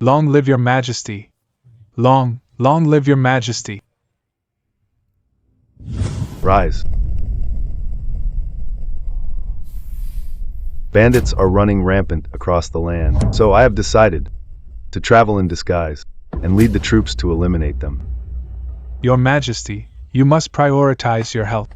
Long live your majesty. Long live your majesty. Rise. Bandits are running rampant across the land, so I have decided to travel in disguise and lead the troops to eliminate them. Your majesty, you must prioritize your health.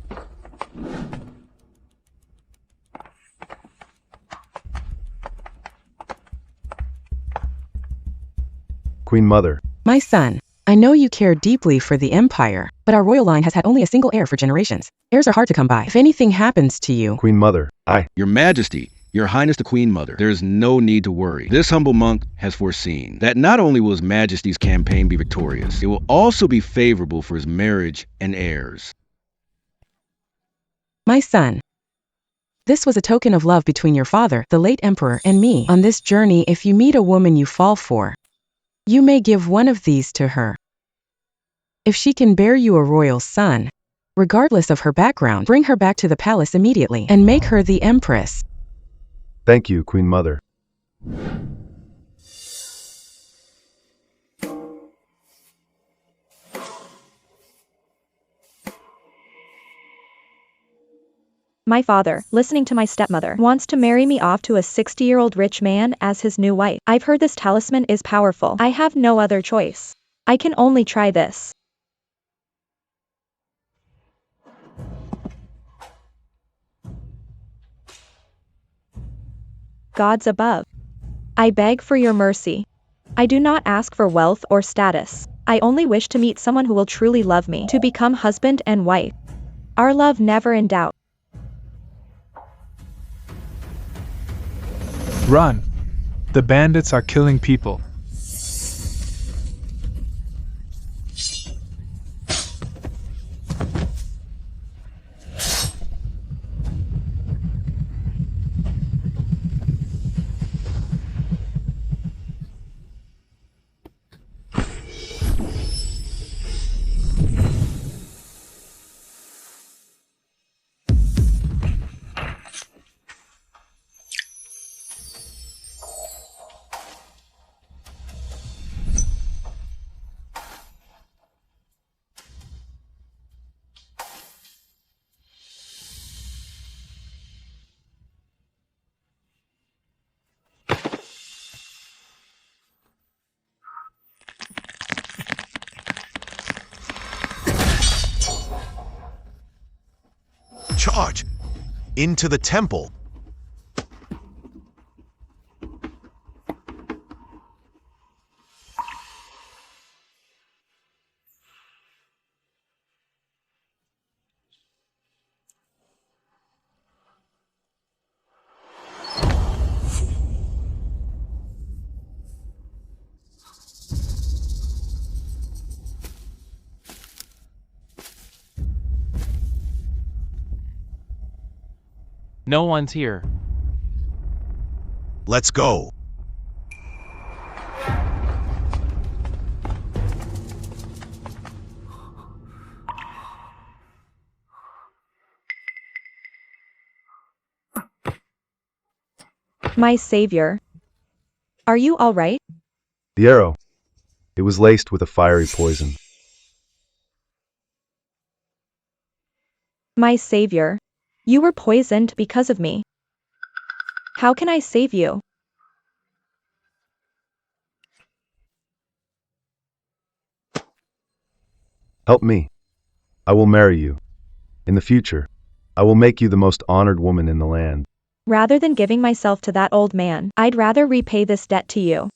Queen Mother. My son, I know you care deeply for the Empire, but our royal line has had only a single heir for generations. Heirs are hard to come by. If anything happens to you... Queen Mother, Your Majesty, Your Highness the Queen Mother, there is no need to worry. This humble monk has foreseen that not only will His Majesty's campaign be victorious, it will also be favorable for his marriage and heirs. My son, this was a token of love between your father, the late Emperor, and me. On this journey, if you meet a woman you fall for, you may give one of these to her. If she can bear you a royal son, regardless of her background, bring her back to the palace immediately and make her the Empress. Thank you, Queen Mother. My father, listening to my stepmother, wants to marry me off to a 60-year-old rich man as his new wife. I've heard this talisman is powerful. I have no other choice. I can only try this. Gods above, I beg for your mercy. I do not ask for wealth or status. I only wish to meet someone who will truly love me, to become husband and wife. Our love never in doubt. Run! The bandits are killing people. Charge! Into the temple! No one's here. Let's go! My savior. Are you all right? The arrow. It was laced with a fiery poison. My savior. You were poisoned because of me. How can I save you? Help me. I will marry you. In the future, I will make you the most honored woman in the land. Rather than giving myself to that old man, I'd rather repay this debt to you.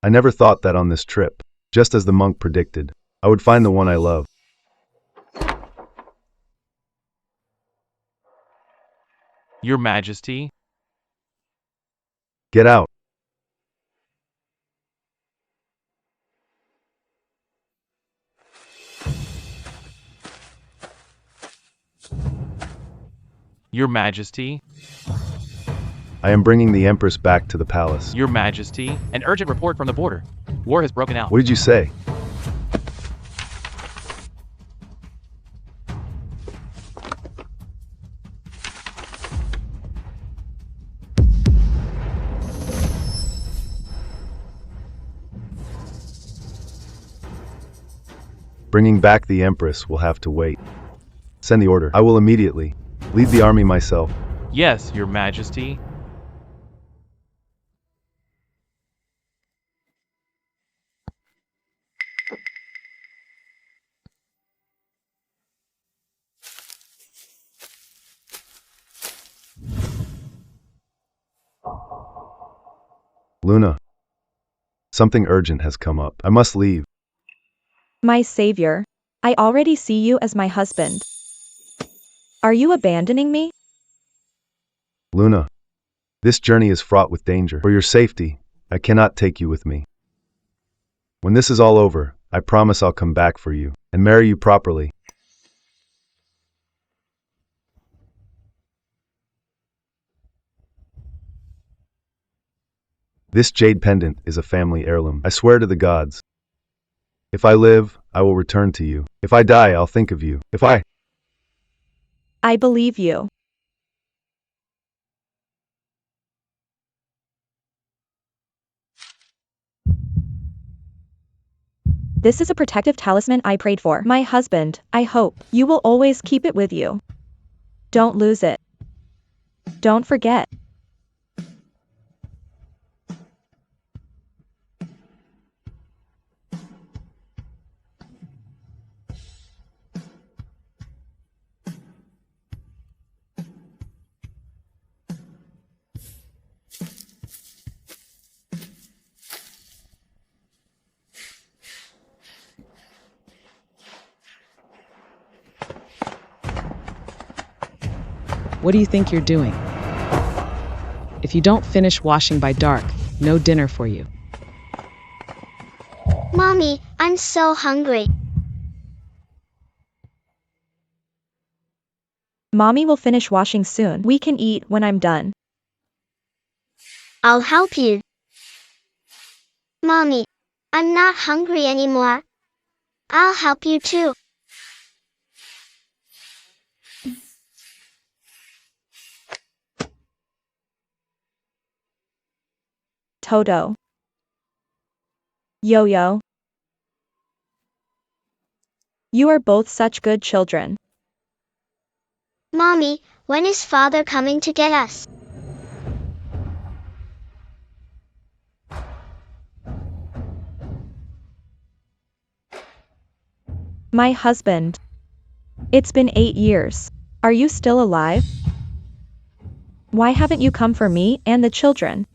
I never thought that on this trip, just as the monk predicted, I would find the one I love. Your Majesty. Get out. Your Majesty. I am bringing the Empress back to the palace. Your Majesty. An urgent report from the border. War has broken out. What did you say? Bringing back the Empress will have to wait. Send the order. I will immediately lead the army myself. Yes, Your Majesty. Luna, something urgent has come up. I must leave. My savior, I already see you as my husband. Are you abandoning me? Luna, this journey is fraught with danger. For your safety, I cannot take you with me. When this is all over, I promise I'll come back for you and marry you properly. This jade pendant is a family heirloom. I swear to the gods. If I live, I will return to you. If I die, I'll think of you. I believe you. This is a protective talisman I prayed for. My husband, I hope you will always keep it with you. Don't lose it. Don't forget. What do you think you're doing? If you don't finish washing by dark, no dinner for you. Mommy, I'm so hungry. Mommy will finish washing soon. We can eat when I'm done. I'll help you. Mommy, I'm not hungry anymore. I'll help you too. Toto. Yo-Yo. You are both such good children. Mommy, when is father coming to get us? My husband. It's been 8 years. Are you still alive? Why haven't you come for me and the children?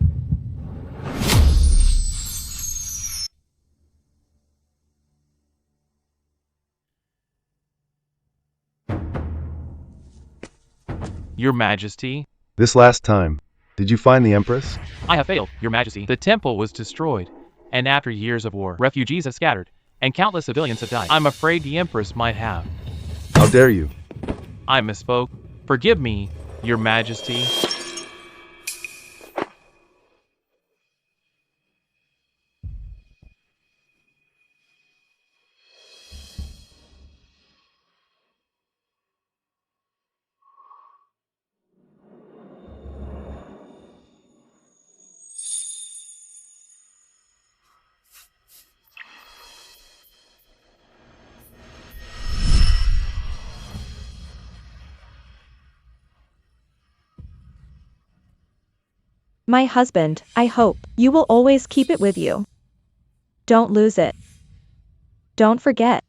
Your Majesty. This last time, did you find the Empress? I have failed, Your Majesty. The temple was destroyed, and after years of war, refugees have scattered, and countless civilians have died. I'm afraid the Empress might have. How dare you? I misspoke. Forgive me, Your Majesty. My husband, I hope you will always keep it with you. Don't lose it. Don't forget.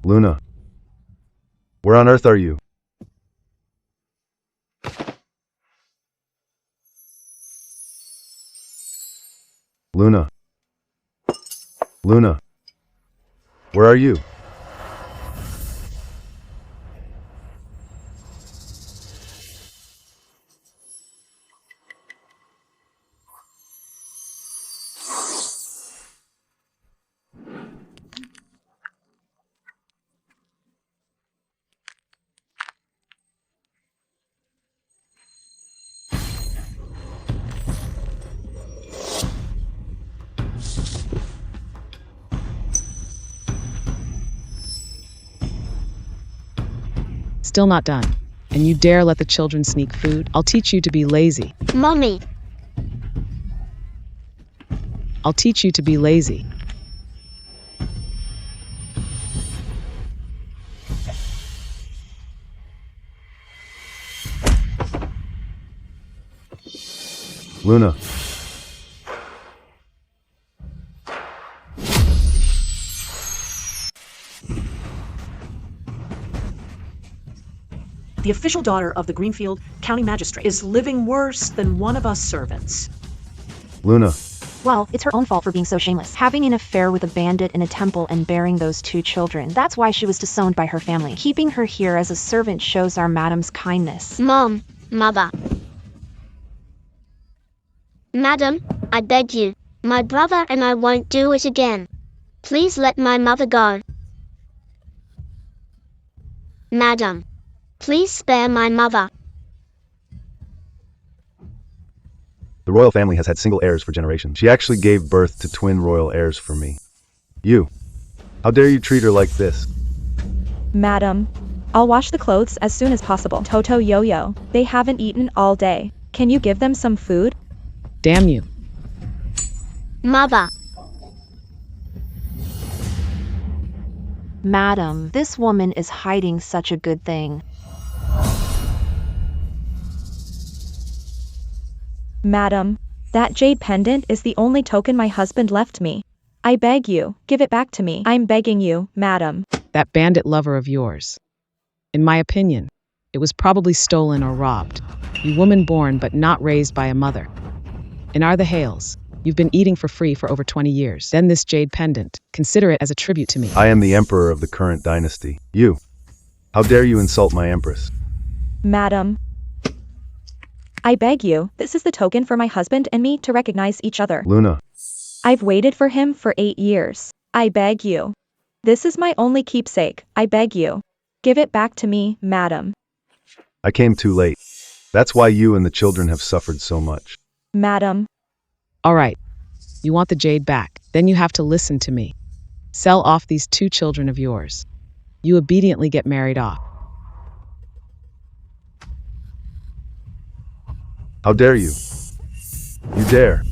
Luna, where on earth are you? Luna. Luna. Where are you? Still not done. And you dare let the children sneak food? I'll teach you to be lazy. Mommy, I'll teach you to be lazy. Luna. The official daughter of the Greenfield County Magistrate is living worse than one of us servants. Luna. Well, it's her own fault for being so shameless. Having an affair with a bandit in a temple and bearing those 2 children. That's why she was disowned by her family. Keeping her here as a servant shows our madam's kindness. Mom, Mother. Madam, I beg you. My brother and I won't do it again. Please let my mother go. Madam, please spare my mother. The royal family has had single heirs for generations. She actually gave birth to twin royal heirs for me. You. How dare you treat her like this? Madam, I'll wash the clothes as soon as possible. Toto Yo-Yo, they haven't eaten all day. Can you give them some food? Damn you. Mother. Madam, this woman is hiding such a good thing. Madam, that jade pendant is the only token my husband left me. I beg you, give it back to me. I'm begging you, madam. That bandit lover of yours. In my opinion, it was probably stolen or robbed. You woman born but not raised by a mother. And are the Hales. You've been eating for free for over 20 years. Then this jade pendant. Consider it as a tribute to me. I am the emperor of the current dynasty. You. How dare you insult my empress? Madam, I beg you, this is the token for my husband and me to recognize each other. Luna. I've waited for him for 8 years. I beg you. This is my only keepsake. I beg you. Give it back to me, madam. I came too late. That's why you and the children have suffered so much. Madam. All right. You want the jade back. Then you have to listen to me. Sell off these 2 children of yours. You obediently get married off. How dare you? You dare.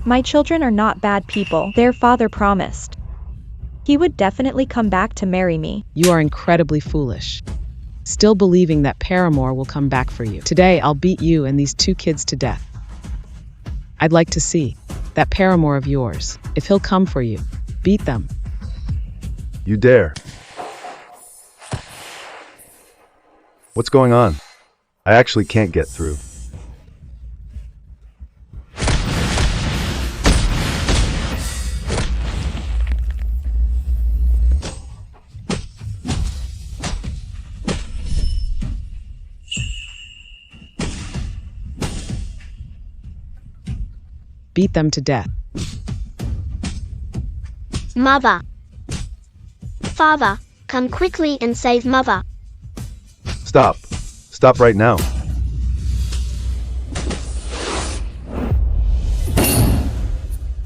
My children are not bad people. Their father promised. He would definitely come back to marry me. You are incredibly foolish. Still believing that Paramore will come back for you. Today, I'll beat you and these 2 kids to death. I'd like to see that Paramore of yours. If he'll come for you, beat them. You dare. What's going on? I actually can't get through. Beat them to death. Mother. Father, come quickly and save Mother. Stop. Stop right now.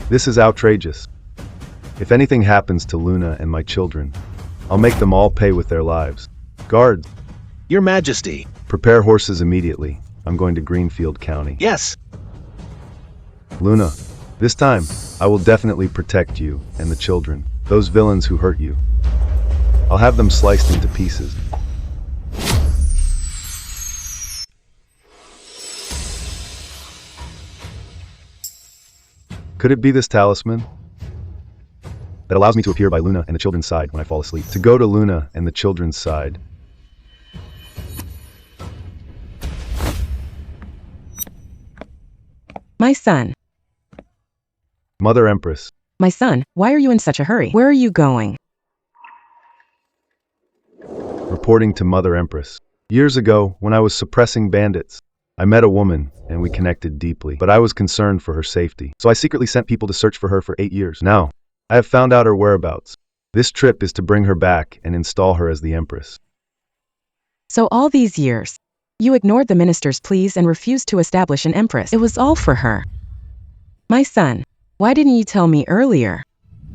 This is outrageous. If anything happens to Luna and my children, I'll make them all pay with their lives. Guards, Your Majesty. prepare horses immediately. I'm going to Greenfield County. Yes. Luna, this time, I will definitely protect you and the children, those villains who hurt you. I'll have them sliced into pieces. Could it be this talisman? That allows me to appear by Luna and the children's side when I fall asleep. To go to Luna and the children's side. My son. Mother Empress. My son, why are you in such a hurry? Where are you going? reporting to Mother Empress. Years ago, when I was suppressing bandits, I met a woman and we connected deeply, but I was concerned for her safety. So I secretly sent people to search for her for 8 years. Now, I have found out her whereabouts. This trip is to bring her back and install her as the Empress. So all these years, you ignored the minister's pleas and refused to establish an empress. It was all for her. My son, why didn't you tell me earlier?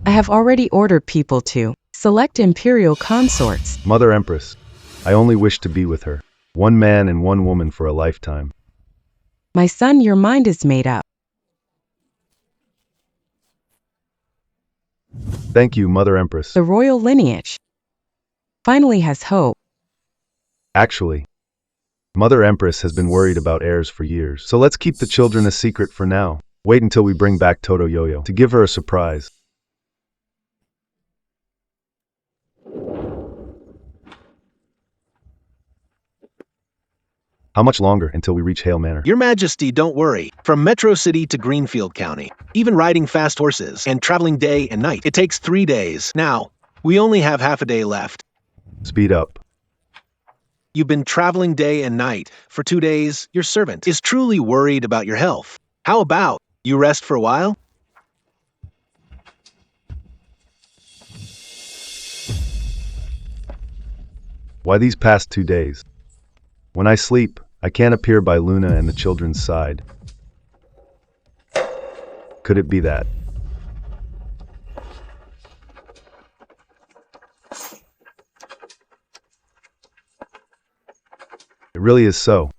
I have already ordered people to select imperial consorts. Mother Empress, I only wish to be with her. One man and one woman for a lifetime. My son, your mind is made up. Thank you, Mother Empress. The royal lineage finally has hope. Actually, Mother Empress has been worried about heirs for years. So let's keep the children a secret for now. Wait until we bring back Toto Yo-Yo to give her a surprise. How much longer until we reach Hale Manor? Your Majesty, don't worry. From Metro City to Greenfield County, even riding fast horses and traveling day and night, it takes 3 days. Now, we only have half a day left. Speed up. You've been traveling day and night for 2 days. Your servant is truly worried about your health. How about you rest for a while? Why these past 2 days? When I sleep, I can't appear by Luna and the children's side. Could it be that? It really is so.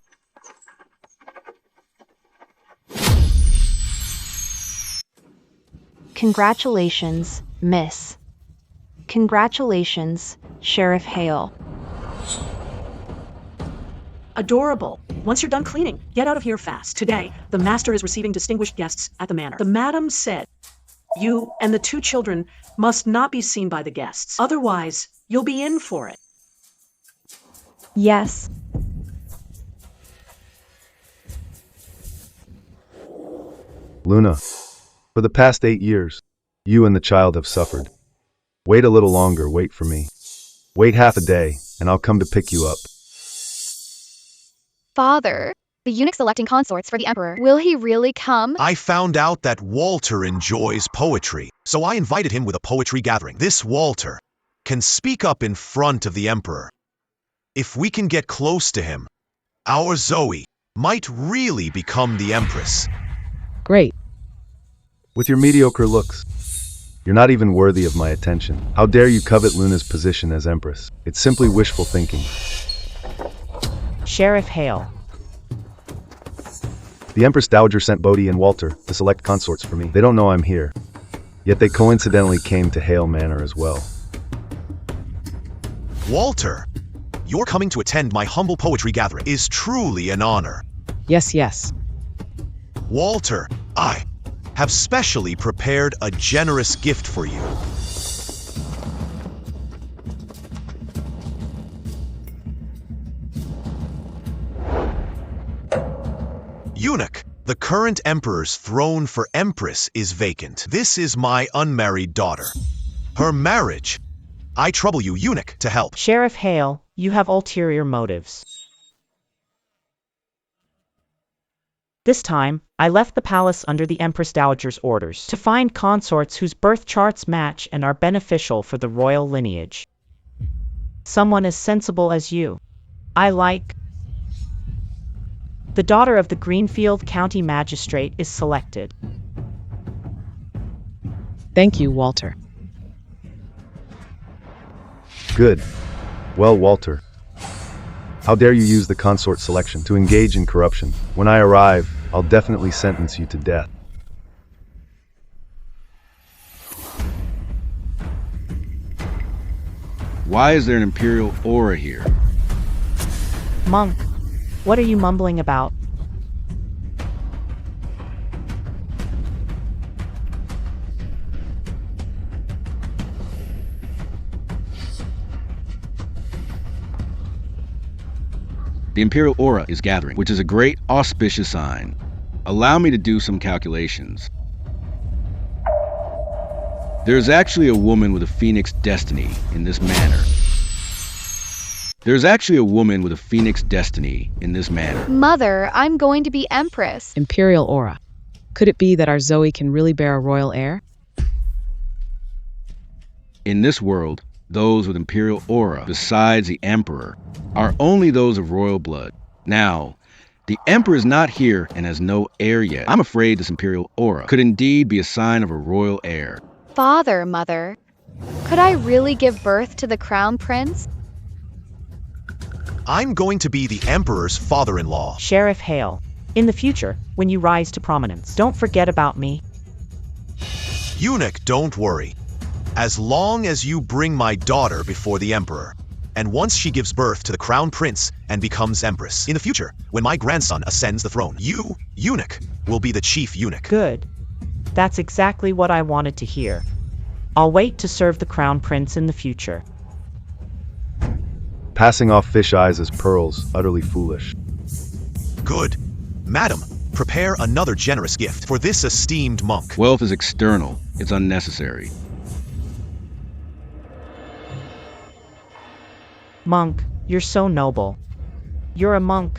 Congratulations, Miss. Congratulations, Sheriff Hale. Adorable. Once you're done cleaning, get out of here fast. Today, the master is receiving distinguished guests at the manor. The madam said, you and the 2 children must not be seen by the guests. Otherwise, you'll be in for it. Yes. Luna, for the past 8 years, you and the child have suffered. Wait a little longer, wait for me. Wait half a day, and I'll come to pick you up. Father, the eunuch selecting consorts for the emperor. Will he really come? I found out that Walter enjoys poetry, so I invited him with a poetry gathering. This Walter can speak up in front of the emperor. If we can get close to him, our Zoe might really become the empress. Great. With your mediocre looks, you're not even worthy of my attention. How dare you covet Luna's position as empress? It's simply wishful thinking. Sheriff Hale. The Empress Dowager sent Bodhi and Walter to select consorts for me. They don't know I'm here, yet they coincidentally came to Hale Manor as well. Walter, your coming to attend my humble poetry gathering is truly an honor. Yes. Walter, I have specially prepared a generous gift for you. Eunuch, the current emperor's throne for empress is vacant. This is my unmarried daughter. Her marriage. I trouble you, eunuch, to help. Sheriff Hale, you have ulterior motives. This time, I left the palace under the Empress Dowager's orders to find consorts whose birth charts match and are beneficial for the royal lineage. Someone as sensible as you. I like. The daughter of the Greenfield County Magistrate is selected. Thank you, Walter. Good. Well, Walter, how dare you use the consort selection to engage in corruption? When I arrive, I'll definitely sentence you to death. Why is there an imperial aura here? Monk, what are you mumbling about? The imperial aura is gathering, which is a great auspicious sign. Allow me to do some calculations. There's actually a woman with a phoenix destiny in this manor. There's actually a woman with a phoenix destiny in this manor. Mother, I'm going to be empress. Imperial aura. Could it be that our Zoe can really bear a royal heir? In this world, those with imperial aura, besides the emperor, are only those of royal blood. Now, the emperor is not here and has no heir yet. I'm afraid this imperial aura could indeed be a sign of a royal heir. Father, Mother, could I really give birth to the crown prince? I'm going to be the Emperor's father-in-law. Sheriff Hale, in the future, when you rise to prominence, don't forget about me. Eunuch, don't worry. As long as you bring my daughter before the Emperor, and once she gives birth to the crown prince and becomes empress, in the future, when my grandson ascends the throne, you, eunuch, will be the chief eunuch. Good. That's exactly what I wanted to hear. I'll wait to serve the crown prince in the future. Passing off fish eyes as pearls, utterly foolish. Good. Madam, prepare another generous gift for this esteemed monk. Wealth is external. It's unnecessary. Monk, you're so noble. You're a monk,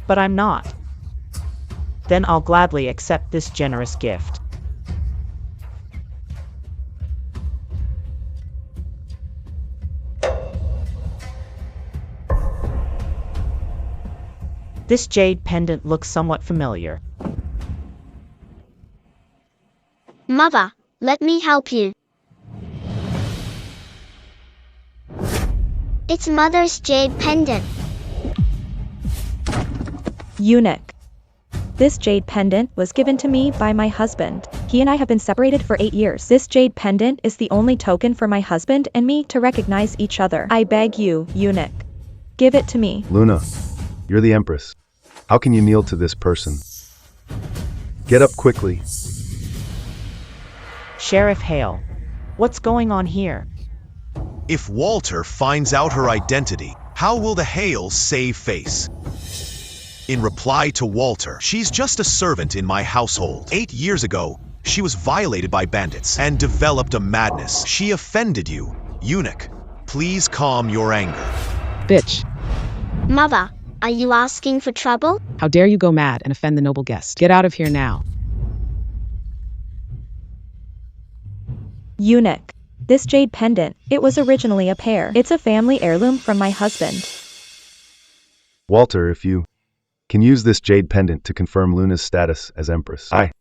but I'm not. Then I'll gladly accept this generous gift. This jade pendant looks somewhat familiar. Mother, let me help you. It's Mother's jade pendant. Eunuch. This jade pendant was given to me by my husband. He and I have been separated for 8 years. This jade pendant is the only token for my husband and me to recognize each other. I beg you, eunuch, give it to me. Luna, you're the Empress. How can you kneel to this person? Get up quickly. Sheriff Hale, what's going on here? If Walter finds out her identity, how will the Hales save face? In reply to Walter, she's just a servant in my household. 8 years ago, she was violated by bandits and developed a madness. She offended you. Eunuch, please calm your anger. Bitch, Mother, are you asking for trouble? how dare you go mad and offend the noble guest? Get out of here now. Eunuch. This jade pendant, it was originally a pair. It's a family heirloom from my husband. Walter, if you can use this jade pendant to confirm Luna's status as Empress, I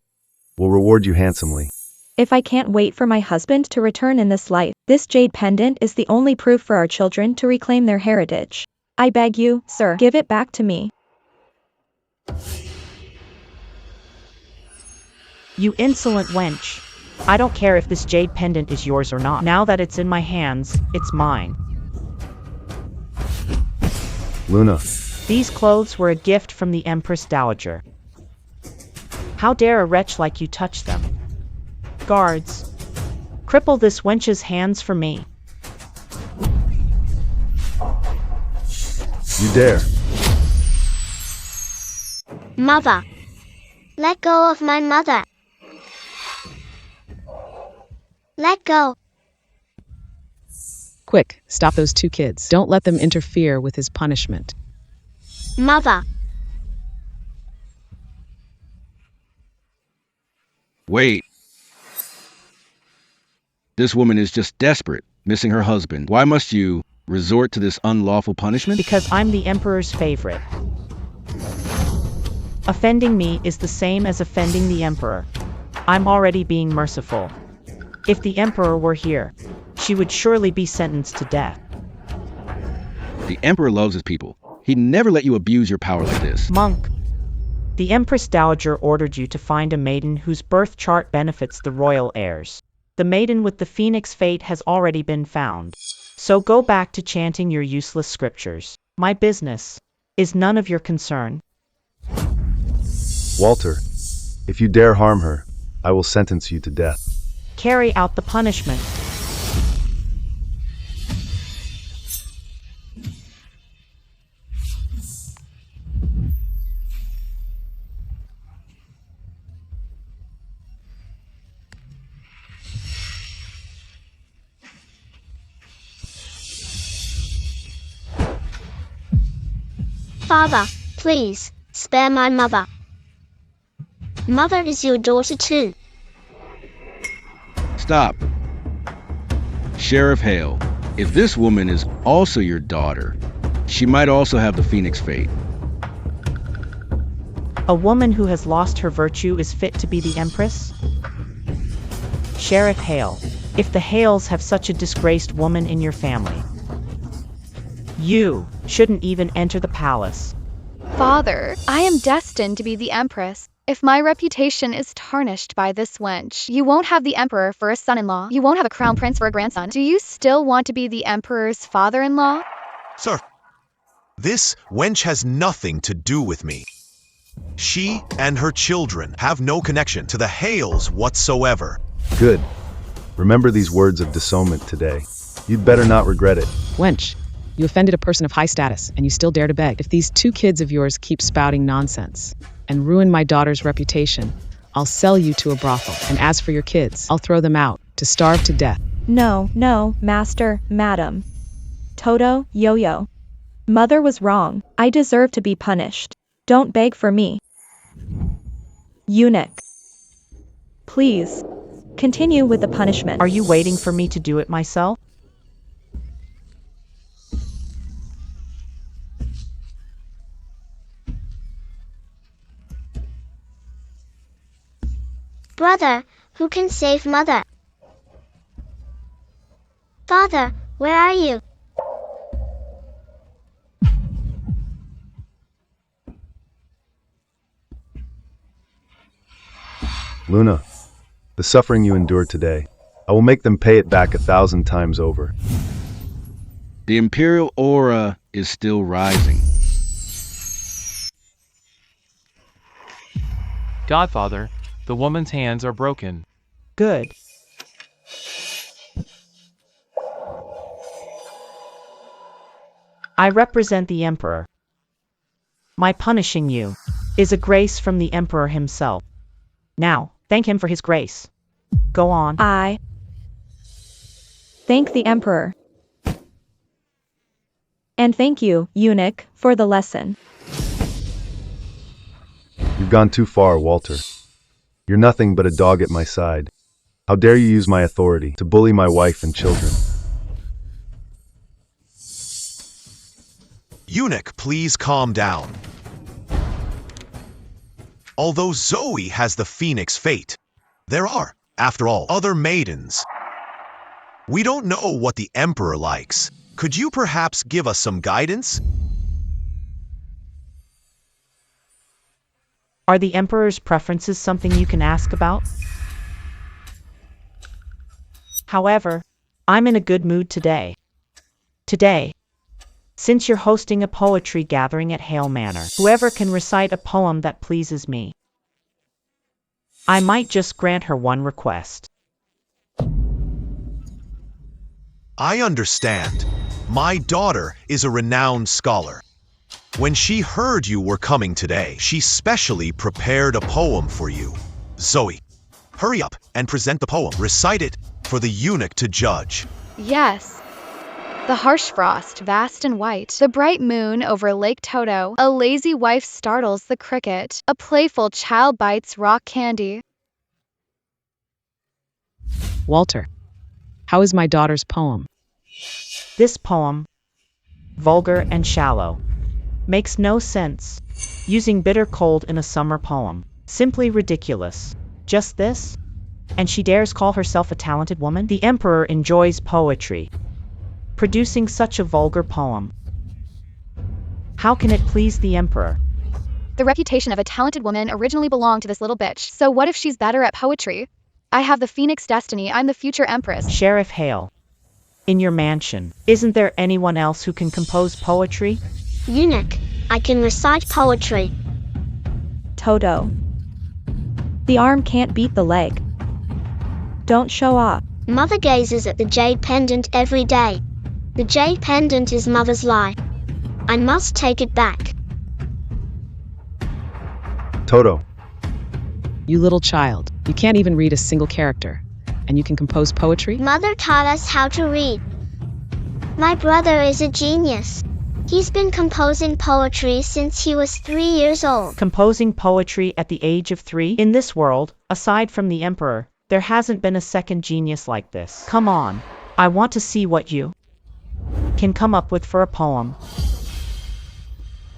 will reward you handsomely. If I can't wait for my husband to return in this life, this jade pendant is the only proof for our children to reclaim their heritage. I beg you, sir, give it back to me. You insolent wench. I don't care if this jade pendant is yours or not. Now that it's in my hands, it's mine. Luna, These clothes were a gift from the Empress Dowager. How dare a wretch like you touch them? Guards, cripple this wench's hands for me. you dare. Mother, let go of my mother. Let go. Quick, stop those 2 kids. Don't let them interfere with his punishment. Mother, Wait. This woman is just desperate, missing her husband. Why must you resort to this unlawful punishment? Because I'm the Emperor's favorite. Offending me is the same as offending the Emperor. I'm already being merciful. If the Emperor were here, she would surely be sentenced to death. The Emperor loves his people. He'd never let you abuse your power like this. Monk, the Empress Dowager ordered you to find a maiden whose birth chart benefits the royal heirs. The maiden with the phoenix fate has already been found. So go back to chanting your useless scriptures. My business is none of your concern. Walter, if you dare harm her, I will sentence you to death. Carry out the punishment. Father, please, spare my mother. Mother is your daughter too. Stop. Sheriff Hale, if this woman is also your daughter, she might also have the Phoenix fate. A woman who has lost her virtue is fit to be the Empress? Sheriff Hale, if the Hales have such a disgraced woman in your family, you shouldn't even enter the palace. Father, I am destined to be the Empress. If my reputation is tarnished by this wench, you won't have the Emperor for a son-in-law. You won't have a crown prince for a grandson. Do you still want to be the Emperor's father-in-law? Sir, this wench has nothing to do with me. She and her children have no connection to the Hales whatsoever. Good. Remember these words of disownment today. You'd better not regret it. Wench, you offended a person of high status, and you still dare to beg. If these 2 kids of yours keep spouting nonsense and ruin my daughter's reputation, I'll sell you to a brothel. And as for your kids, I'll throw them out to starve to death. No, no, master, madam. Toto, Yo-Yo. Mother was wrong. I deserve to be punished. Don't beg for me. Eunuch. Please, continue with the punishment. Are you waiting for me to do it myself? Brother, who can save mother? Father, where are you? Luna, the suffering you endured today, I will make them pay it back 1,000 times over. The Imperial aura is still rising. Godfather, the woman's hands are broken. Good. I represent the Emperor. My punishing you is a grace from the Emperor himself. Now, thank him for his grace. Go on. I thank the Emperor. And thank you, eunuch, for the lesson. You've gone too far, Walter. You're nothing but a dog at my side. How dare you use my authority to bully my wife and children? Eunuch, please calm down. Although Zoe has the Phoenix fate, there are, after all, other maidens. We don't know what the Emperor likes. Could you perhaps give us some guidance? Are the Emperor's preferences something you can ask about? However, I'm in a good mood today. Since you're hosting a poetry gathering at Hale Manor, whoever can recite a poem that pleases me, I might just grant her one request. I understand. My daughter is a renowned scholar. When she heard you were coming today, she specially prepared a poem for you. Zoe, hurry up and present the poem. Recite it for the eunuch to judge. Yes. The harsh frost, vast and white, the bright moon over Lake Toto, a lazy wife startles the cricket, a playful child bites rock candy. Walter, how is my daughter's poem? This poem, vulgar and shallow, makes no sense. Using bitter cold in a summer poem. Simply ridiculous. Just this? And she dares call herself a talented woman? The Emperor enjoys poetry. Producing such a vulgar poem, how can it please the Emperor? The reputation of a talented woman originally belonged to this little bitch, so what if she's better at poetry? I have the Phoenix destiny, I'm the future Empress. Sheriff Hale, in your mansion, isn't there anyone else who can compose poetry? Eunuch, I can recite poetry. Toto. The arm can't beat the leg. Don't show off. Mother gazes at the jade pendant every day. The jade pendant is mother's lie. I must take it back. Toto. You little child, you can't even read a single character, and you can compose poetry? Mother taught us how to read. My brother is a genius. He's been composing poetry since he was 3 years old. Composing poetry at the age of 3? In this world, aside from the Emperor, there hasn't been a second genius like this. Come on, I want to see what you can come up with for a poem.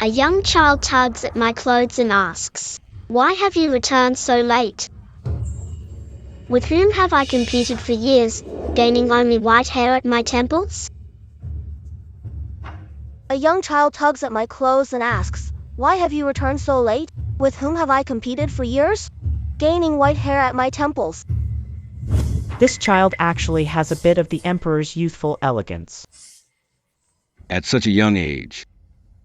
A young child tugs at my clothes and asks, "Why have you returned so late? With whom have I competed for years, gaining only white hair at my temples?" A young child tugs at my clothes and asks, "Why have you returned so late? With whom have I competed for years, gaining white hair at my temples?" This child actually has a bit of the Emperor's youthful elegance. At such a young age,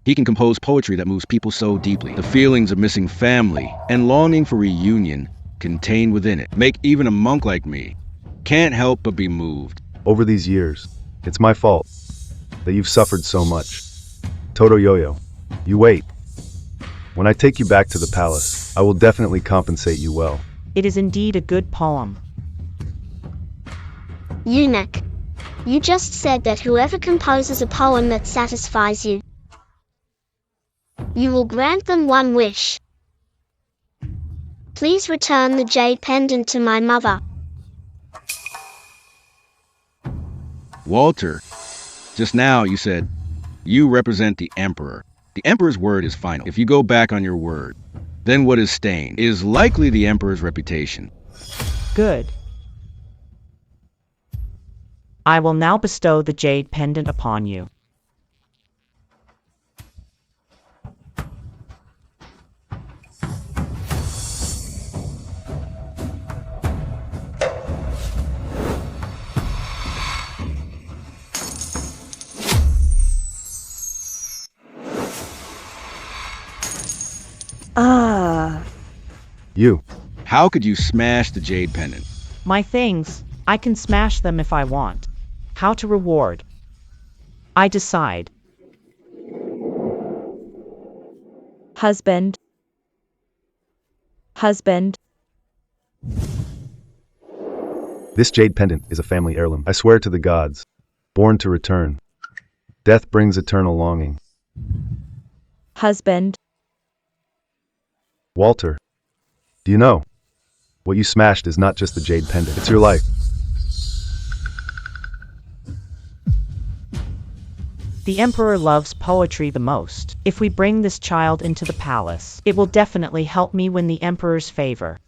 he can compose poetry that moves people so deeply. The feelings of missing family and longing for reunion contained within it make even a monk like me can't help but be moved. Over these years, it's my fault that you've suffered so much. Toto Yo-Yo, you wait. When I take you back to the palace, I will definitely compensate you well. It is indeed a good poem. Eunuch, you just said that whoever composes a poem that satisfies you, you will grant them one wish. Please return the jade pendant to my mother. Walter, just now you said you represent the Emperor. The Emperor's word is final. If you go back on your word, then what is stained is likely the Emperor's reputation. Good. I will now bestow the jade pendant upon you. You. How could you smash the jade pendant? My things, I can smash them if I want. How to reward? I decide. Husband. Husband. This jade pendant is a family heirloom. I swear to the gods, born to return. Death brings eternal longing. Husband. Walter, do you know? What you smashed is not just the jade pendant, it's your life. The Emperor loves poetry the most. If we bring this child into the palace, it will definitely help me win the Emperor's favor.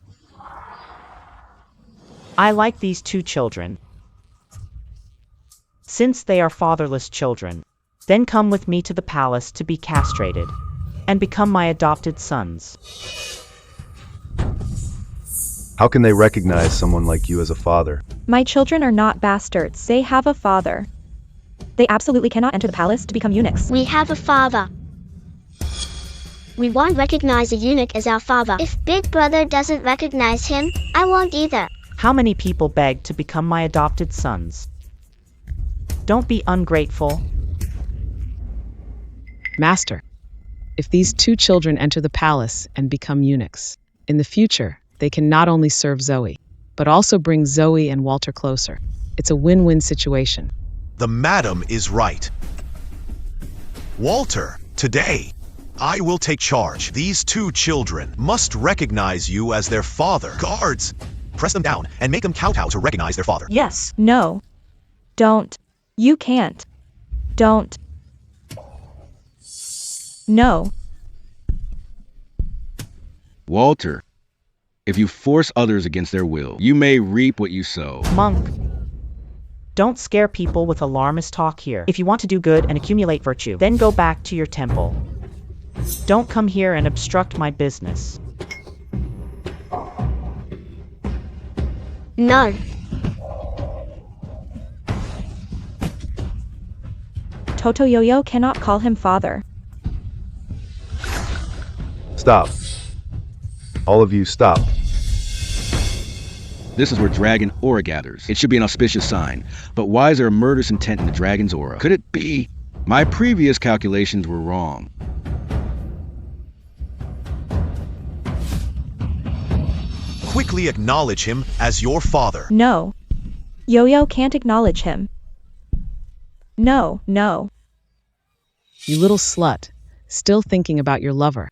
I like these 2 children. Since they are fatherless children, then come with me to the palace to be castrated and become my adopted sons. How can they recognize someone like you as a father? My children are not bastards. They have a father. They absolutely cannot enter the palace to become eunuchs. We have a father. We won't recognize a eunuch as our father. If Big Brother doesn't recognize him, I won't either. How many people beg to become my adopted sons? Don't be ungrateful. Master, if these 2 children enter the palace and become eunuchs, in the future, they can not only serve Zoe, but also bring Zoe and Walter closer. It's a win-win situation. The madam is right. Walter, today, I will take charge. These 2 children must recognize you as their father. Guards, press them down and make them kowtow to recognize their father. Yes. No. Don't. You can't. Don't. No. Walter, if you force others against their will, you may reap what you sow. Monk, don't scare people with alarmist talk here. If you want to do good and accumulate virtue, then go back to your temple. Don't come here and obstruct my business. No. Toto Yo-Yo cannot call him father. Stop. All of you, stop. This is where dragon aura gathers. It should be an auspicious sign. But why is there a murderous intent in the dragon's aura? Could it be? My previous calculations were wrong. Quickly acknowledge him as your father. No. Yo-Yo can't acknowledge him. No, no. You little slut, still thinking about your lover.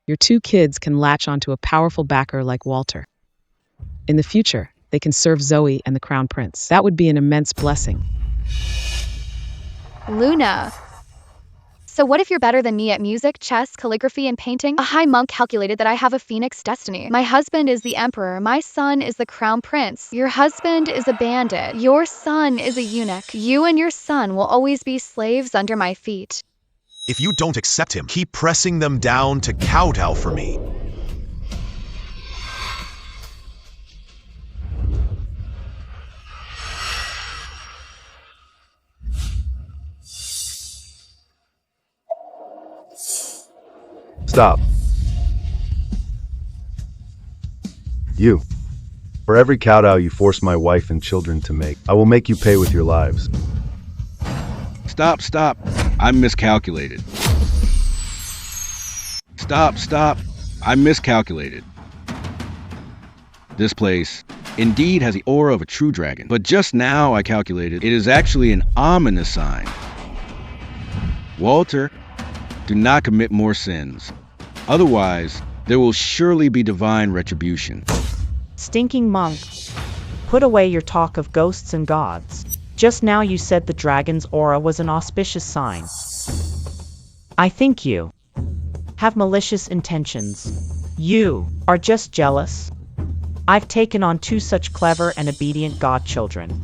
Your two kids can latch onto a powerful backer like Walter. In the future, they can serve Zoe and the Crown Prince. That would be an immense blessing. Luna. So what if you're better than me at music, chess, calligraphy, and painting? A high monk calculated that I have a phoenix destiny. My husband is the emperor. My son is the crown prince. Your husband is a bandit. Your son is a eunuch. You and your son will always be slaves under my feet. If you don't accept him, keep pressing them down to kowtow for me. Stop. You. For every kowtow you force my wife and children to make, I will make you pay with your lives. Stop. I miscalculated. Stop. I miscalculated. This place indeed has the aura of a true dragon, but just now I calculated it is actually an ominous sign. Walter, do not commit more sins. Otherwise, there will surely be divine retribution. Stinking monk, put away your talk of ghosts and gods. Just now you said the dragon's aura was an auspicious sign. I think you have malicious intentions. You are just jealous. I've taken on two such clever and obedient godchildren.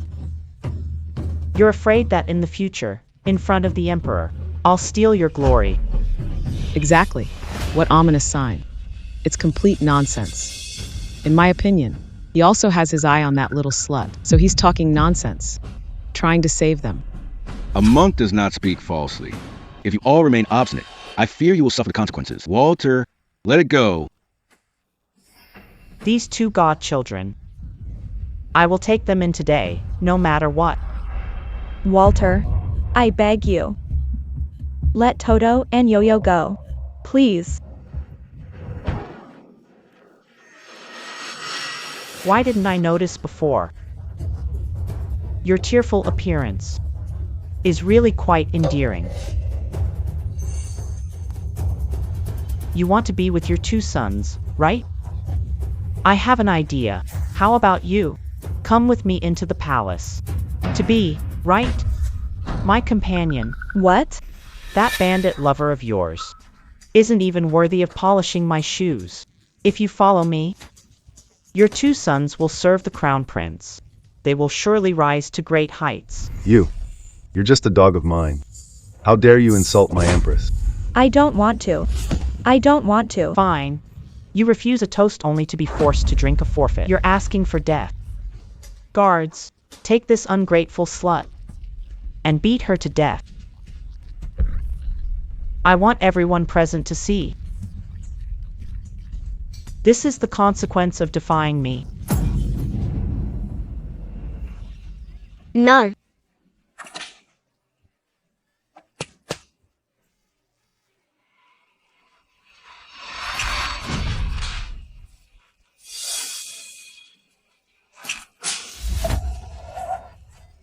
You're afraid that in the future, in front of the emperor, I'll steal your glory. Exactly. What ominous sign. It's complete nonsense. In my opinion, he also has his eye on that little slut, so he's talking nonsense, trying to save them. A monk does not speak falsely. If you all remain obstinate, I fear you will suffer the consequences. Walter, let it go. These two godchildren, I will take them in today, no matter what. Walter, I beg you. Let Toto and Yo-Yo go. Please. Why didn't I notice before? Your tearful appearance is really quite endearing. You want to be with your two sons, right? I have an idea. How about you? Come with me into the palace. To be, right? My companion. What? That bandit lover of yours isn't even worthy of polishing my shoes. If you follow me, your two sons will serve the crown prince. They will surely rise to great heights. You're just a dog of mine. How dare you insult my empress? I don't want to. Fine. You refuse a toast only to be forced to drink a forfeit. You're asking for death. Guards, take this ungrateful slut and beat her to death. I want everyone present to see. This is the consequence of defying me. No.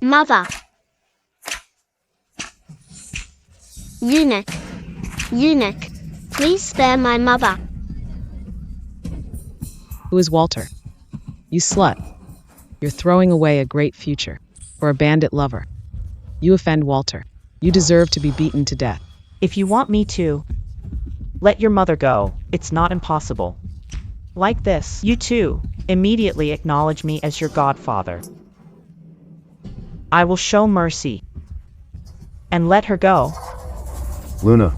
Mother. Eunuch. Please spare my mother. Who is Walter? You slut. You're throwing away a great future for a bandit lover. You offend Walter. You deserve to be beaten to death. If you want me to, let your mother go. It's not impossible. Like this, you too immediately acknowledge me as your godfather. I will show mercy and let her go. Luna.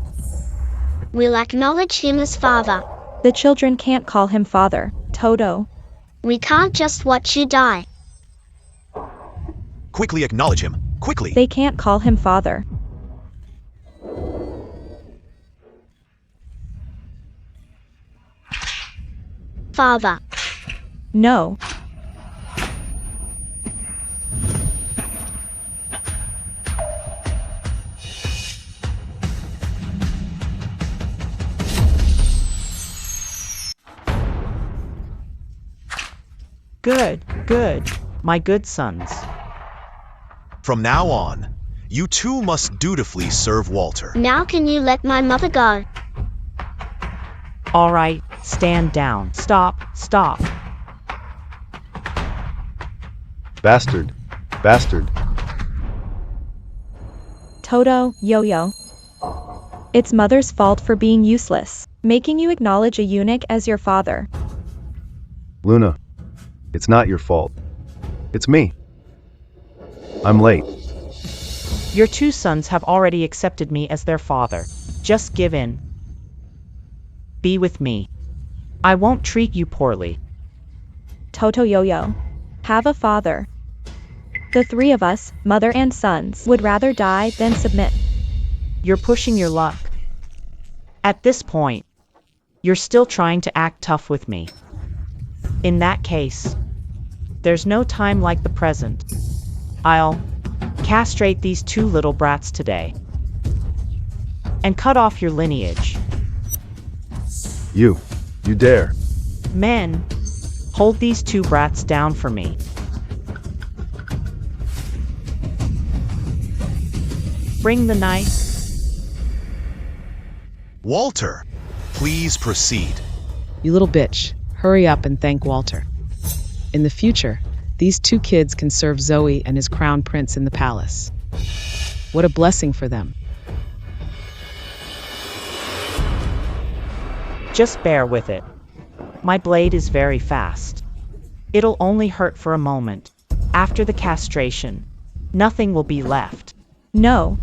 We'll acknowledge him as father. The children can't call him father, Toto. We can't just watch you die. Quickly acknowledge him. Quickly. They can't call him father. Father. No. Good, my good sons. From now on, You two must dutifully serve Walter. Now can you let my mother go? All right, stand down. Stop, stop. Bastard. Bastard. Toto, Yo-Yo. It's mother's fault for being useless, making you acknowledge a eunuch as your father. Luna. It's not your fault. It's me. I'm late. Your two sons have already accepted me as their father. Just give in. Be with me. I won't treat you poorly. Toto Yo-Yo. Have a father. The three of us, mother and sons, would rather die than submit. You're pushing your luck. At this point, you're still trying to act tough with me. In that case, there's no time like the present. I'll castrate these two little brats today and cut off your lineage. You dare. Men, hold these two brats down for me. Bring the knife. Walter, please proceed. You little bitch, hurry up and thank Walter. In the future, these two kids can serve Zoe and his crown prince in the palace. What a blessing for them. Just bear with it. My blade is very fast. It'll only hurt for a moment. After the castration, nothing will be left. No.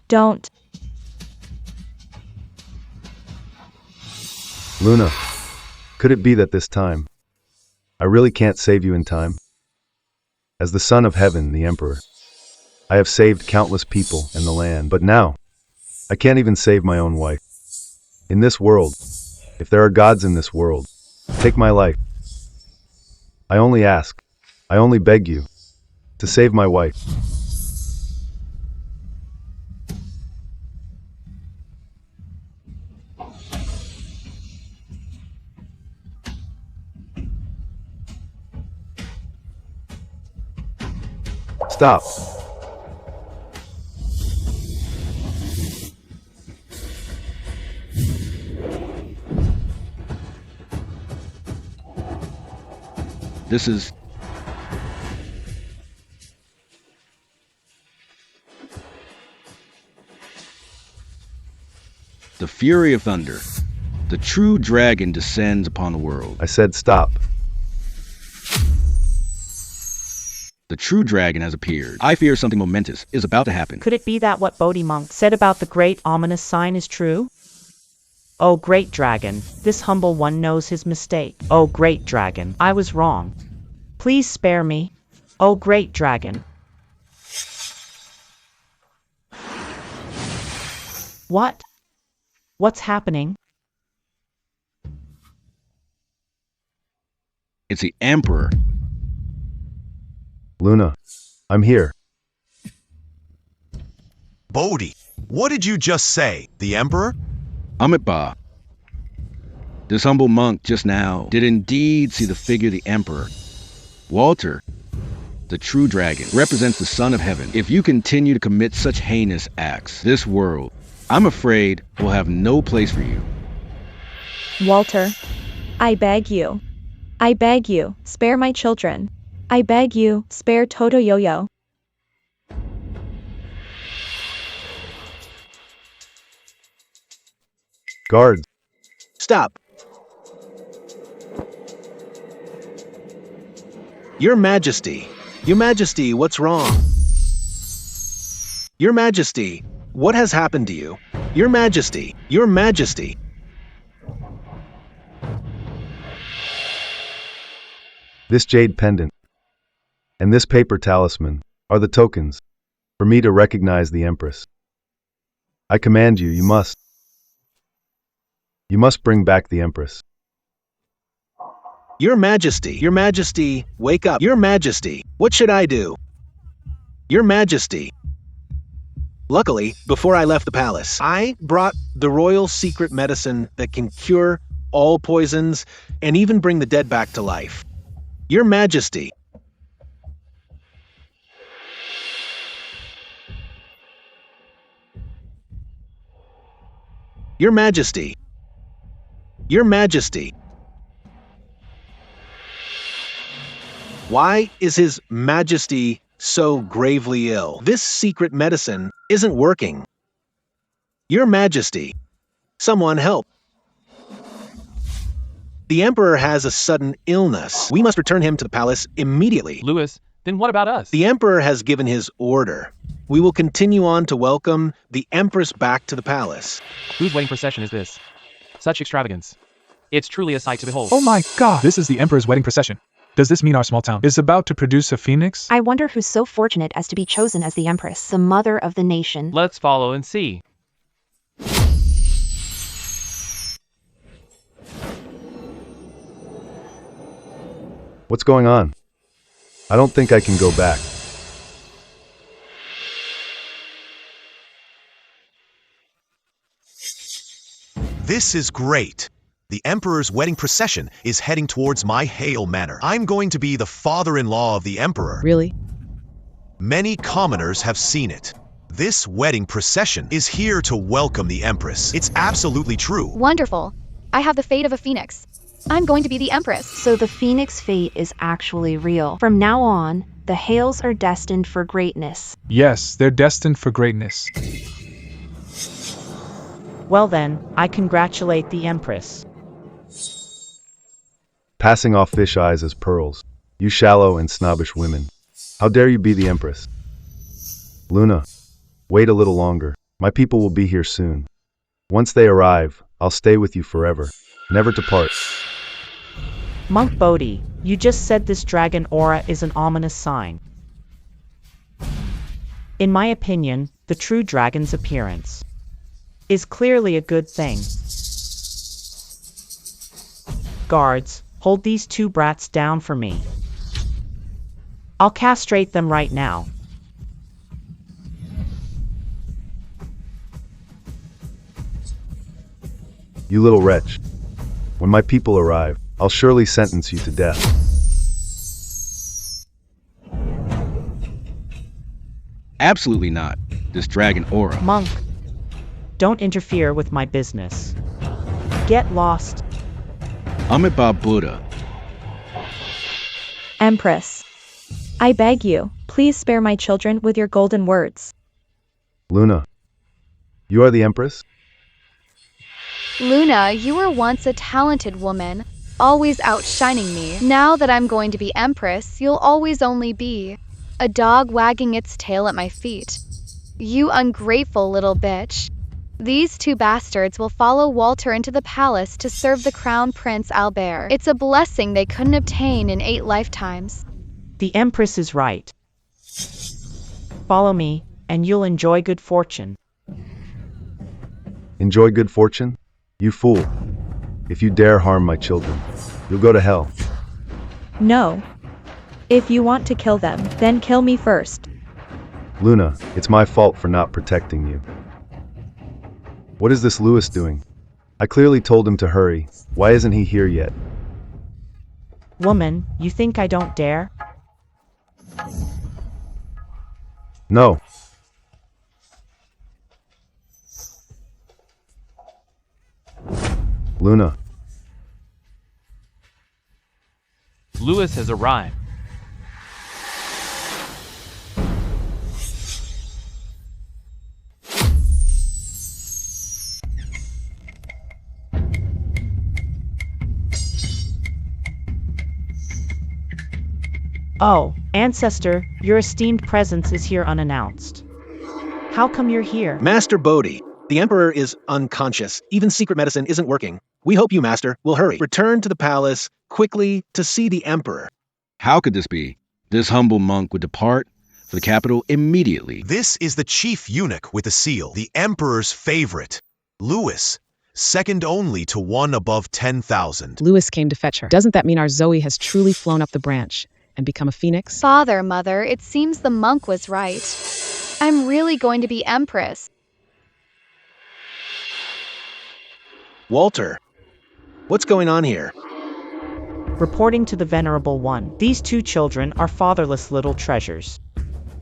Don't. Luna, could it be that this time, I really can't save you in time? As the son of heaven, the emperor, I have saved countless people and the land, but now, I can't even save my own wife. In this world, if there are gods in this world, take my life. I only ask, I only beg you, to save my wife. Stop. This is... the fury of thunder. The true dragon descends upon the world. I said stop. The true dragon has appeared. I fear something momentous is about to happen. Could it be that what Bodhi Monk said about the great ominous sign is true? Oh, great dragon, this humble one knows his mistake. Oh, great dragon, I was wrong. Please spare me. Oh, great dragon. What? What's happening? It's the Emperor. Luna, I'm here. Bodhi, what did you just say? The Emperor? Amitba. This humble monk just now did indeed see the figure of the Emperor. Walter, the true dragon, represents the Son of Heaven. If you continue to commit such heinous acts, this world, I'm afraid, will have no place for you. Walter, I beg you. I beg you, spare my children. I beg you, spare Toto Yo-Yo. Guards. Stop. Your Majesty. Your Majesty, what's wrong? Your Majesty, what has happened to you? Your Majesty. Your Majesty. This jade pendant and this paper talisman are the tokens for me to recognize the Empress. I command you, you must bring back the Empress. Your Majesty, wake up. Your Majesty, what should I do? Your Majesty. Luckily, before I left the palace, I brought the royal secret medicine that can cure all poisons and even bring the dead back to life. Your Majesty. Your Majesty. Your Majesty. Why is His Majesty so gravely ill? This secret medicine isn't working. Your Majesty. Someone help. The Emperor has a sudden illness. We must return him to the palace immediately. Louis, then what about us? The Emperor has given his order. We will continue on to welcome the Empress back to the palace. Whose wedding procession is this? Such extravagance. It's truly a sight to behold. Oh my god! This is the Emperor's wedding procession. Does this mean our small town is about to produce a phoenix? I wonder who's so fortunate as to be chosen as the Empress, the mother of the nation. Let's follow and see. What's going on? I don't think I can go back. This is great. The Emperor's wedding procession is heading towards my Hale Manor. I'm going to be the father-in-law of the Emperor. Really? Many commoners have seen it. This wedding procession is here to welcome the Empress. It's absolutely true. Wonderful. I have the fate of a phoenix. I'm going to be the Empress. So the phoenix fate is actually real. From now on, the Hales are destined for greatness. Yes, they're destined for greatness. Well then, I congratulate the Empress. Passing off fish eyes as pearls. You shallow and snobbish women. How dare you be the Empress? Luna, wait a little longer. My people will be here soon. Once they arrive, I'll stay with you forever, never to part. Monk Bodhi, you just said this dragon aura is an ominous sign. In my opinion, the true dragon's appearance is clearly a good thing. Guards, hold these two brats down for me. I'll castrate them right now. You little wretch. When my people arrive, I'll surely sentence you to death. Absolutely not. This dragon aura. Monk, don't interfere with my business. Get lost. Amit Buddha. Empress. I beg you, please spare my children with your golden words. Luna, you are the Empress? Luna, you were once a talented woman, always outshining me. Now that I'm going to be Empress, you'll always only be a dog wagging its tail at my feet. You ungrateful little bitch. These two bastards will follow Walter into the palace to serve the Crown Prince Albert. It's a blessing they couldn't obtain in 8 lifetimes. The Empress is right. Follow me, and you'll enjoy good fortune. Enjoy good fortune? You fool. If you dare harm my children, you'll go to hell. No. If you want to kill them, then kill me first. Luna, it's my fault for not protecting you. What is this Louis doing? I clearly told him to hurry. Why isn't he here yet? Woman, you think I don't dare? No. Luna. Louis has arrived. Oh, Ancestor, your esteemed presence is here unannounced. How come you're here? Master Bodhi, the Emperor is unconscious. Even secret medicine isn't working. We hope you, Master, will hurry. Return to the palace quickly to see the Emperor. How could this be? This humble monk would depart for the capital immediately. This is the chief eunuch with the seal, the Emperor's favorite, Louis, second only to one above 10,000. Louis came to fetch her. Doesn't that mean our Zoe has truly flown up the branch and become a phoenix? Father, Mother, it seems the monk was right. I'm really going to be empress. Walter, what's going on here? Reporting to the Venerable One, these two children are fatherless little treasures.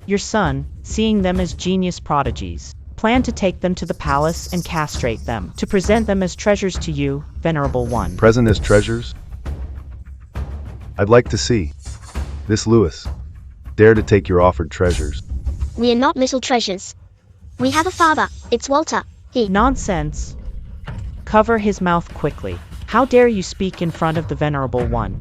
Your son, seeing them as genius prodigies, planned to take them to the palace and castrate them, to present them as treasures to you, Venerable One. Present as treasures? I'd like to see. This Louis. Dare to take your offered treasures. We are not little treasures. We have a father. It's Walter. He. Nonsense. Cover his mouth quickly. How dare you speak in front of the Venerable One?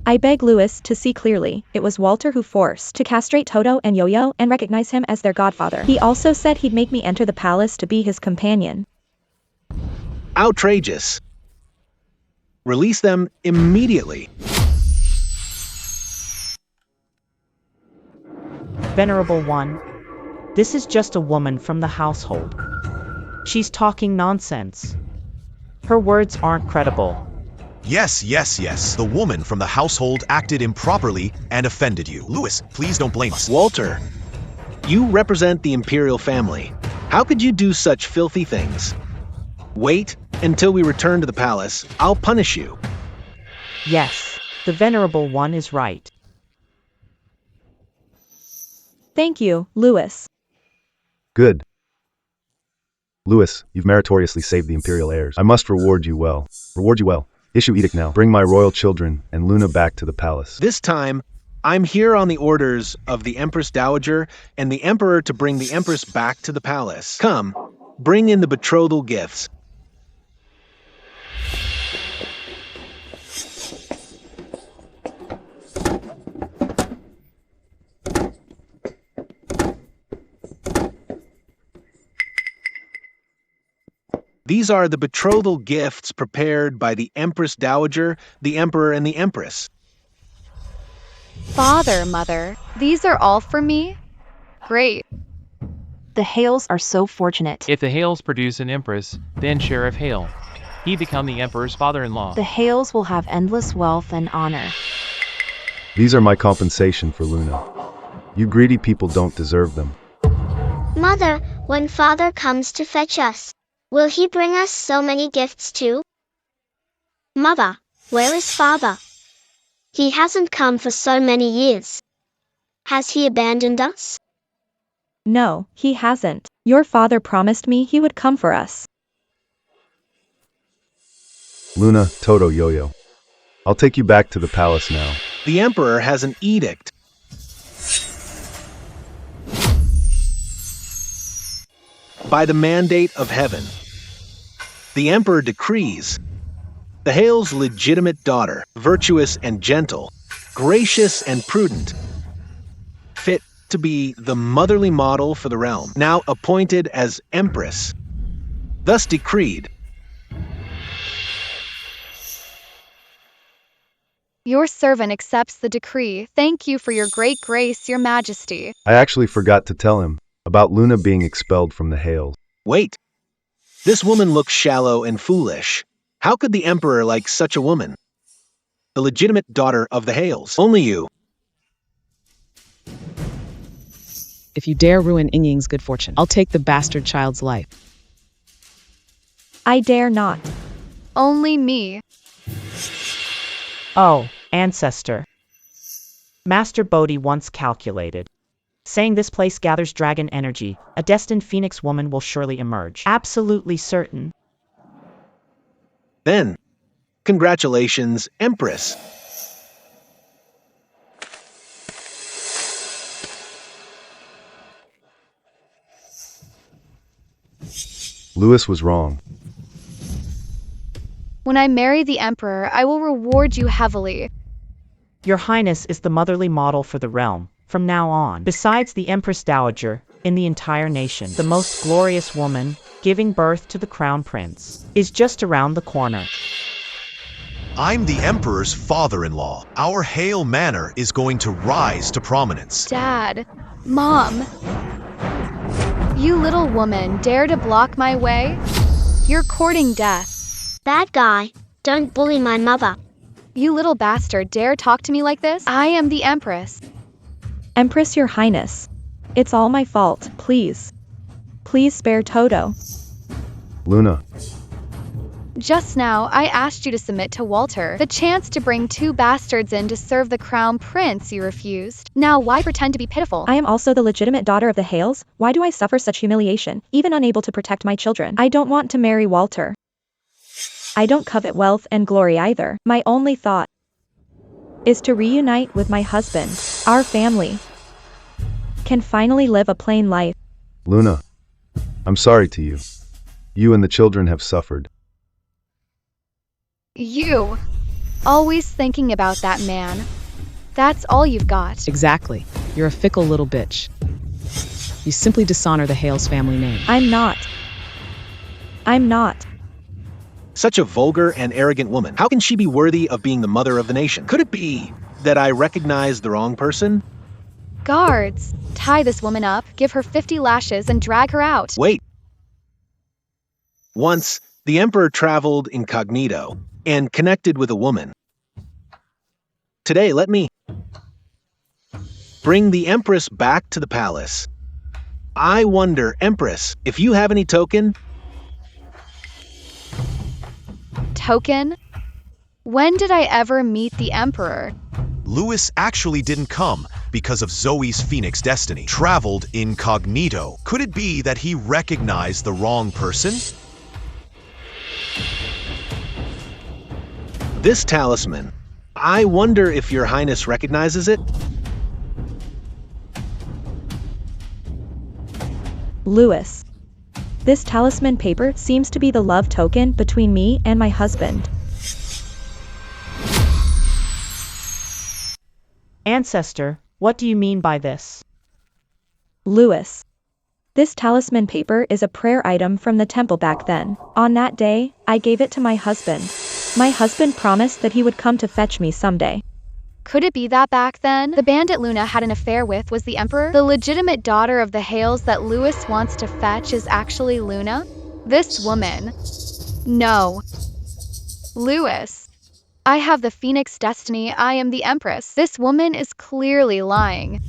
I beg Louis to see clearly. It was Walter who forced to castrate Toto and Yo-Yo and recognize him as their godfather. He also said he'd make me enter the palace to be his companion. Outrageous. Release them immediately. Venerable One, this is just a woman from the household. She's talking nonsense. Her words aren't credible. Yes. The woman from the household acted improperly and offended you. Louis, please don't blame us. Walter, you represent the imperial family. How could you do such filthy things? Wait until we return to the palace. I'll punish you. Yes, the Venerable One is right. Thank you, Louis. Good. Louis, you've meritoriously saved the imperial heirs. I must reward you well. Issue edict now. Bring my royal children and Luna back to the palace. This time, I'm here on the orders of the Empress Dowager and the Emperor to bring the Empress back to the palace. Come, bring in the betrothal gifts. These are the betrothal gifts prepared by the Empress Dowager, the Emperor, and the Empress. Father, Mother, these are all for me? Great. The Hales are so fortunate. If the Hales produce an empress, then Sheriff Hale. He become the emperor's father-in-law. The Hales will have endless wealth and honor. These are my compensation for Luna. You greedy people don't deserve them. Mother, when father comes to fetch us, will he bring us so many gifts too? Mother, where is father? He hasn't come for so many years. Has he abandoned us? No, he hasn't. Your father promised me he would come for us. Luna, Toto, Yo-Yo. I'll take you back to the palace now. The Emperor has an edict. By the mandate of heaven, the Emperor decrees the Hale's legitimate daughter, virtuous and gentle, gracious and prudent, fit to be the motherly model for the realm, now appointed as Empress, thus decreed. Your servant accepts the decree. Thank you for your great grace, your majesty. I actually forgot to tell him about Luna being expelled from the Hales. Wait. This woman looks shallow and foolish. How could the Emperor like such a woman? The legitimate daughter of the Hales. Only you. If you dare ruin Ying's good fortune, I'll take the bastard child's life. I dare not. Only me. Oh, ancestor. Master Bodhi once calculated, saying this place gathers dragon energy, a destined phoenix woman will surely emerge. Absolutely certain. Then, congratulations, Empress. Louis was wrong. When I marry the Emperor, I will reward you heavily. Your Highness is the motherly model for the realm, from now on. Besides the Empress Dowager, in the entire nation, the most glorious woman, giving birth to the Crown Prince, is just around the corner. I'm the Emperor's father-in-law. Our Hale Manor is going to rise to prominence. Dad, Mom, you little woman dare to block my way? You're courting death. Bad guy, don't bully my mother. You little bastard dare talk to me like this? I am the Empress. Empress, your highness. It's all my fault, please. Please spare Toto. Luna, Just now, I asked you to submit to Walter. The chance to bring two bastards in to serve the crown prince you refused. Now why pretend to be pitiful? I am also the legitimate daughter of the Hales. Why do I suffer such humiliation, even unable to protect my children? I don't want to marry Walter. I don't covet wealth and glory either. My only thought is to reunite with my husband. Our family can finally live a plain life. Luna, I'm sorry to you. You and the children have suffered. You. Always thinking about that man. That's all you've got. Exactly. You're a fickle little bitch. You simply dishonor the Hales family name. I'm not. Such a vulgar and arrogant woman. How can she be worthy of being the mother of the nation? Could it be that I recognize the wrong person? Guards, tie this woman up, give her 50 lashes, and drag her out. Wait. Once, the emperor traveled incognito and connected with a woman. Today, let me bring the empress back to the palace. I wonder, Empress, if you have any token? Token? When did I ever meet the emperor? Louis actually didn't come because of Zoe's phoenix destiny. Traveled incognito. Could it be that he recognized the wrong person? This talisman. I wonder if your highness recognizes it? Louis. This talisman paper seems to be the love token between me and my husband. Ancestor, what do you mean by this? Louis. This talisman paper is a prayer item from the temple back then. On that day, I gave it to my husband. My husband promised that he would come to fetch me someday. Could it be that back then, the bandit Luna had an affair with was the emperor? The legitimate daughter of the Hales that Louis wants to fetch is actually Luna? This woman. No. Louis. I have the phoenix destiny. I am the empress. This woman is clearly lying.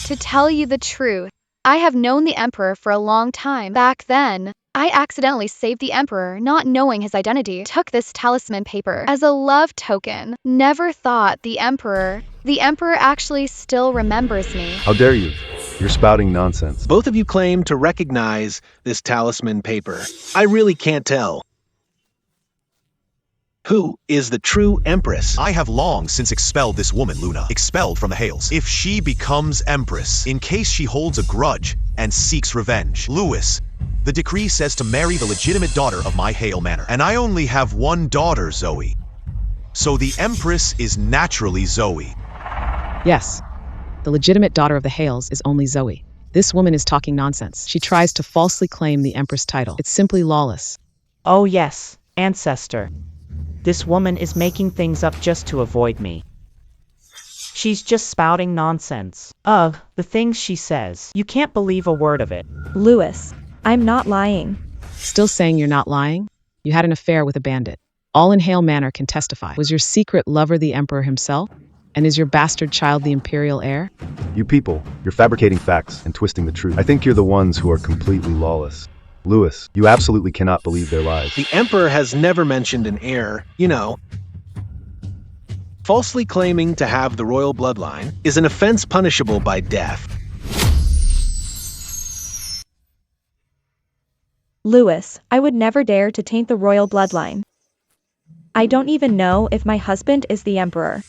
To tell you the truth, I have known the emperor for a long time. Back then, I accidentally saved the emperor, not knowing his identity. Took this talisman paper as a love token. Never thought the emperor actually still remembers me. How dare you? You're spouting nonsense. Both of you claim to recognize this talisman paper. I really can't tell. Who is the true empress? I have long since expelled this woman, Luna. Expelled from the Hales. If she becomes empress, in case she holds a grudge and seeks revenge, Louis, the decree says to marry the legitimate daughter of my Hale manor. And I only have one daughter, Zoe. So the empress is naturally Zoe. Yes. The legitimate daughter of the Hales is only Zoe. This woman is talking nonsense. She tries to falsely claim the Empress title. It's simply lawless. Oh yes, Ancestor. This woman is making things up just to avoid me. She's just spouting nonsense. Ugh, the things she says. You can't believe a word of it. Louis, I'm not lying. Still saying you're not lying? You had an affair with a bandit. All in Hale Manor can testify. Was your secret lover the Emperor himself? And is your bastard child the imperial heir? You people, you're fabricating facts and twisting the truth. I think you're the ones who are completely lawless. Louis, you absolutely cannot believe their lies. The emperor has never mentioned an heir, you know. Falsely claiming to have the royal bloodline is an offense punishable by death. Louis, I would never dare to taint the royal bloodline. I don't even know if my husband is the emperor.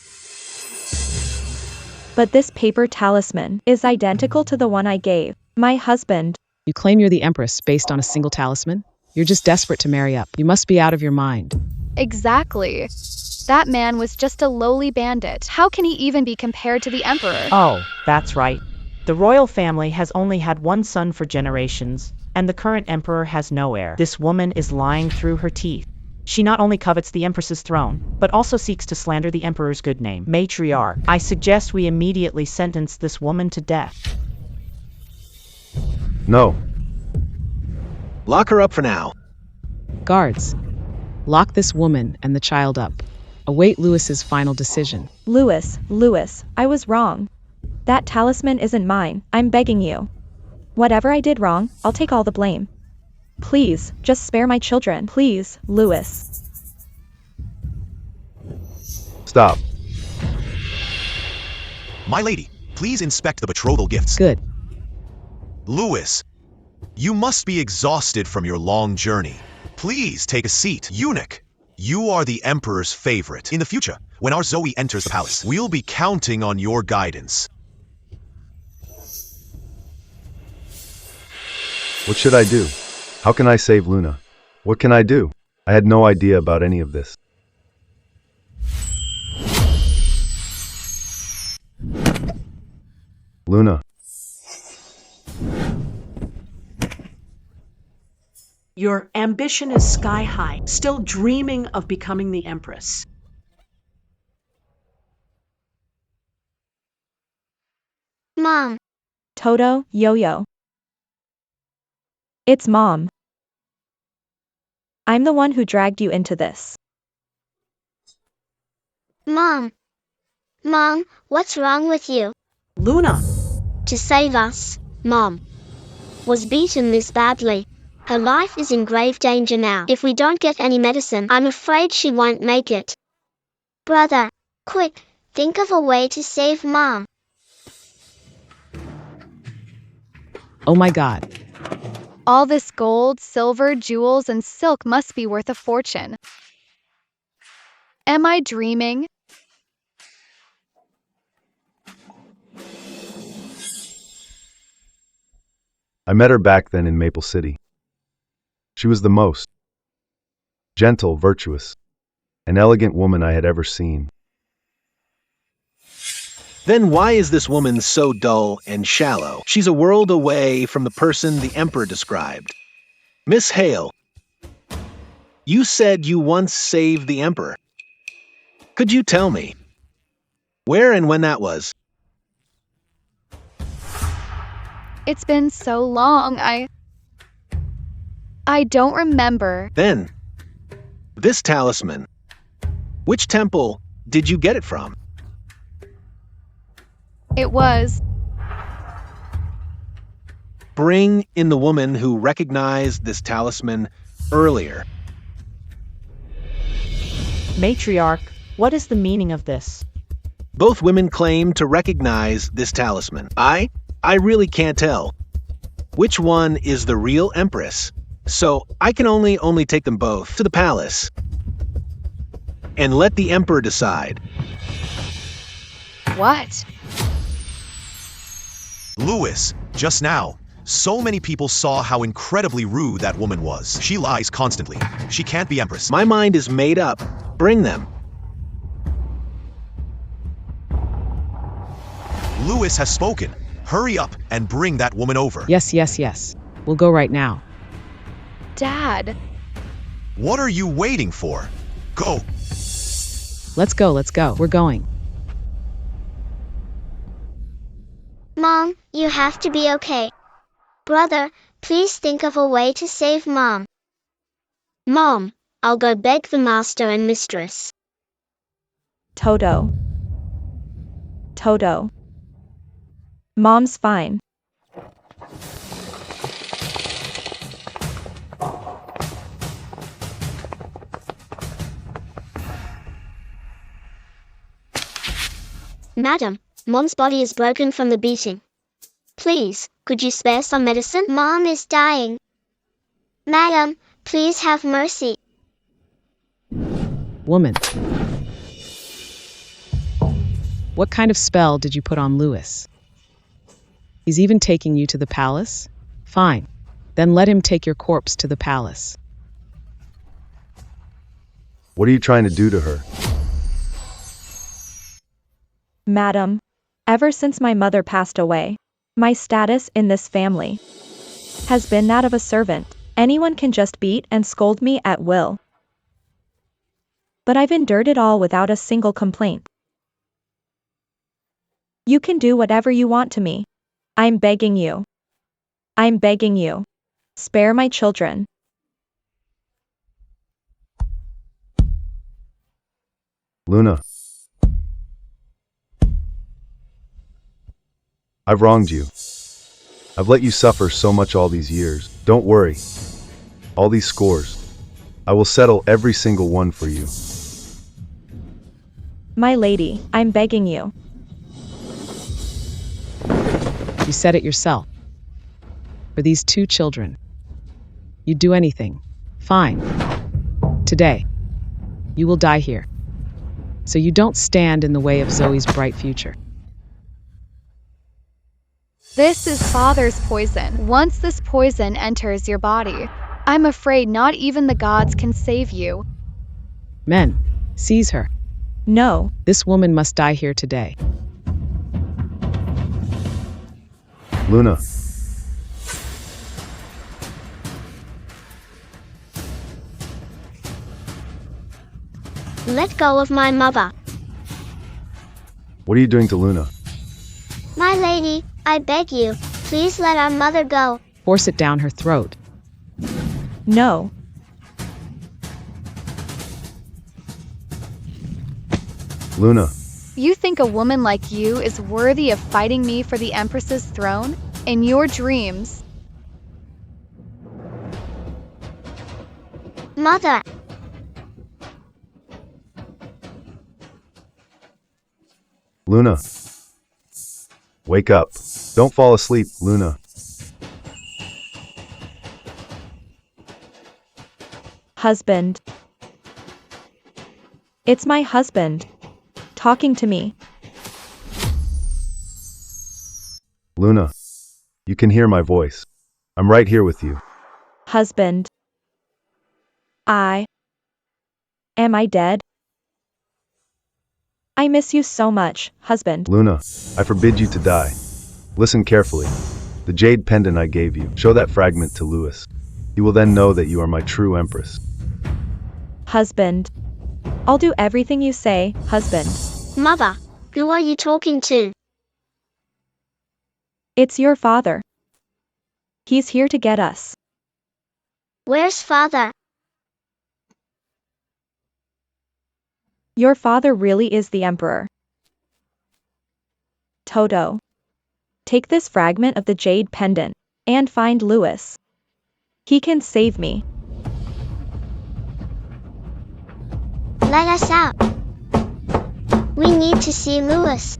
But this paper talisman is identical to the one I gave my husband. You claim you're the Empress based on a single talisman? You're just desperate to marry up. You must be out of your mind. Exactly. That man was just a lowly bandit. How can he even be compared to the emperor? Oh, that's right. The royal family has only had one son for generations, and the current emperor has no heir. This woman is lying through her teeth. She not only covets the empress's throne, but also seeks to slander the emperor's good name. Matriarch, I suggest we immediately sentence this woman to death. No. Lock her up for now. Guards, lock this woman and the child up. Await Louis's final decision. Louis, I was wrong. That talisman isn't mine. I'm begging you. Whatever I did wrong, I'll take all the blame. Please, just spare my children. Please, Louis. Stop. My lady, please inspect the betrothal gifts. Good. Louis, you must be exhausted from your long journey. Please take a seat. Eunuch, you are the Emperor's favorite. In the future, when our Zoe enters the palace, we'll be counting on your guidance. What should I do? How can I save Luna? What can I do? I had no idea about any of this. Luna. Your ambition is sky high, still dreaming of becoming the Empress. Mom. Toto, Yo-Yo. It's Mom. I'm the one who dragged you into this. Mom. Mom, what's wrong with you? Luna. To save us, Mom was beaten this badly. Her life is in grave danger now. If we don't get any medicine, I'm afraid she won't make it. Brother, quick, think of a way to save Mom. Oh my God. All this gold, silver, jewels, and silk must be worth a fortune. Am I dreaming? I met her back then in Maple City. She was the most gentle, virtuous, and elegant woman I had ever seen. Then why is this woman so dull and shallow? She's a world away from the person the Emperor described. Miss Hale, you said you once saved the Emperor. Could you tell me where and when that was? It's been so long, I don't remember. Then, this talisman, which temple did you get it from? It was. Bring in the woman who recognized this talisman earlier. Matriarch, what is the meaning of this? Both women claim to recognize this talisman. I really can't tell which one is the real Empress, so I can only take them both to the palace and let the Emperor decide. What? Louis, just now, so many people saw how incredibly rude that woman was. She lies constantly. She can't be Empress. My mind is made up. Bring them. Louis has spoken. Hurry up and bring that woman over. Yes, yes, yes. We'll go right now. Dad. What are you waiting for? Go. Let's go, let's go. We're going. Mom, you have to be okay. Brother, please think of a way to save Mom. Mom, I'll go beg the master and mistress. Toto. Toto. Mom's fine. Madam, Mom's body is broken from the beating. Please, could you spare some medicine? Mom is dying. Madam, please have mercy. Woman. What kind of spell did you put on Louis? He's even taking you to the palace? Fine. Then let him take your corpse to the palace. What are you trying to do to her? Madam, ever since my mother passed away, my status in this family has been that of a servant. Anyone can just beat and scold me at will. But I've endured it all without a single complaint. You can do whatever you want to me. I'm begging you. I'm begging you. Spare my children. Luna. I've wronged you. I've let you suffer so much all these years. Don't worry. All these scores. I will settle every single one for you. My lady, I'm begging you. You said it yourself. For these 2 children. You'd do anything. Fine. Today, you will die here. So you don't stand in the way of Zoe's bright future. This is father's poison. Once this poison enters your body, I'm afraid not even the gods can save you. Men, seize her. No. This woman must die here today. Luna. Let go of my mother. What are you doing to Luna? My lady, I beg you, please let our mother go. Force it down her throat. No. Luna. You think a woman like you is worthy of fighting me for the Empress's throne? In your dreams. Mother. Luna. Wake up. Don't fall asleep, Luna. Husband. It's my husband. Talking to me. Luna. You can hear my voice. I'm right here with you. Husband. Am I dead? I miss you so much, husband. Luna, I forbid you to die. Listen carefully. The jade pendant I gave you. Show that fragment to Louis. He will then know that you are my true empress. Husband. I'll do everything you say, husband. Mother, who are you talking to? It's your father. He's here to get us. Where's father? Your father really is the emperor. Toto. Take this fragment of the jade pendant and find Louis. He can save me. Let us out. We need to see Louis.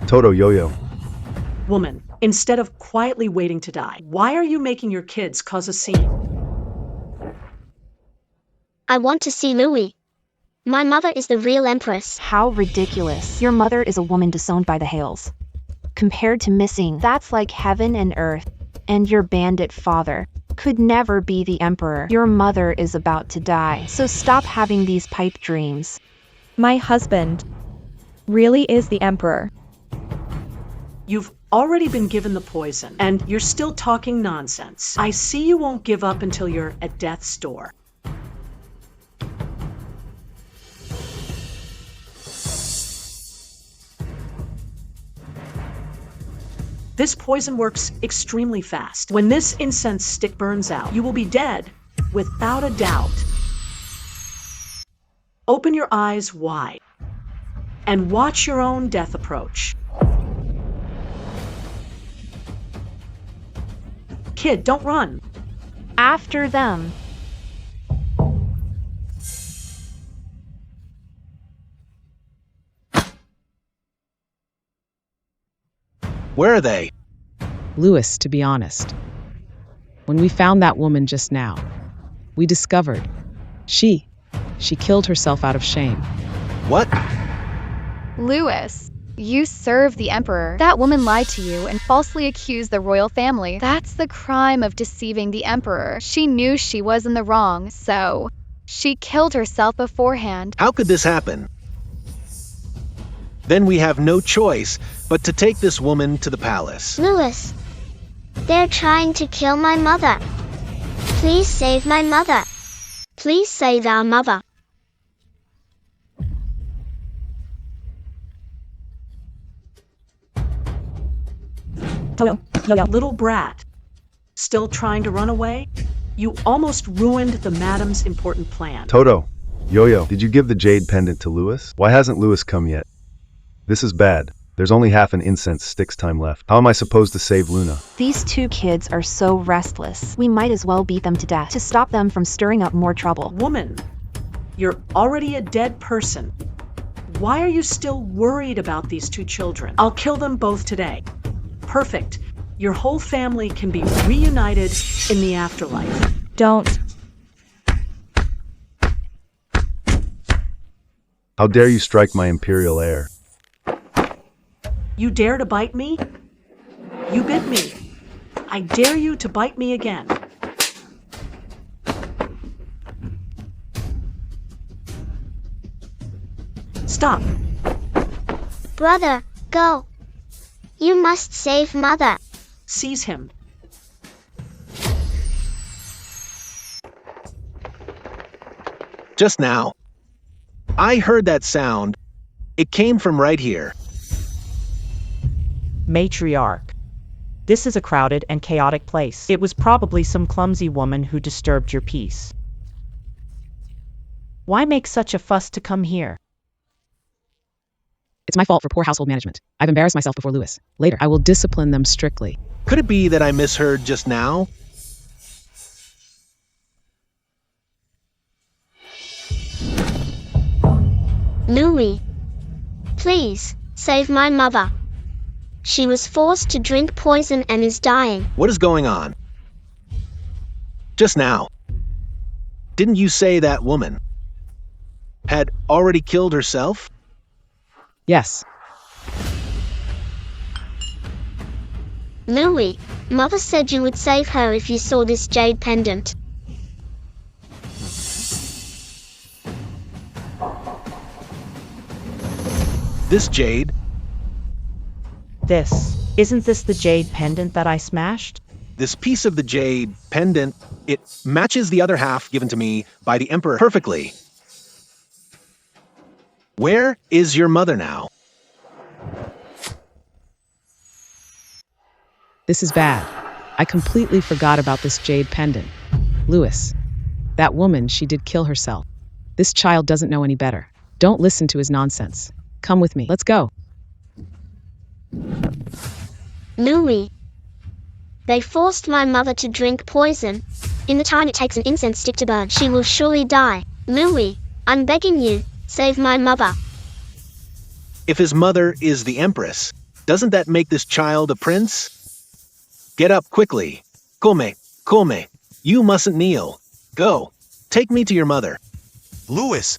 Toto Yo-Yo. Woman, instead of quietly waiting to die, why are you making your kids cause a scene? I want to see Louis. My mother is the real empress. How ridiculous. Your mother is a woman disowned by the Heirless. Compared to missing, that's like heaven and earth. And your bandit father could never be the emperor. Your mother is about to die, so stop having these pipe dreams. My husband really is the emperor. You've already been given the poison, and you're still talking nonsense. I see you won't give up until you're at death's door. This poison works extremely fast. When this incense stick burns out, you will be dead, without a doubt. Open your eyes wide and watch your own death approach. Kid, don't run. After them. Where are they? Louis, to be honest. When we found that woman just now, we discovered she killed herself out of shame. What? Louis, you serve the emperor. That woman lied to you and falsely accused the royal family. That's the crime of deceiving the emperor. She knew she was in the wrong, so she killed herself beforehand. How could this happen? Then we have no choice but to take this woman to the palace. Louis. They're trying to kill my mother. Please save my mother. Please save our mother. Little brat. Still trying to run away? You almost ruined the madam's important plan. Toto, Yo-Yo, did you give the jade pendant to Lewis? Why hasn't Lewis come yet? This is bad. There's only half an incense stick's time left. How am I supposed to save Luna? These two kids are so restless. We might as well beat them to death to stop them from stirring up more trouble. Woman, you're already a dead person. Why are you still worried about these two children? I'll kill them both today. Perfect. Your whole family can be reunited in the afterlife. Don't. How dare you strike my imperial heir? You dare to bite me? You bit me. I dare you to bite me again. Stop. Brother, go. You must save Mother. Seize him. Just now, I heard that sound. It came from right here. Matriarch. This is a crowded and chaotic place. It was probably some clumsy woman who disturbed your peace. Why make such a fuss to come here? It's my fault for poor household management. I've embarrassed myself before Lewis. Later, I will discipline them strictly. Could it be that I misheard just now? Louis, please, save my mother. She was forced to drink poison and is dying. What is going on? Just now, didn't you say that woman had already killed herself? Yes. Louis, Mother said you would save her if you saw this jade pendant. This jade? Isn't this the jade pendant that I smashed? This piece of the jade pendant, it matches the other half given to me by the Emperor perfectly. Where is your mother now? This is bad. I completely forgot about this jade pendant. Lewis, that woman, she did kill herself. This child doesn't know any better. Don't listen to his nonsense. Come with me. Let's go. Louis, they forced my mother to drink poison. In the time it takes an incense stick to burn, she will surely die. Louis, I'm begging you, save my mother. If his mother is the Empress, doesn't that make this child a prince? Get up quickly. Come. You mustn't kneel. Go. Take me to your mother. Lewis,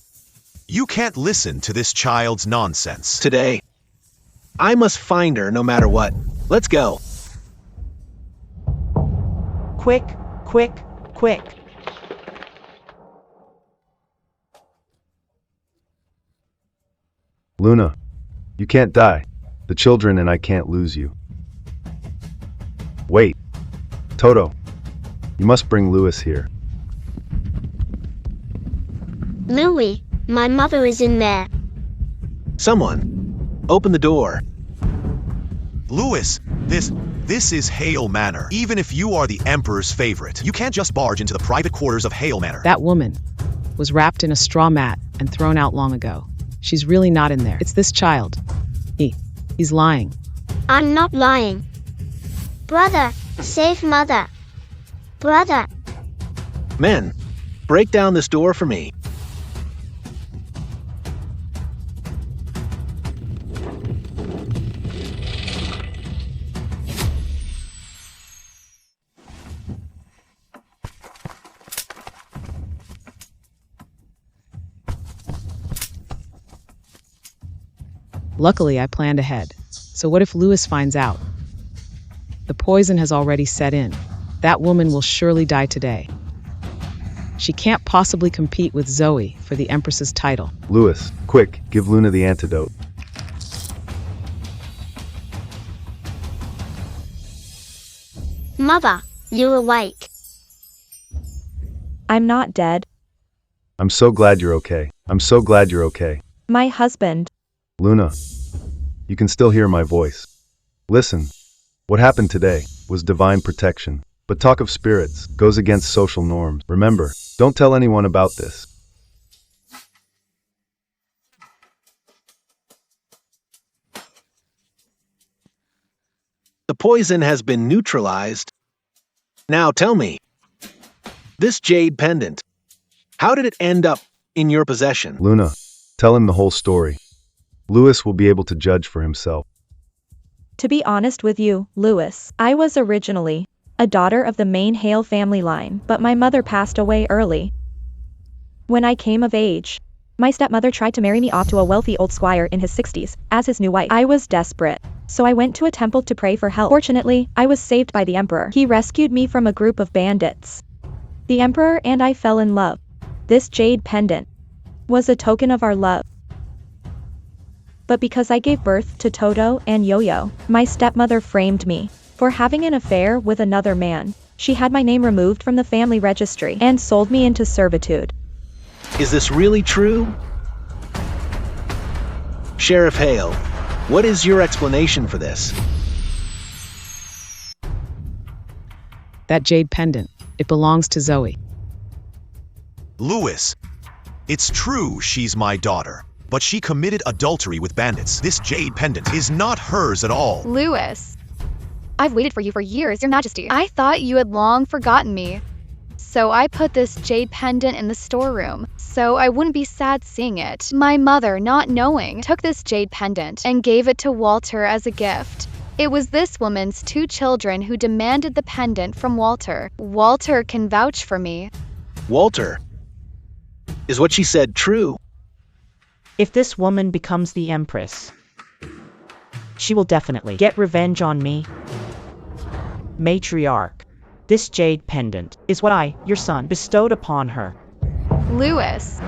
you can't listen to this child's nonsense. Today, I must find her no matter what. Let's go. Quick. Luna, you can't die. The children and I can't lose you. Wait. Toto, you must bring Lewis here. Louis, my mother is in there. Someone, open the door. Lewis, this is Hale Manor. Even if you are the Emperor's favorite, you can't just barge into the private quarters of Hale Manor. That woman was wrapped in a straw mat and thrown out long ago. She's really not in there. It's this child. He's lying. I'm not lying. Brother, save Mother. Brother. Men, break down this door for me. Luckily, I planned ahead. So what if Lewis finds out? The poison has already set in. That woman will surely die today. She can't possibly compete with Zoe for the Empress's title. Lewis, quick, give Luna the antidote. Mother, you're awake. I'm not dead. I'm so glad you're okay. My husband. Luna, you can still hear my voice. Listen, what happened today was divine protection. But talk of spirits goes against social norms. Remember, don't tell anyone about this. The poison has been neutralized. Now tell me, this jade pendant, how did it end up in your possession? Luna, tell him the whole story. Louis will be able to judge for himself. To be honest with you, Louis, I was originally a daughter of the main Hale family line, but my mother passed away early. When I came of age, my stepmother tried to marry me off to a wealthy old squire in his 60s as his new wife. I was desperate, so I went to a temple to pray for help. Fortunately, I was saved by the emperor. He rescued me from a group of bandits. The emperor and I fell in love. This jade pendant was a token of our love. But because I gave birth to Toto and Yo-Yo, my stepmother framed me for having an affair with another man. She had my name removed from the family registry and sold me into servitude. Is this really true? Sheriff Hale, what is your explanation for this? That jade pendant, it belongs to Zoe. Louis, it's true she's my daughter, but she committed adultery with bandits. This jade pendant is not hers at all. Louis, I've waited for you for years, Your Majesty. I thought you had long forgotten me. So I put this jade pendant in the storeroom, so I wouldn't be sad seeing it. My mother, not knowing, took this jade pendant and gave it to Walter as a gift. It was this woman's 2 children who demanded the pendant from Walter. Walter can vouch for me. Walter, is what she said true? If this woman becomes the Empress, she will definitely get revenge on me. Matriarch, this jade pendant is what I, your son, bestowed upon her. Louis,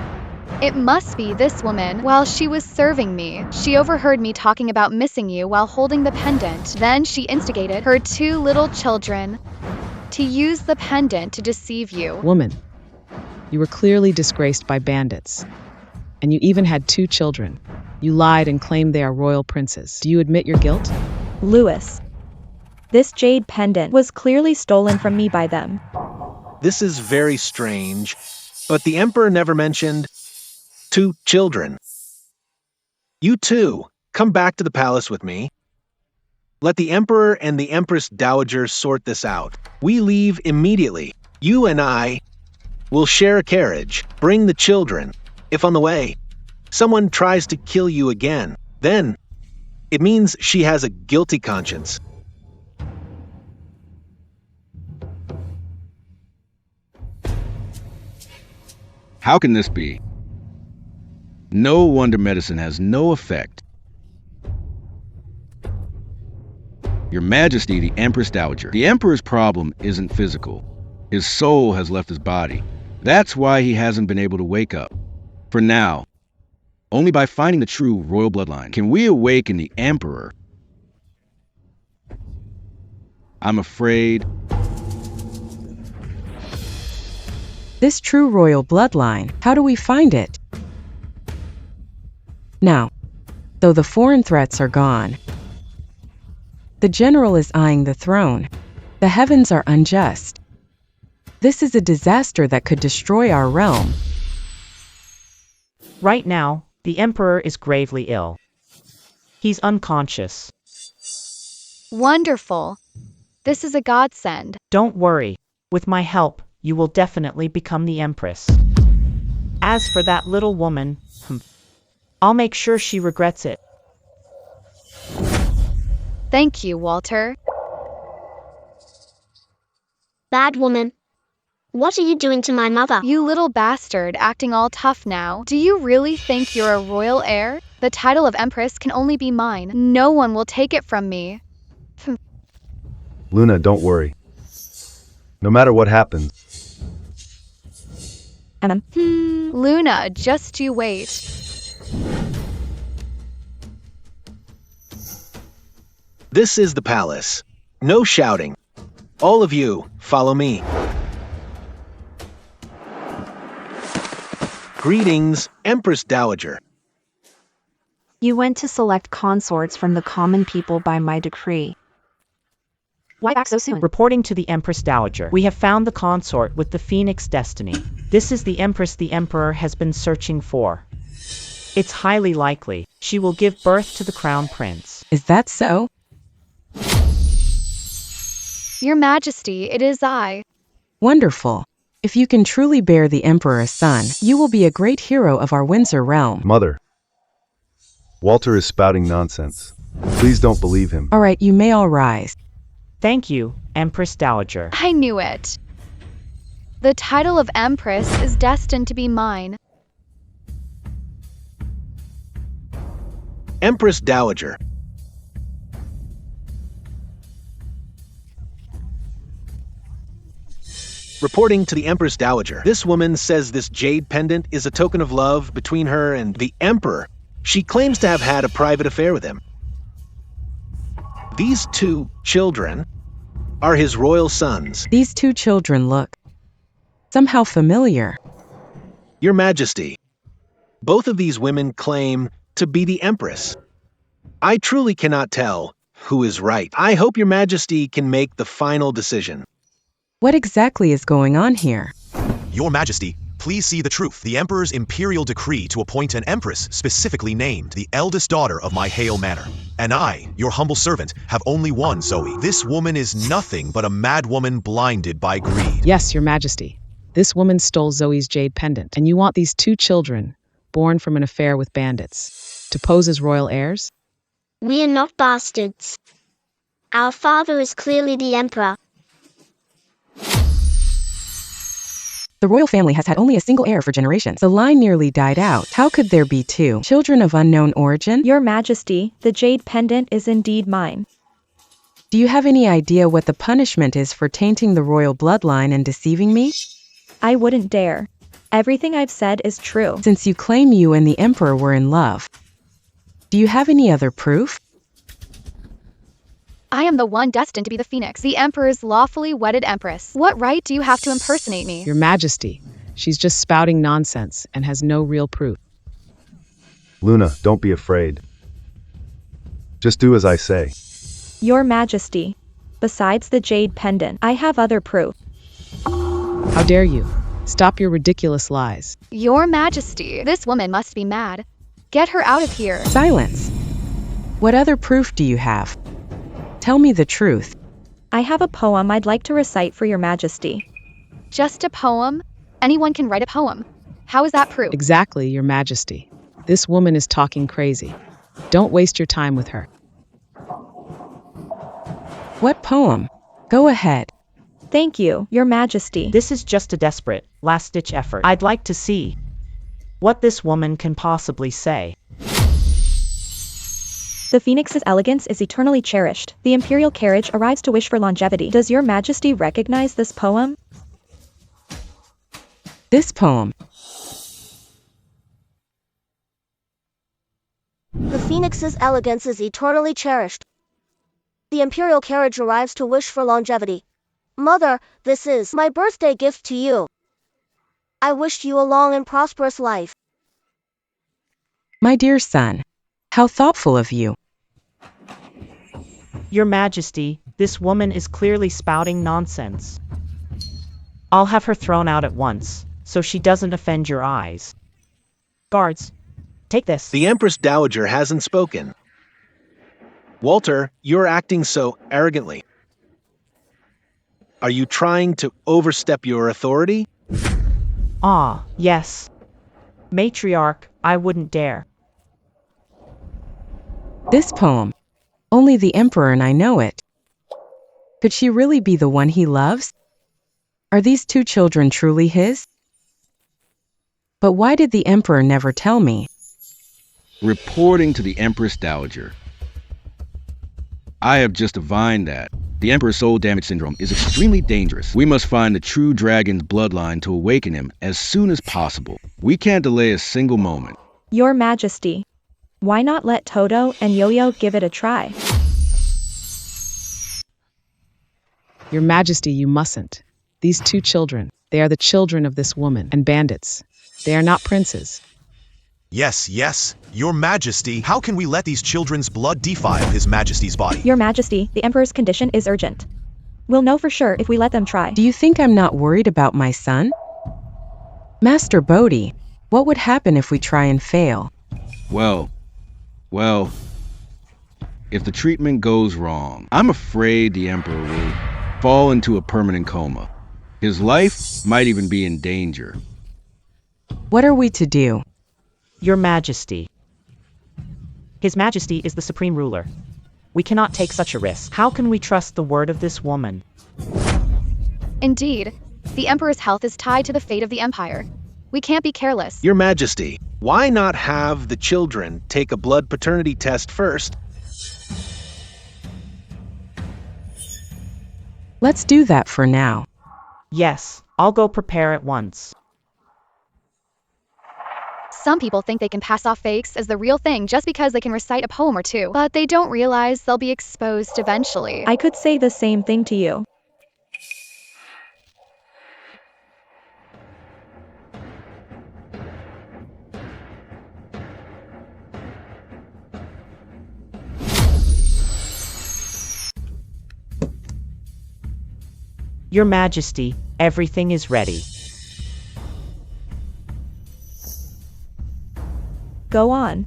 it must be this woman. While she was serving me, she overheard me talking about missing you while holding the pendant. Then she instigated her 2 little children to use the pendant to deceive you. Woman, you were clearly disgraced by bandits. And you even had 2 children. You lied and claimed they are royal princes. Do you admit your guilt? Louis, this jade pendant was clearly stolen from me by them. This is very strange, but the emperor never mentioned 2 children. You two, come back to the palace with me. Let the emperor and the empress dowager sort this out. We leave immediately. You and I will share a carriage. Bring the children. If on the way, someone tries to kill you again, then it means she has a guilty conscience. How can this be? No wonder medicine has no effect. Your Majesty, the Empress Dowager, the Emperor's problem isn't physical. His soul has left his body. That's why he hasn't been able to wake up. For now, only by finding the true royal bloodline can we awaken the Emperor. I'm afraid... This true royal bloodline, how do we find it? Now, though the foreign threats are gone, the general is eyeing the throne. The heavens are unjust. This is a disaster that could destroy our realm. Right now, the Emperor is gravely ill. He's unconscious. Wonderful. This is a godsend. Don't worry. With my help, you will definitely become the Empress. As for that little woman, I'll make sure she regrets it. Thank you, Walter. Bad woman. What are you doing to my mother? You little bastard, acting all tough now. Do you really think you're a royal heir? The title of Empress can only be mine. No one will take it from me. Luna, don't worry. No matter what happens. Luna, just you wait. This is the palace. No shouting. All of you, follow me. Greetings, Empress Dowager. You went to select consorts from the common people by my decree. Why back so soon? Reporting to the Empress Dowager, we have found the consort with the Phoenix destiny. This is the Empress the Emperor has been searching for. It's highly likely she will give birth to the Crown Prince. Is that so? Your Majesty, it is I. Wonderful. If you can truly bear the Emperor a son, you will be a great hero of our Windsor realm. Mother, Walter is spouting nonsense. Please don't believe him. All right, you may all rise. Thank you, Empress Dowager. I knew it. The title of Empress is destined to be mine. Empress Dowager. Reporting to the Empress Dowager, this woman says this jade pendant is a token of love between her and the Emperor. She claims to have had a private affair with him. These two children are his royal sons. These two children look somehow familiar. Your Majesty, both of these women claim to be the Empress. I truly cannot tell who is right. I hope Your Majesty can make the final decision. What exactly is going on here? Your Majesty, please see the truth. The Emperor's imperial decree to appoint an Empress specifically named the eldest daughter of my Hale Manor. And I, your humble servant, have only one Zoe. This woman is nothing but a mad woman blinded by greed. Yes, Your Majesty. This woman stole Zoe's jade pendant, and you want these two children, born from an affair with bandits, to pose as royal heirs? We are not bastards. Our father is clearly the Emperor. The royal family has had only a single heir for generations. The line nearly died out. How could there be two children of unknown origin? Your Majesty, the jade pendant is indeed mine. Do you have any idea what the punishment is for tainting the royal bloodline and deceiving me? I wouldn't dare. Everything I've said is true. Since you claim you and the Emperor were in love, do you have any other proof? I am the one destined to be the Phoenix, the Emperor's lawfully wedded Empress. What right do you have to impersonate me? Your Majesty, she's just spouting nonsense and has no real proof. Luna, don't be afraid. Just do as I say. Your Majesty, besides the jade pendant, I have other proof. How dare you? Stop your ridiculous lies. Your Majesty, this woman must be mad. Get her out of here. Silence. What other proof do you have? Tell me the truth. I have a poem I'd like to recite for Your Majesty. Just a poem? Anyone can write a poem. How is that proof? Exactly, Your Majesty. This woman is talking crazy. Don't waste your time with her. What poem? Go ahead. Thank you, Your Majesty. This is just a desperate, last-ditch effort. I'd like to see what this woman can possibly say. The Phoenix's elegance is eternally cherished. The imperial carriage arrives to wish for longevity. Does Your Majesty recognize this poem? This poem. The Phoenix's elegance is eternally cherished. The imperial carriage arrives to wish for longevity. Mother, this is my birthday gift to you. I wish you a long and prosperous life. My dear son, how thoughtful of you. Your Majesty, this woman is clearly spouting nonsense. I'll have her thrown out at once, so she doesn't offend your eyes. Guards, take this. The Empress Dowager hasn't spoken. Walter, you're acting so arrogantly. Are you trying to overstep your authority? Ah, yes. Matriarch, I wouldn't dare. This poem. Only the Emperor and I know it. Could she really be the one he loves? Are these two children truly his? But why did the Emperor never tell me? Reporting to the Empress Dowager. I have just divined that the Emperor's soul damage syndrome is extremely dangerous. We must find the true dragon's bloodline to awaken him as soon as possible. We can't delay a single moment. Your Majesty, why not let Toto and Yo-Yo give it a try? Your Majesty, you mustn't. These two children, they are the children of this woman and bandits. They are not princes. Yes, yes, Your Majesty. How can we let these children's blood defile His Majesty's body? Your Majesty, the Emperor's condition is urgent. We'll know for sure if we let them try. Do you think I'm not worried about my son? Master Bodhi, what would happen if we try and fail? Well, if the treatment goes wrong, I'm afraid the Emperor will fall into a permanent coma. His life might even be in danger. What are we to do? Your Majesty. His Majesty is the supreme ruler. We cannot take such a risk. How can we trust the word of this woman? Indeed, the Emperor's health is tied to the fate of the Empire. We can't be careless. Your Majesty, why not have the children take a blood paternity test first? Let's do that for now. Yes, I'll go prepare at once. Some people think they can pass off fakes as the real thing just because they can recite a poem or two, but they don't realize they'll be exposed eventually. I could say the same thing to you. Your Majesty, everything is ready. Go on.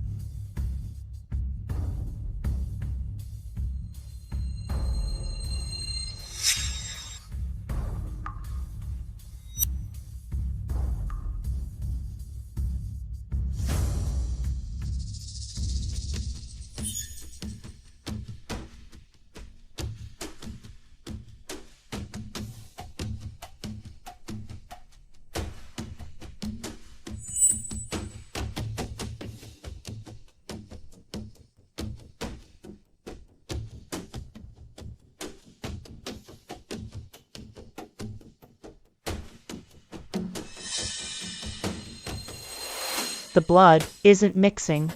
The blood isn't mixing.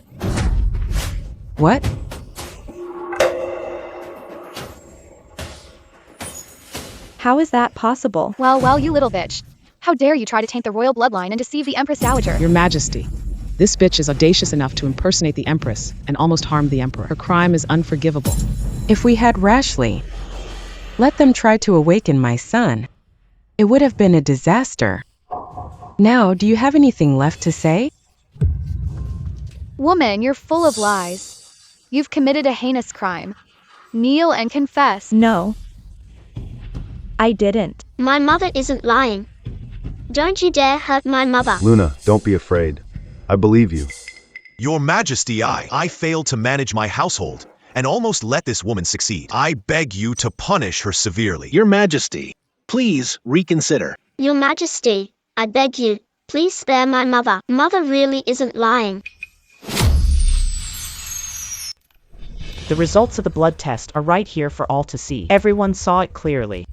What? How is that possible? Well, you little bitch. How dare you try to taint the royal bloodline and deceive the Empress Dowager? Your Majesty, this bitch is audacious enough to impersonate the Empress and almost harm the Emperor. Her crime is unforgivable. If we had rashly let them try to awaken my son, it would have been a disaster. Now, do you have anything left to say? Woman, you're full of lies. You've committed a heinous crime. Kneel and confess. No. I didn't. My mother isn't lying. Don't you dare hurt my mother. Luna, don't be afraid. I believe you. Your Majesty, I failed to manage my household and almost let this woman succeed. I beg you to punish her severely. Your Majesty, please reconsider. Your Majesty, I beg you, please spare my mother. Mother really isn't lying. The results of the blood test are right here for all to see. Everyone saw it clearly.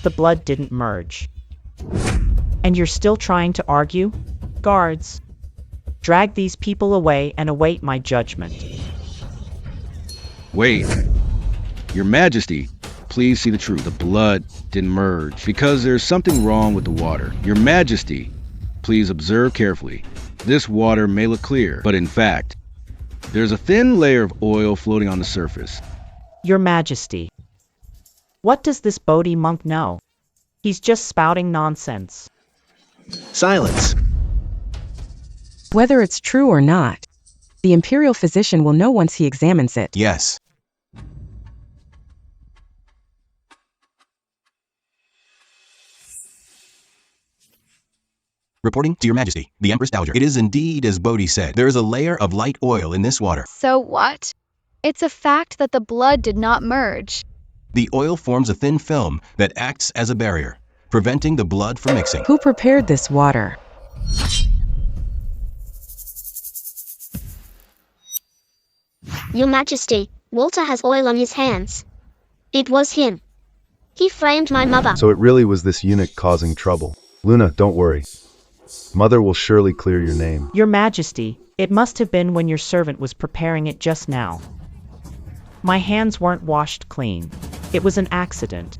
The blood didn't merge. And you're still trying to argue? Guards, drag these people away and await my judgment. Wait. Your Majesty, please see the truth. The blood didn't merge because there's something wrong with the water. Your Majesty, please observe carefully. This water may look clear, but in fact, there's a thin layer of oil floating on the surface. Your Majesty, what does this Bodhi monk know? He's just spouting nonsense. Silence. Whether it's true or not, the imperial physician will know once he examines it. Yes. Reporting to Your Majesty, the Empress Dowager. It is indeed as Bodhi said. There is a layer of light oil in this water. So what? It's a fact that the blood did not merge. The oil forms a thin film that acts as a barrier, preventing the blood from mixing. Who prepared this water? Your Majesty, Walter has oil on his hands. It was him. He framed my mother. So it really was this eunuch causing trouble. Luna, don't worry. Mother will surely clear your name. Your Majesty, it must have been when your servant was preparing it just now. My hands weren't washed clean. It was an accident.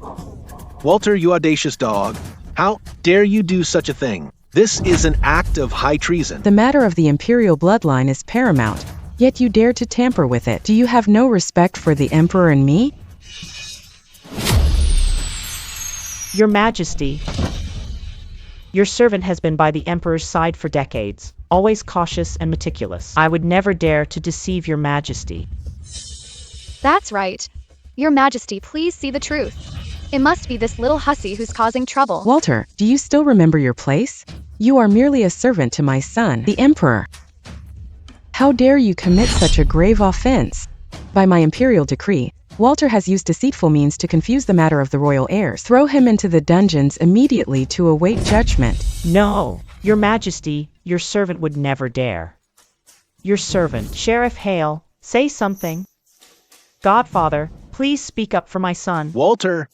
Walter, you audacious dog. How dare you do such a thing? This is an act of high treason. The matter of the imperial bloodline is paramount, yet you dare to tamper with it. Do you have no respect for the Emperor and me? Your Majesty, your servant has been by the Emperor's side for decades, always cautious and meticulous. I would never dare to deceive Your Majesty. That's right. Your Majesty, please see the truth. It must be this little hussy who's causing trouble. Walter, do you still remember your place? You are merely a servant to my son, the Emperor. How dare you commit such a grave offense? By my imperial decree, Walter has used deceitful means to confuse the matter of the royal heirs. Throw him into the dungeons immediately to await judgment. No, Your Majesty, your servant would never dare. Your servant, Sheriff Hale, say something. Godfather, please speak up for my son. Walter,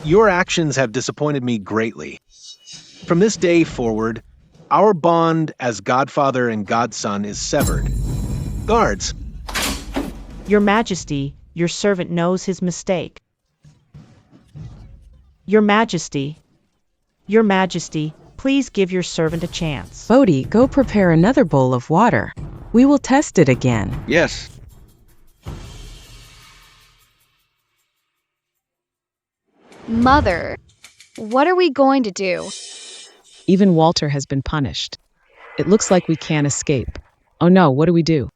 your actions have disappointed me greatly. From this day forward, our bond as godfather and godson is severed. Guards. Your Majesty, your servant knows his mistake. Your Majesty, please give your servant a chance. Bodhi, go prepare another bowl of water. We will test it again. Yes. Mother, what are we going to do? Even Walter has been punished. It looks like we can't escape. Oh no, what do we do?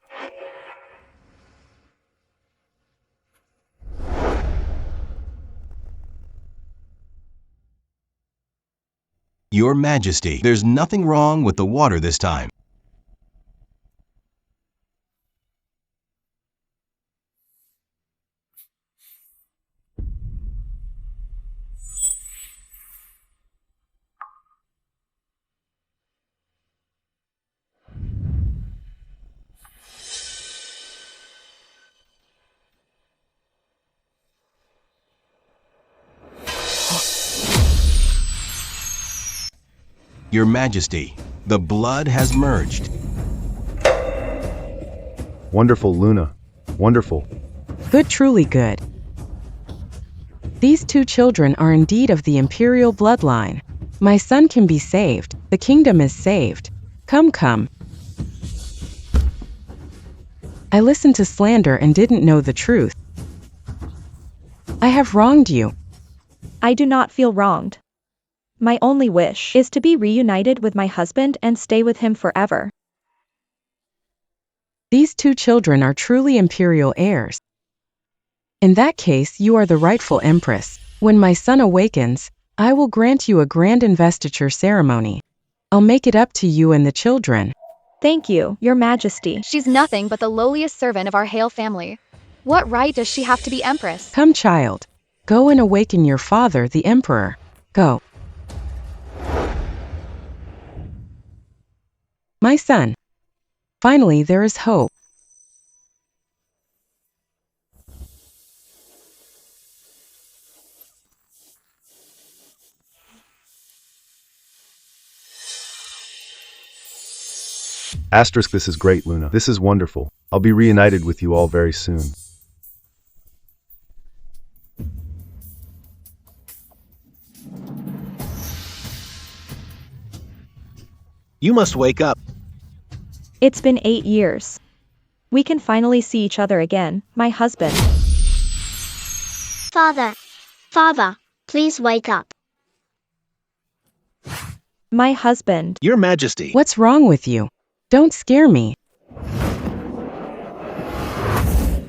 Your Majesty, there's nothing wrong with the water this time. Your Majesty, the blood has merged. Wonderful, Luna. Wonderful. Good, truly good. These two children are indeed of the imperial bloodline. My son can be saved. The kingdom is saved. Come. I listened to slander and didn't know the truth. I have wronged you. I do not feel wronged. My only wish is to be reunited with my husband and stay with him forever. These two children are truly imperial heirs. In that case, you are the rightful empress. When my son awakens, I will grant you a grand investiture ceremony. I'll make it up to you and the children. Thank you, Your Majesty. She's nothing but the lowliest servant of our Hale family. What right does she have to be empress? Come, child. Go and awaken your father, the emperor. Go. My son. Finally, there is hope. Asterisk, this is great, Luna. This is wonderful. I'll be reunited with you all very soon. You must wake up. It's been 8 years. We can finally see each other again, my husband. Father, please wake up. My husband. Your Majesty. What's wrong with you? Don't scare me.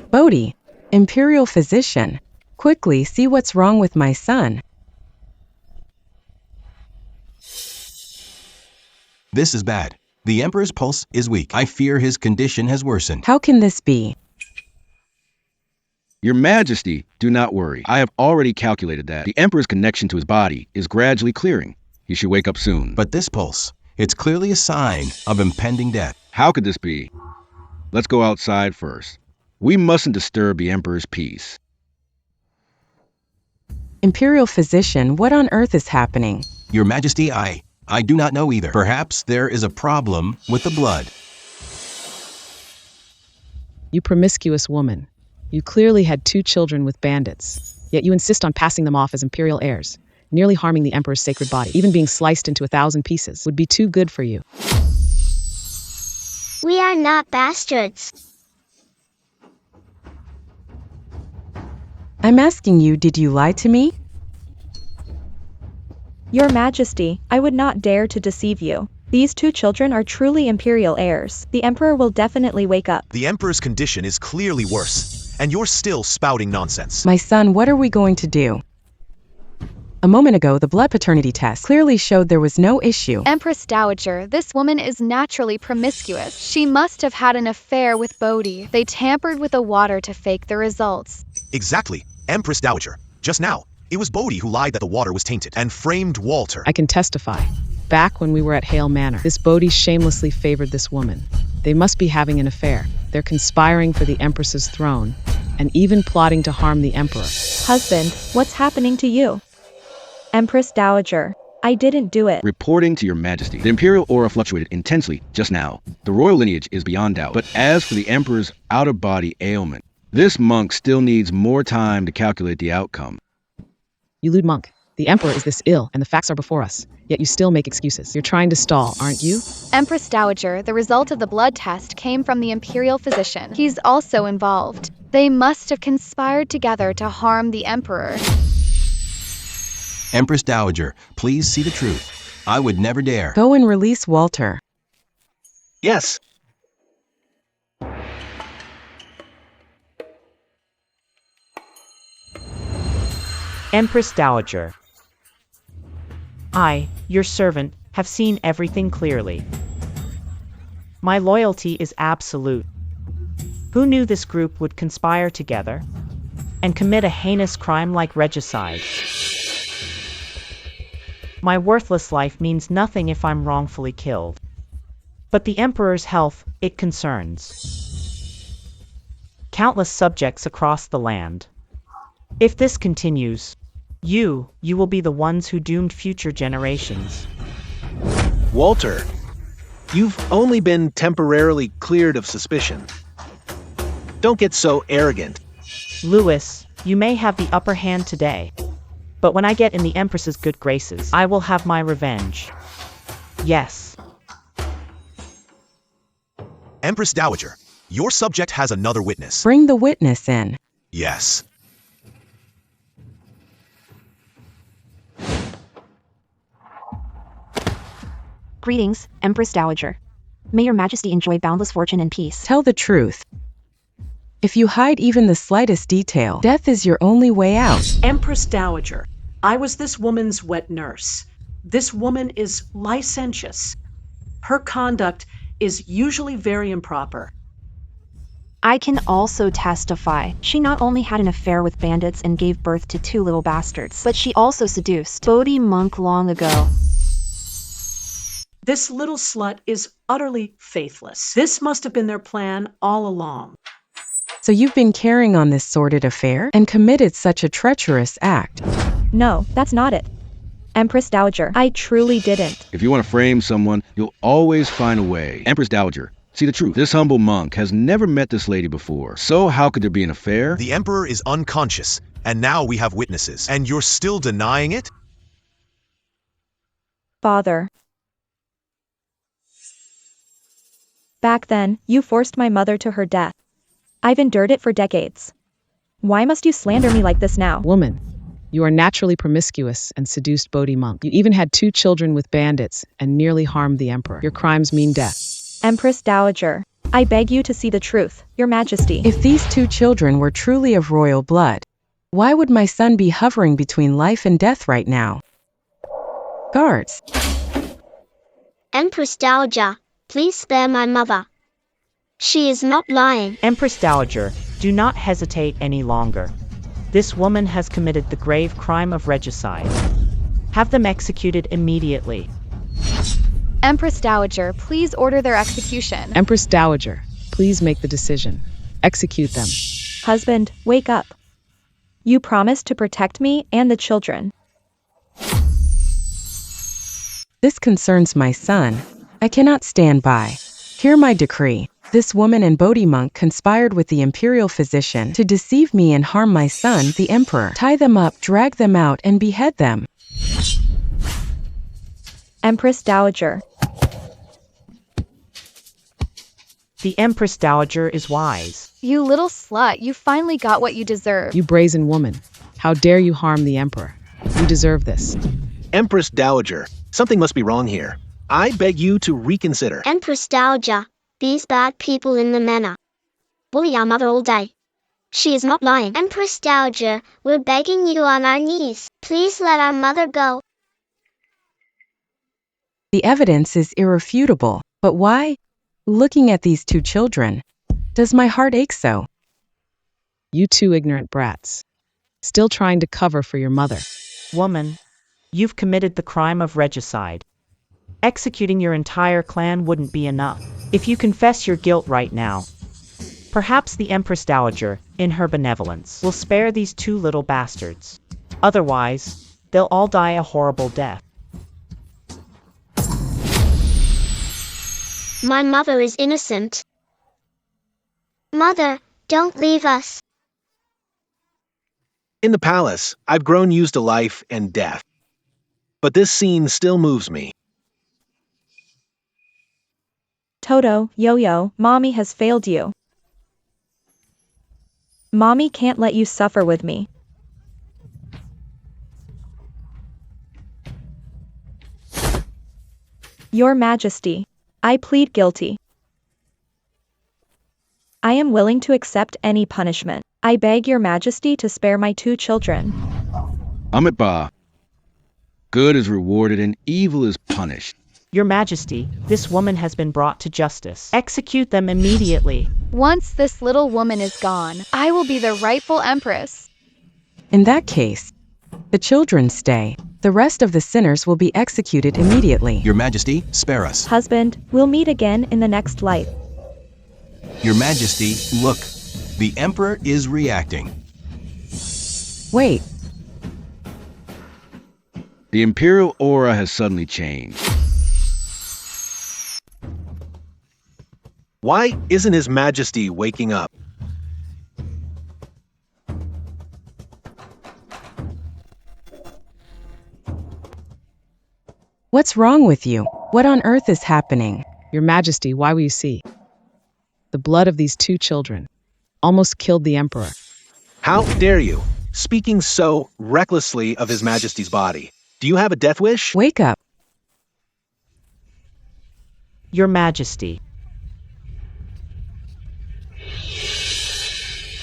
Bodhi, imperial physician, quickly see what's wrong with my son. This is bad. The Emperor's pulse is weak. I fear his condition has worsened. How can this be? Your Majesty, do not worry. I have already calculated that. The Emperor's connection to his body is gradually clearing. He should wake up soon. But this pulse, it's clearly a sign of impending death. How could this be? Let's go outside first. We mustn't disturb the Emperor's peace. Imperial physician, what on earth is happening? Your Majesty, I do not know either. Perhaps there is a problem with the blood. You promiscuous woman. You clearly had 2 children with bandits, yet you insist on passing them off as imperial heirs, nearly harming the Emperor's sacred body. Even being sliced into 1,000 pieces would be too good for you. We are not bastards. I'm asking you, did you lie to me? Your Majesty, I would not dare to deceive you. These 2 children are truly imperial heirs. The Emperor will definitely wake up. The Emperor's condition is clearly worse, and you're still spouting nonsense. My son, what are we going to do? A moment ago, the blood paternity test clearly showed there was no issue. Empress Dowager, this woman is naturally promiscuous. She must have had an affair with Bodhi. They tampered with the water to fake the results. Exactly, Empress Dowager. Just now, it was Bodhi who lied that the water was tainted and framed Walter. I can testify. Back when we were at Hale Manor, this Bodhi shamelessly favored this woman. They must be having an affair. They're conspiring for the Empress's throne, and even plotting to harm the Emperor. Husband, what's happening to you? Empress Dowager, I didn't do it. Reporting to your majesty, the imperial aura fluctuated intensely just now. The royal lineage is beyond doubt. But as for the emperor's out-of-body ailment, this monk still needs more time to calculate the outcome. You lewd monk. The Emperor is this ill, and the facts are before us. Yet you still make excuses. You're trying to stall, aren't you? Empress Dowager, the result of the blood test came from the imperial physician. He's also involved. They must have conspired together to harm the Emperor. Empress Dowager, please see the truth. I would never dare. Go and release Walter. Yes. Empress Dowager, I, your servant, have seen everything clearly. My loyalty is absolute. Who knew this group would conspire together and commit a heinous crime like regicide? My worthless life means nothing if I'm wrongfully killed. But the Emperor's health, it concerns countless subjects across the land. If this continues, you will be the ones who doomed future generations. Walter, you've only been temporarily cleared of suspicion. Don't get so arrogant. Louis, you may have the upper hand today, but when I get in the Empress's good graces, I will have my revenge. Yes. Empress Dowager, your subject has another witness. Bring the witness in. Yes. Greetings, Empress Dowager. May your majesty enjoy boundless fortune and peace. Tell the truth. If you hide even the slightest detail, death is your only way out. Empress Dowager, I was this woman's wet nurse. This woman is licentious. Her conduct is usually very improper. I can also testify. She not only had an affair with bandits and gave birth to 2 little bastards, but she also seduced Bodhi monk long ago. This little slut is utterly faithless. This must have been their plan all along. So you've been carrying on this sordid affair and committed such a treacherous act. No, that's not it. Empress Dowager, I truly didn't. If you want to frame someone, you'll always find a way. Empress Dowager, see the truth. This humble monk has never met this lady before. So how could there be an affair? The Emperor is unconscious, and now we have witnesses. And you're still denying it? Father. Back then, you forced my mother to her death. I've endured it for decades. Why must you slander me like this now? Woman, you are naturally promiscuous and seduced Bodhi monk. You even had 2 children with bandits and nearly harmed the Emperor. Your crimes mean death. Empress Dowager, I beg you to see the truth, your majesty. If these 2 children were truly of royal blood, why would my son be hovering between life and death right now? Guards. Empress Dowager, please spare my mother. She is not lying. Empress Dowager, do not hesitate any longer. This woman has committed the grave crime of regicide. Have them executed immediately. Empress Dowager, please order their execution. Empress Dowager, please make the decision. Execute them. Husband, wake up. You promised to protect me and the children. This concerns my son. I cannot stand by. Hear my decree. This woman and Bodhi monk conspired with the imperial physician to deceive me and harm my son, the Emperor. Tie them up, drag them out, and behead them. Empress Dowager. The Empress Dowager is wise. You little slut, you finally got what you deserve. You brazen woman. How dare you harm the Emperor? You deserve this. Empress Dowager, something must be wrong here. I beg you to reconsider. Empress Dowager, these bad people in the manor bully our mother all day. She is not lying. Empress Dowager, we're begging you on our knees. Please let our mother go. The evidence is irrefutable, but why? Looking at these two children, does my heart ache so? You two ignorant brats. Still trying to cover for your mother. Woman, you've committed the crime of regicide. Executing your entire clan wouldn't be enough. If you confess your guilt right now, perhaps the Empress Dowager, in her benevolence, will spare these two little bastards. Otherwise, they'll all die a horrible death. My mother is innocent. Mother, don't leave us. In the palace, I've grown used to life and death. But this scene still moves me. Toto, Yo-Yo, Mommy has failed you. Mommy can't let you suffer with me. Your Majesty, I plead guilty. I am willing to accept any punishment. I beg your Majesty to spare my two children. Amit Ba. Good is rewarded and evil is punished. Your Majesty, this woman has been brought to justice. Execute them immediately. Once this little woman is gone, I will be the rightful empress. In that case, the children stay. The rest of the sinners will be executed immediately. Your Majesty, spare us. Husband, we'll meet again in the next life. Your Majesty, look. The Emperor is reacting. Wait. The imperial aura has suddenly changed. Why isn't His Majesty waking up? What's wrong with you? What on earth is happening? Your Majesty, why will you see? The blood of these two children almost killed the Emperor. How dare you, speaking so recklessly of His Majesty's body? Do you have a death wish? Wake up. Your Majesty.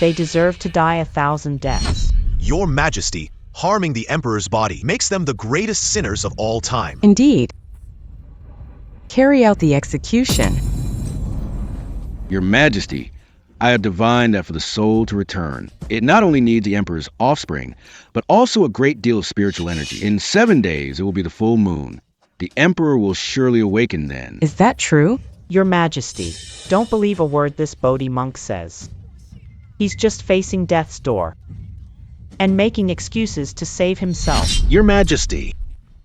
They deserve to die 1,000 deaths. Your Majesty, harming the Emperor's body makes them the greatest sinners of all time. Indeed. Carry out the execution. Your Majesty, I have divined that for the soul to return, it not only needs the Emperor's offspring, but also a great deal of spiritual energy. In 7 days, it will be the full moon. The Emperor will surely awaken then. Is that true? Your Majesty, don't believe a word this Bodhi monk says. He's just facing death's door and making excuses to save himself. Your Majesty,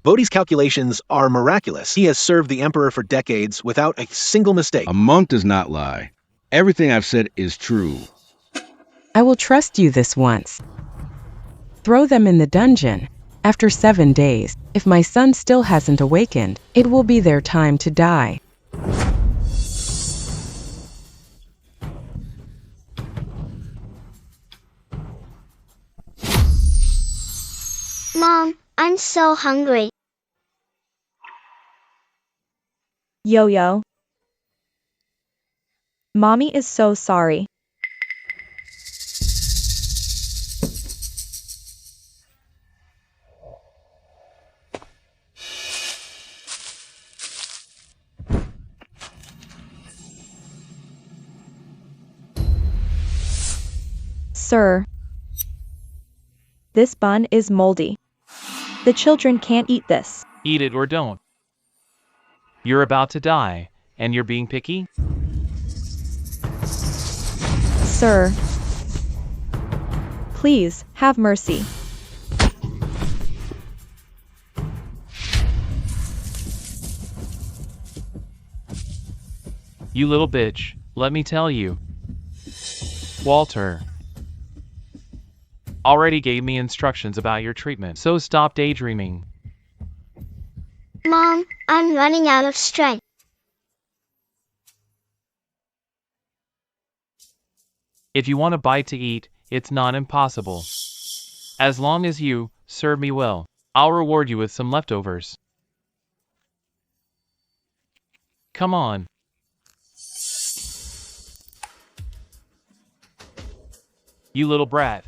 Bodhi's calculations are miraculous. He has served the Emperor for decades without a single mistake. A monk does not lie. Everything I've said is true. I will trust you this once. Throw them in the dungeon. After 7 days, if my son still hasn't awakened, it will be their time to die. Mom, I'm so hungry. Yo-Yo. Mommy is so sorry. Sir, this bun is moldy. The children can't eat this. Eat it or don't. You're about to die, and you're being picky? Sir, please, have mercy. You little bitch, let me tell you. Walter already gave me instructions about your treatment, so stop daydreaming. Mom, I'm running out of strength. If you want a bite to eat, it's not impossible. As long as you serve me well, I'll reward you with some leftovers. Come on. You little brat.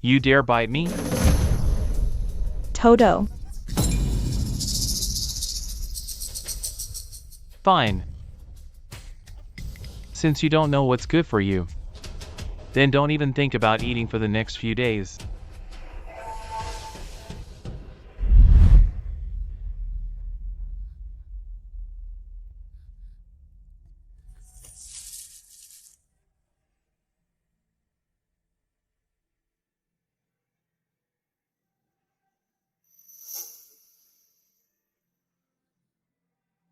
You dare bite me? Toto. Fine. Since you don't know what's good for you, then don't even think about eating for the next few days.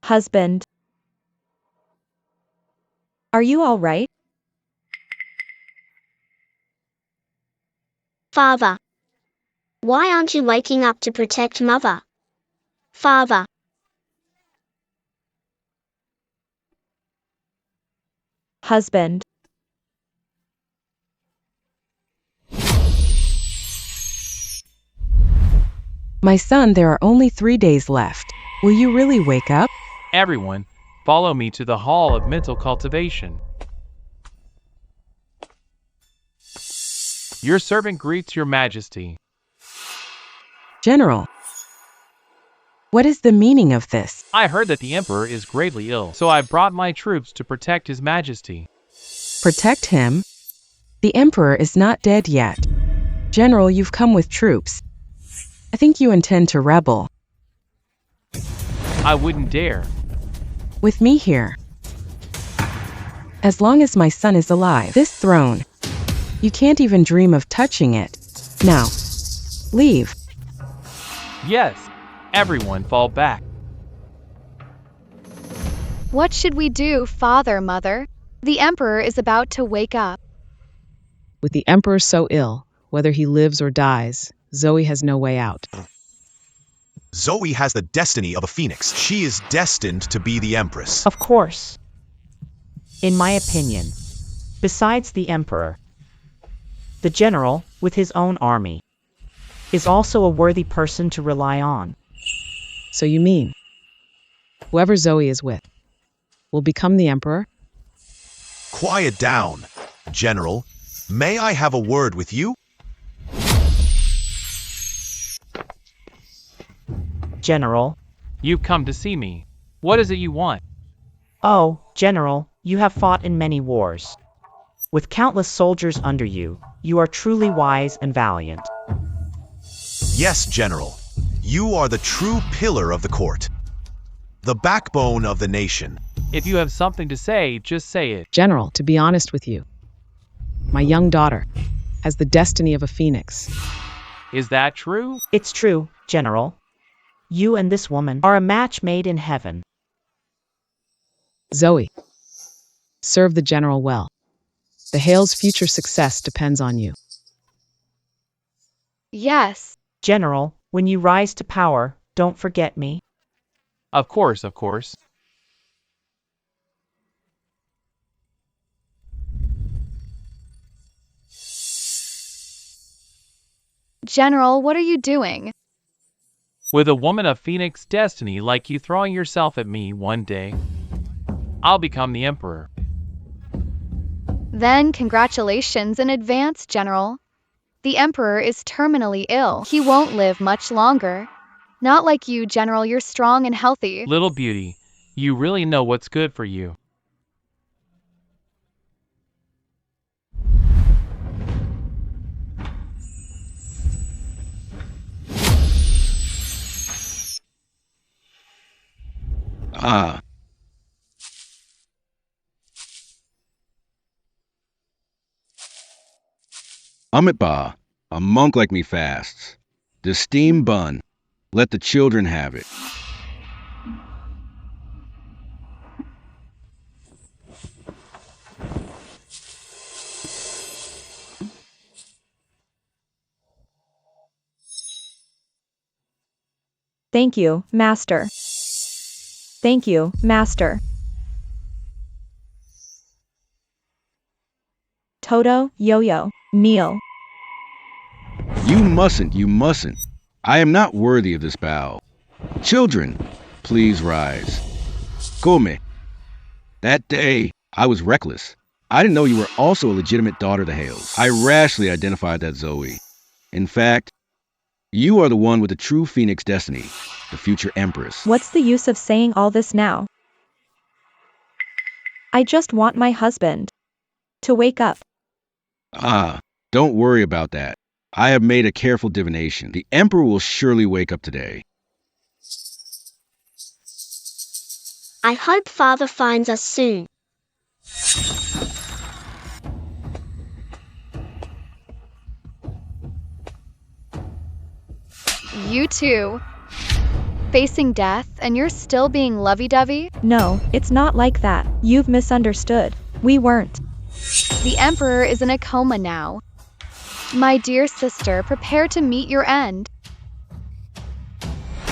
Husband. Are you all right? Father. Why aren't you waking up to protect Mother? Father. Husband. My son, there are only 3 days left. Will you really wake up? Everyone, follow me to the Hall of Mental Cultivation. Your servant greets your majesty. General, what is the meaning of this? I heard that the emperor is gravely ill, so I brought my troops to protect his majesty. Protect him? The emperor is not dead yet. General, you've come with troops. I think you intend to rebel. I wouldn't dare. With me here. As long as my son is alive, this throne, you can't even dream of touching it. Now, leave. Yes, everyone fall back. What should we do, Father, Mother? The Emperor is about to wake up. With the Emperor so ill, whether he lives or dies, Zoe has no way out. Zoe has the destiny of a phoenix. She is destined to be the Empress. Of course. In my opinion, besides the Emperor, the General, with his own army, is also a worthy person to rely on. So you mean, whoever Zoe is with will become the Emperor? Quiet down, General. May I have a word with you? General. You've come to see me. What is it you want? Oh, General, you have fought in many wars. With countless soldiers under you, you are truly wise and valiant. Yes, General. You are the true pillar of the court. The backbone of the nation. If you have something to say, just say it. General, to be honest with you, my young daughter has the destiny of a phoenix. Is that true? It's true, General. You and this woman are a match made in heaven. Zoe, serve the General well. The Hale's future success depends on you. Yes. General, when you rise to power, don't forget me. Of course, of course. General, what are you doing? With a woman of Phoenix destiny like you throwing yourself at me one day, I'll become the Emperor. Then congratulations in advance, General. The Emperor is terminally ill. He won't live much longer. Not like you, General, you're strong and healthy. Little beauty, you really know what's good for you. Ah. Amitba, a monk like me fasts. The steam bun. Let the children have it. Thank you, Master. Thank you, Master. Toto, Yo-Yo, kneel. You mustn't. I am not worthy of this bow. Children, please rise. Come. That day, I was reckless. I didn't know you were also a legitimate daughter of the Hales. I rashly identified that Zoe. In fact, you are the one with the true Phoenix destiny, the future Empress. What's the use of saying all this now? I just want my husband to wake up. Don't worry about that. I have made a careful divination. The Emperor will surely wake up today. I hope Father finds us soon. You two. Facing death, and you're still being lovey-dovey? No, it's not like that. You've misunderstood. We weren't. The Emperor is in a coma now. My dear sister, prepare to meet your end.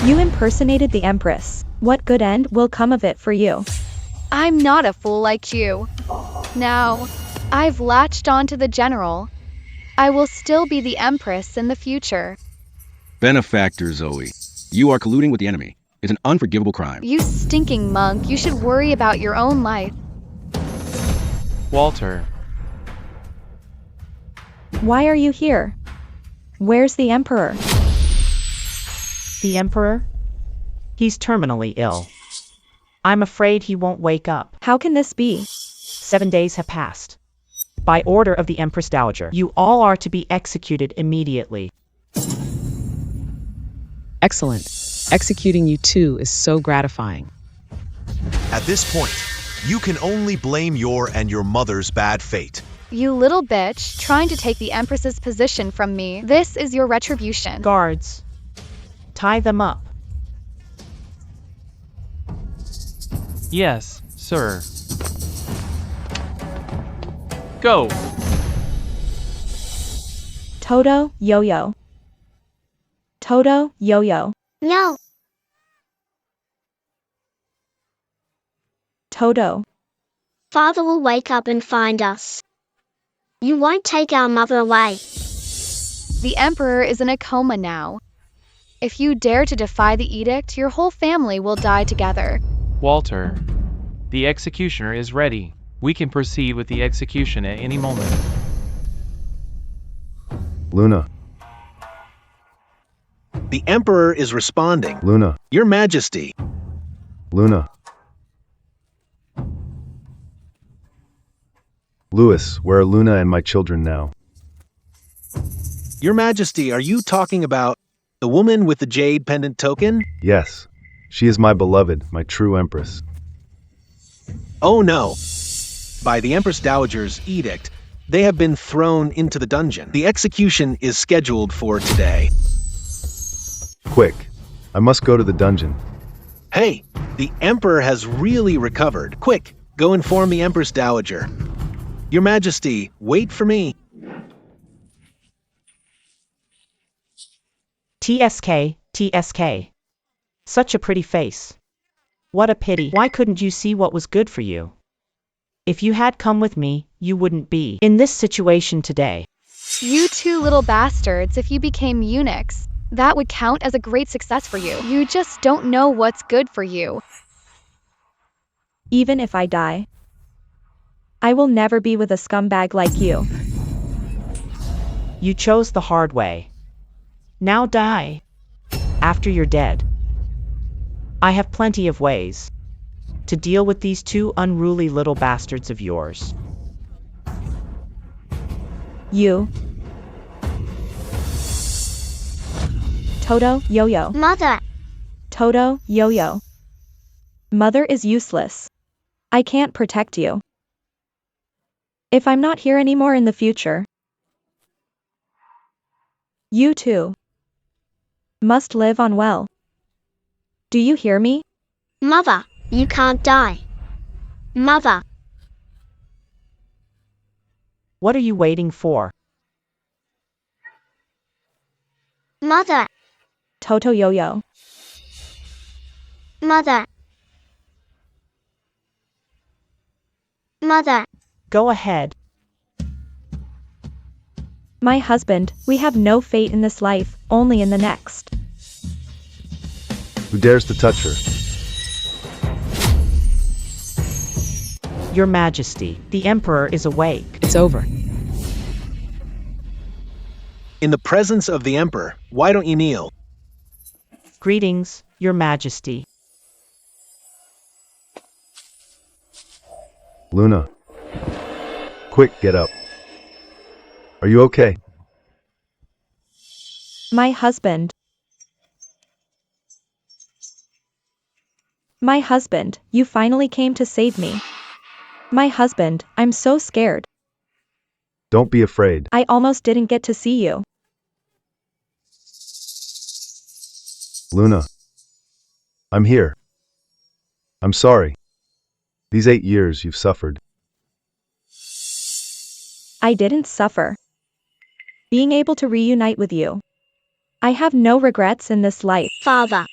You impersonated the Empress. What good end will come of it for you? I'm not a fool like you. Now, I've latched on to the General. I will still be the Empress in the future. Benefactor Zoe, you are colluding with the enemy. It's an unforgivable crime. You stinking monk, you should worry about your own life. Walter. Why are you here? Where's the Emperor? The Emperor? He's terminally ill. I'm afraid he won't wake up. How can this be? 7 days have passed. By order of the Empress Dowager, you all are to be executed immediately. Excellent. Executing you too is so gratifying. At this point, you can only blame your and your mother's bad fate. You little bitch, trying to take the Empress's position from me. This is your retribution. Guards, tie them up. Yes, sir. Go! Toto, Yo-Yo. Toto, Yo-Yo. No. Toto. Father will wake up and find us. You won't take our mother away. The Emperor is in a coma now. If you dare to defy the edict, your whole family will die together. Walter. The executioner is ready. We can proceed with the execution at any moment. Luna. The Emperor is responding. Luna. Your Majesty. Luna. Louis, where are Luna and my children now? Your Majesty, are you talking about the woman with the jade pendant token? Yes. She is my beloved, my true Empress. Oh no. By the Empress Dowager's edict, they have been thrown into the dungeon. The execution is scheduled for today. Quick. I must go to the dungeon. Hey, the Emperor has really recovered. Quick, go inform the Empress Dowager. Your Majesty, wait for me. TSK, TSK. Such a pretty face. What a pity. Why couldn't you see what was good for you? If you had come with me, you wouldn't be in this situation today. You two little bastards, if you became eunuchs, that would count as a great success for you. You just don't know what's good for you. Even if I die, I will never be with a scumbag like you. You chose the hard way. Now die. After you're dead. I have plenty of ways to deal with these two unruly little bastards of yours. You. Toto, Yo-Yo. Mother. Toto, Yo-Yo. Mother is useless. I can't protect you. If I'm not here anymore in the future, you too must live on well. Do you hear me? Mother, you can't die. Mother. What are you waiting for? Mother. Toto, Yo-Yo. Mother. Mother. Go ahead. My husband, we have no fate in this life, only in the next. Who dares to touch her? Your Majesty, the Emperor is awake. It's over. In the presence of the Emperor, why don't you kneel? Greetings, Your Majesty. Luna. Quick, get up. Are you okay? My husband. My husband, you finally came to save me. My husband, I'm so scared. Don't be afraid. I almost didn't get to see you. Luna. I'm here. I'm sorry. These 8 years you've suffered. I didn't suffer. Being able to reunite with you. I have no regrets in this life. Father.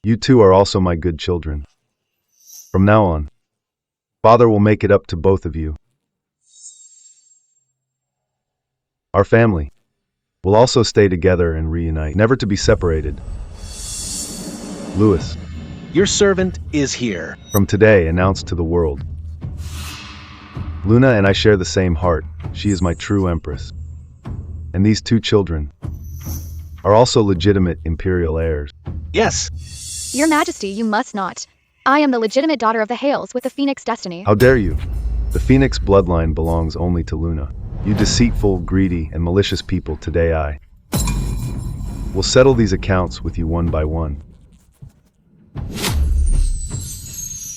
You two are also my good children. From now on, Father will make it up to both of you. Our family will also stay together and reunite, never to be separated. Louis. Your servant is here. From today, announced to the world. Luna and I share the same heart. She is my true empress. And these 2 children are also legitimate imperial heirs. Yes. Your Majesty, you must not. I am the legitimate daughter of the Heirless with the Phoenix destiny. How dare you? The Phoenix bloodline belongs only to Luna. You deceitful, greedy, and malicious people, today I will settle these accounts with you one by one.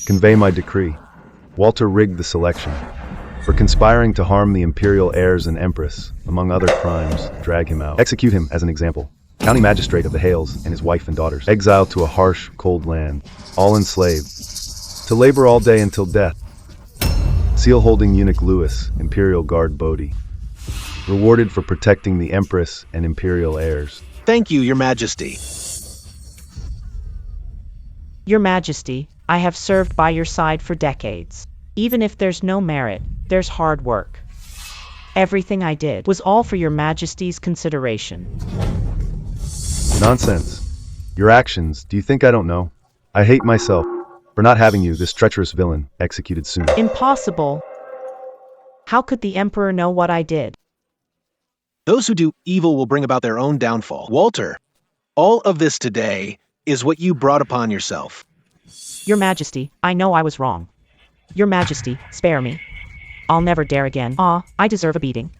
Convey my decree. Walter rigged the selection. For conspiring to harm the imperial heirs and empress, among other crimes, drag him out. Execute him as an example. County magistrate of the Heirless and his wife and daughters. Exiled to a harsh, cold land. All enslaved. To labor all day until death. Seal-holding eunuch Louis, Imperial Guard Bodhi. Rewarded for protecting the Empress and Imperial heirs. Thank you, Your Majesty. Your Majesty, I have served by your side for decades. Even if there's no merit, there's hard work. Everything I did was all for Your Majesty's consideration. Nonsense. Your actions, do you think I don't know? I hate myself for not having you, this treacherous villain, executed sooner. Impossible. How could the Emperor know what I did? Those who do evil will bring about their own downfall. Walter, all of this today is what you brought upon yourself. Your Majesty, I know I was wrong. Your Majesty, spare me. I'll never dare again. I deserve a beating.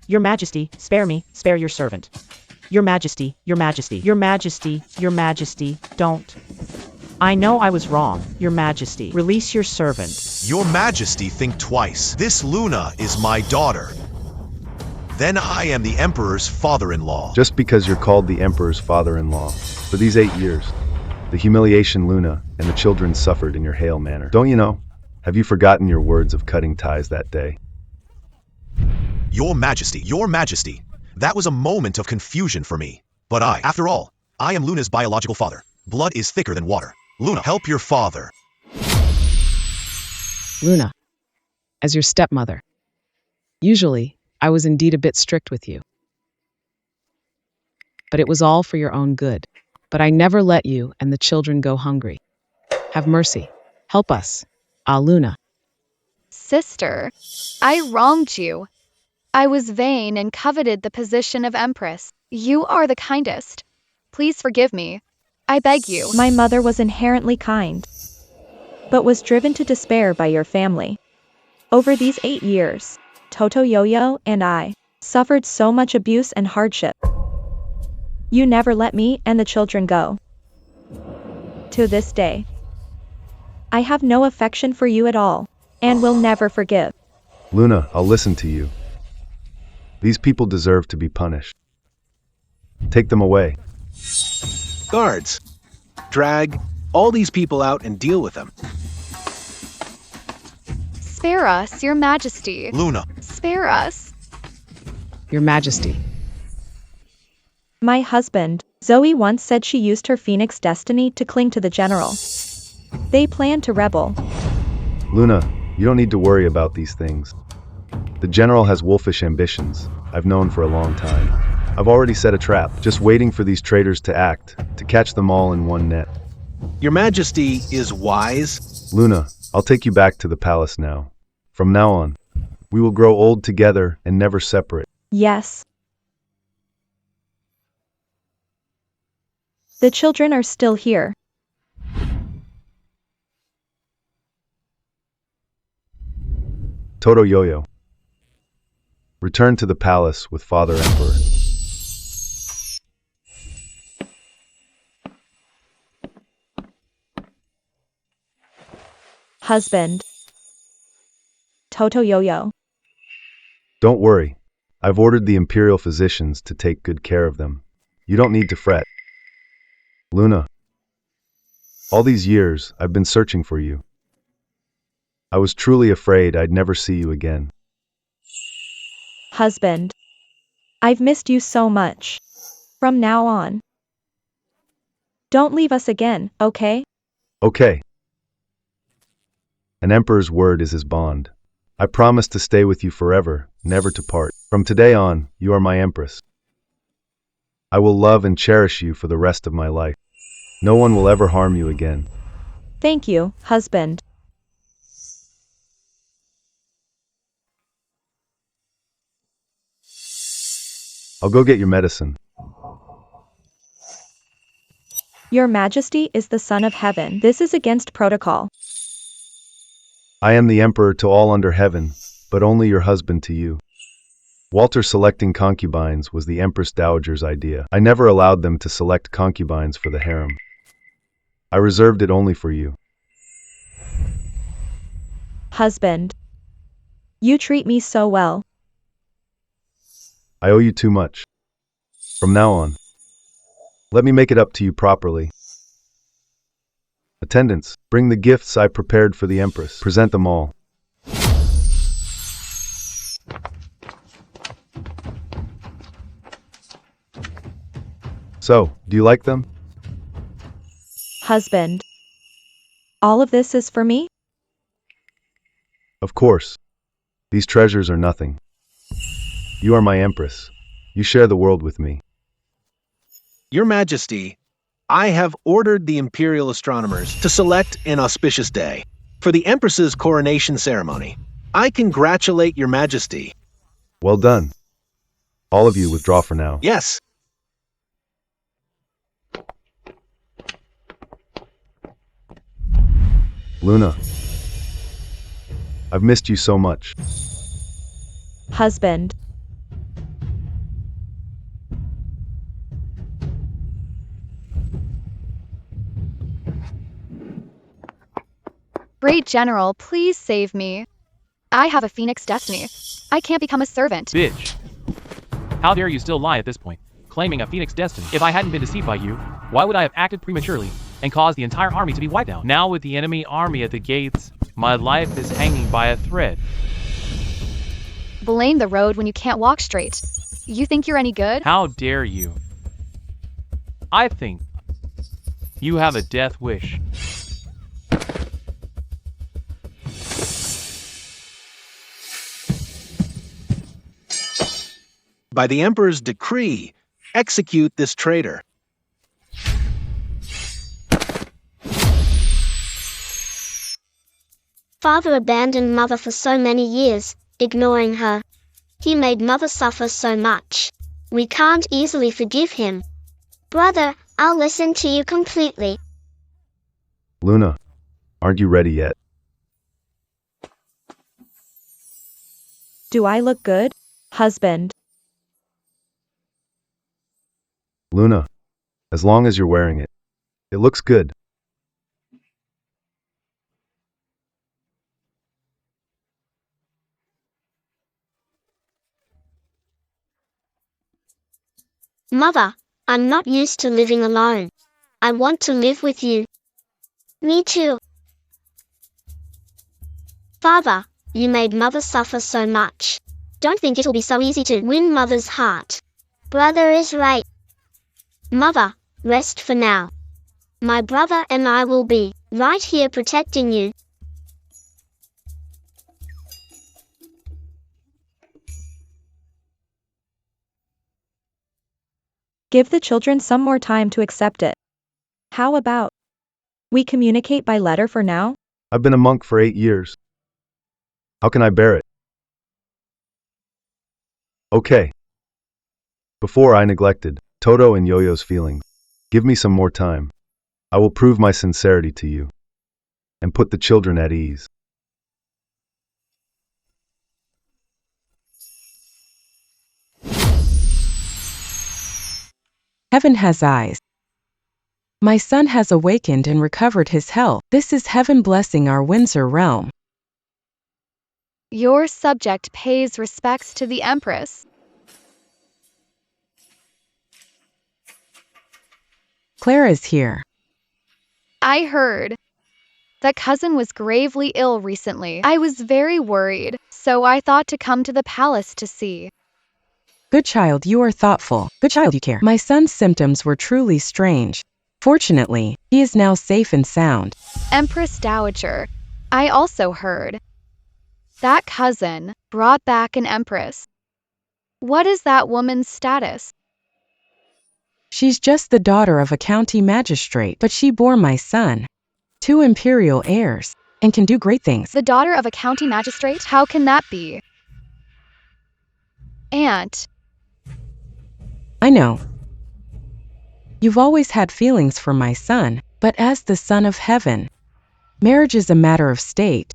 Your Majesty, spare me, spare your servant. Your Majesty, Your Majesty, Your Majesty, Your Majesty, don't. I know I was wrong, Your Majesty. Release your servant. Your Majesty, think twice. This Luna is my daughter. Then I am the Emperor's father-in-law. Just because you're called the Emperor's father-in-law, for these 8 years, the humiliation Luna and the children suffered in your Hail manor. Don't you know? Have you forgotten your words of cutting ties that day? Your Majesty, that was a moment of confusion for me. But after all, I am Luna's biological father. Blood is thicker than water. Luna, help your father. Luna, as your stepmother. Usually, I was indeed a bit strict with you. But it was all for your own good. But I never let you and the children go hungry. Have mercy. Help us. Luna. Sister, I wronged you. I was vain and coveted the position of Empress. You are the kindest. Please forgive me. I beg you. My mother was inherently kind, but was driven to despair by your family. Over these 8 years, Toto Yo-Yo and I suffered so much abuse and hardship. You never let me and the children go. To this day, I have no affection for you at all, and will never forgive. Luna, I'll listen to you. These people deserve to be punished. Take them away. Guards, drag all these people out and deal with them. Spare us, Your Majesty. Luna. Spare us. Your Majesty. My husband, Zoe, once said she used her Phoenix destiny to cling to the general. They plan to rebel. Luna, you don't need to worry about these things. The general has wolfish ambitions, I've known for a long time. I've already set a trap, just waiting for these traitors to act, to catch them all in one net. Your Majesty is wise. Luna, I'll take you back to the palace now. From now on, we will grow old together and never separate. Yes. The children are still here. Toto Yo-Yo. Return to the palace with Father Emperor. Husband. Toto Yo-Yo. Don't worry. I've ordered the imperial physicians to take good care of them. You don't need to fret. Luna. All these years, I've been searching for you. I was truly afraid I'd never see you again. Husband. I've missed you so much. From now on, don't leave us again, okay? Okay. An emperor's word is his bond. I promise to stay with you forever, never to part. From today on, you are my empress. I will love and cherish you for the rest of my life. No one will ever harm you again. Thank you, husband. I'll go get your medicine. Your Majesty is the Son of Heaven. This is against protocol. I am the emperor to all under heaven, but only your husband to you. Walter selecting concubines was the Empress Dowager's idea. I never allowed them to select concubines for the harem. I reserved it only for you. Husband. You treat me so well. I owe you too much. From now on, let me make it up to you properly. Attendants, bring the gifts I prepared for the Empress. Present them all. So, do you like them? Husband. All of this is for me? Of course. These treasures are nothing. You are my Empress. You share the world with me. Your Majesty, I have ordered the imperial astronomers to select an auspicious day for the Empress's coronation ceremony. I congratulate Your Majesty. Well done. All of you withdraw for now. Yes. Luna, I've missed you so much. Husband. Great General, please save me. I have a phoenix destiny. I can't become a servant. Bitch. How dare you still lie at this point, claiming a phoenix destiny? If I hadn't been deceived by you, why would I have acted prematurely and caused the entire army to be wiped out? Now with the enemy army at the gates, my life is hanging by a thread. Blame the road when you can't walk straight. You think you're any good? How dare you? I think you have a death wish. By the Emperor's decree, execute this traitor. Father abandoned Mother for so many years, ignoring her. He made Mother suffer so much. We can't easily forgive him. Brother, I'll listen to you completely. Luna, aren't you ready yet? Do I look good, husband? Luna, as long as you're wearing it, it looks good. Mother, I'm not used to living alone. I want to live with you. Me too. Father, you made Mother suffer so much. Don't think it'll be so easy to win Mother's heart. Brother is right. Mother, rest for now. My brother and I will be right here protecting you. Give the children some more time to accept it. How about We communicate by letter for now? I've been a monk for 8 years. How can I bear it? Okay. Before I neglected Toto and Yo-Yo's feelings. Give me some more time. I will prove my sincerity to you and put the children at ease. Heaven has eyes. My son has awakened and recovered his health. This is heaven blessing our Windsor realm. Your subject pays respects to the Empress. Clara is here. I heard that cousin was gravely ill recently. I was very worried, so I thought to come to the palace to see. Good child, you are thoughtful. Good child, you care. My son's symptoms were truly strange. Fortunately, he is now safe and sound. Empress Dowager, I also heard that cousin brought back an empress. What is that woman's status? She's just the daughter of a county magistrate, but she bore my son 2 imperial heirs and can do great things. The daughter of a county magistrate? How can that be? Aunt. I know. You've always had feelings for my son, but as the son of heaven, marriage is a matter of state.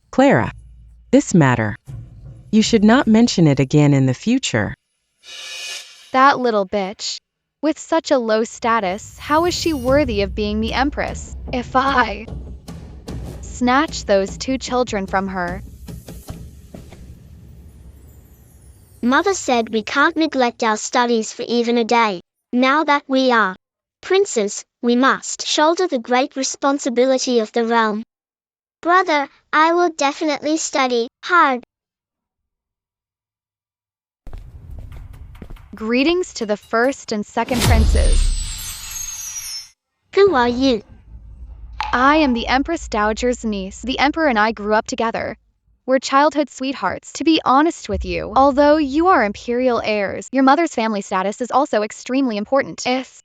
Clara, this matter, you should not mention it again in the future. That little bitch. With such a low status, how is she worthy of being the empress? If I snatch those 2 children from her. Mother said we can't neglect our studies for even a day. Now that we are princes, we must shoulder the great responsibility of the realm. Brother, I will definitely study hard. Greetings to the first and second princes. Who are you? I am the Empress Dowager's niece. The Emperor and I grew up together. We're childhood sweethearts. To be honest with you, although you are imperial heirs, your mother's family status is also extremely important. If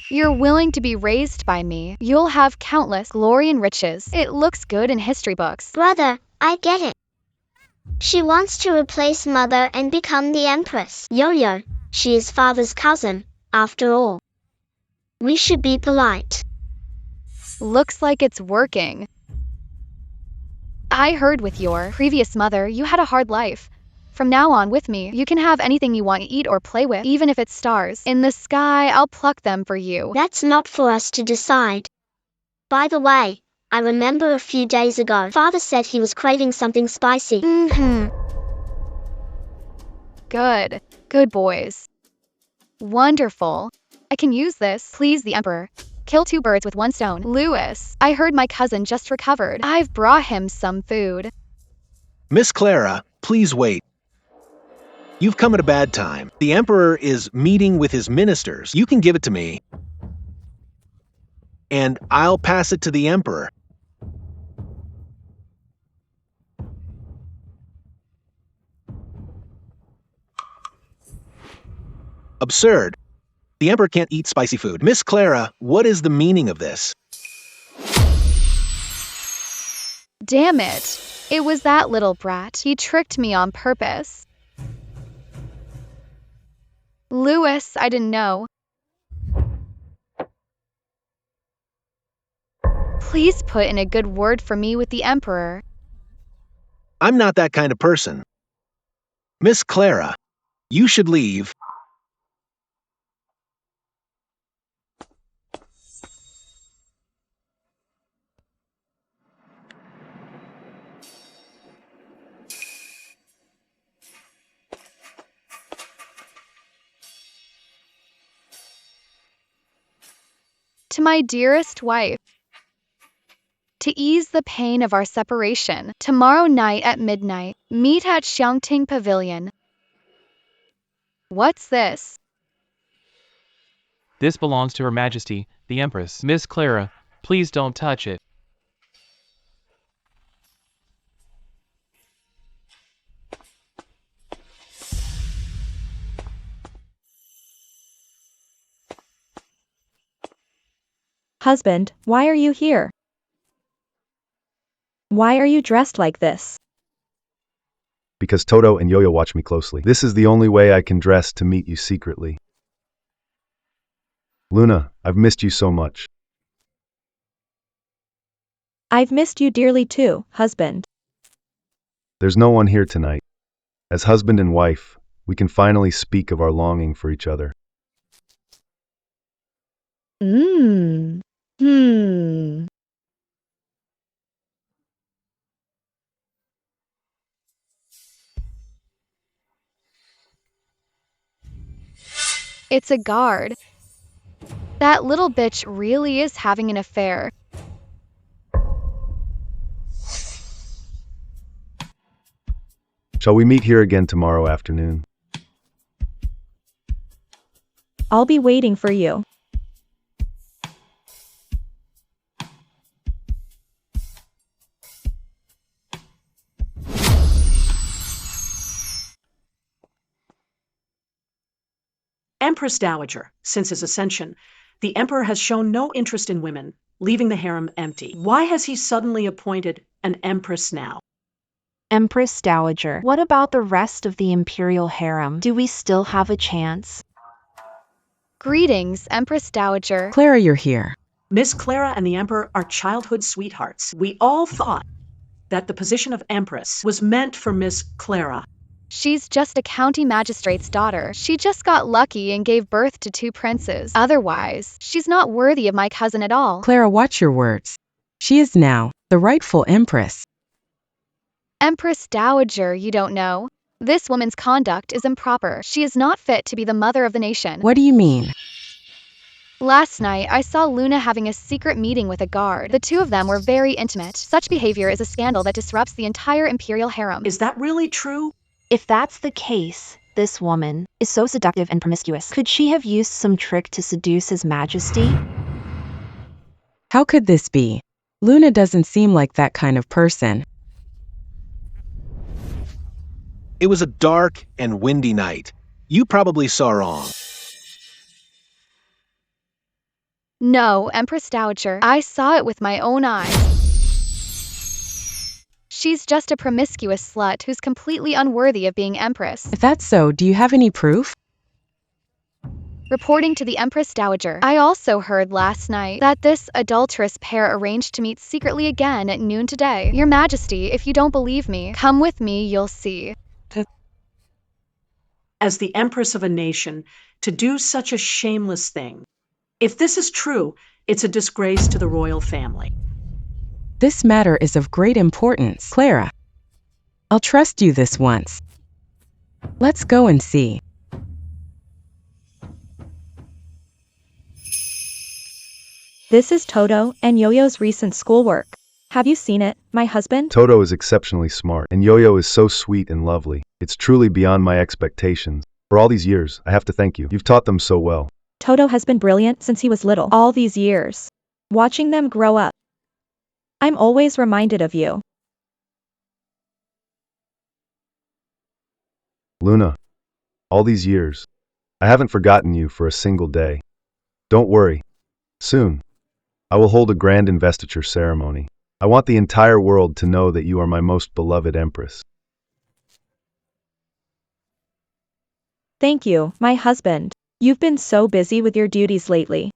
you're willing to be raised by me, you'll have countless glory and riches. It looks good in history books. Brother, I get it. She wants to replace Mother and become the Empress. Yo-Yo, she is Father's cousin, after all. We should be polite. Looks like it's working. I heard with your previous mother you had a hard life. From now on with me, you can have anything you want to eat or play with, even if it's stars. In the sky, I'll pluck them for you. That's not for us to decide. By the way, I remember a few days ago, Father said he was craving something spicy. Good. Good boys. Wonderful. I can use this. Please the Emperor. Kill 2 birds with 1 stone. Louis, I heard my cousin just recovered. I've brought him some food. Miss Clara, please wait. You've come at a bad time. The Emperor is meeting with his ministers. You can give it to me, and I'll pass it to the Emperor. Absurd. The Emperor can't eat spicy food. Miss Clara, what is the meaning of this? Damn it. It was that little brat. He tricked me on purpose. Louis, I didn't know. Please put in a good word for me with the Emperor. I'm not that kind of person. Miss Clara, you should leave. To my dearest wife, to ease the pain of our separation, tomorrow night at midnight, meet at Xiangting Pavilion. What's this? This belongs to Her Majesty, the Empress. Miss Clara, please don't touch it. Husband, why are you here? Why are you dressed like this? Because Toto and Yo-Yo watch me closely. This is the only way I can dress to meet you secretly. Luna, I've missed you so much. I've missed you dearly too, husband. There's no one here tonight. As husband and wife, we can finally speak of our longing for each other. It's a guard. That little bitch really is having an affair. Shall we meet here again tomorrow afternoon? I'll be waiting for you. Empress Dowager, since his ascension, the emperor has shown no interest in women, leaving the harem empty. Why has he suddenly appointed an empress now? Empress Dowager, what about the rest of the imperial harem? Do we still have a chance? Greetings, Empress Dowager. Clara, you're here. Miss Clara and the emperor are childhood sweethearts. We all thought that the position of empress was meant for Miss Clara. She's just a county magistrate's daughter. She just got lucky and gave birth to 2 princes. Otherwise, she's not worthy of my cousin at all. Clara, watch your words. She is now the rightful empress. Empress Dowager, you don't know. This woman's conduct is improper. She is not fit to be the mother of the nation. What do you mean? Last night, I saw Luna having a secret meeting with a guard. The 2 of them were very intimate. Such behavior is a scandal that disrupts the entire imperial harem. Is that really true? If that's the case, this woman is so seductive and promiscuous. Could she have used some trick to seduce His Majesty? How could this be? Luna doesn't seem like that kind of person. It was a dark and windy night. You probably saw wrong. No, Empress Dowager. I saw it with my own eyes. She's just a promiscuous slut who's completely unworthy of being empress. If that's so, do you have any proof? Reporting to the Empress Dowager, I also heard last night that this adulterous pair arranged to meet secretly again at noon today. Your Majesty, if you don't believe me, come with me, you'll see. As the empress of a nation, to do such a shameless thing. If this is true, it's a disgrace to the royal family. This matter is of great importance. Clara, I'll trust you this once. Let's go and see. This is Toto and Yo-Yo's recent schoolwork. Have you seen it, my husband? Toto is exceptionally smart, and Yo-Yo is so sweet and lovely. It's truly beyond my expectations. For all these years, I have to thank you. You've taught them so well. Toto has been brilliant since he was little. All these years. Watching them grow up. I'm always reminded of you. Luna, all these years, I haven't forgotten you for a single day. Don't worry. Soon, I will hold a grand investiture ceremony. I want the entire world to know that you are my most beloved empress. Thank you, my husband. You've been so busy with your duties lately.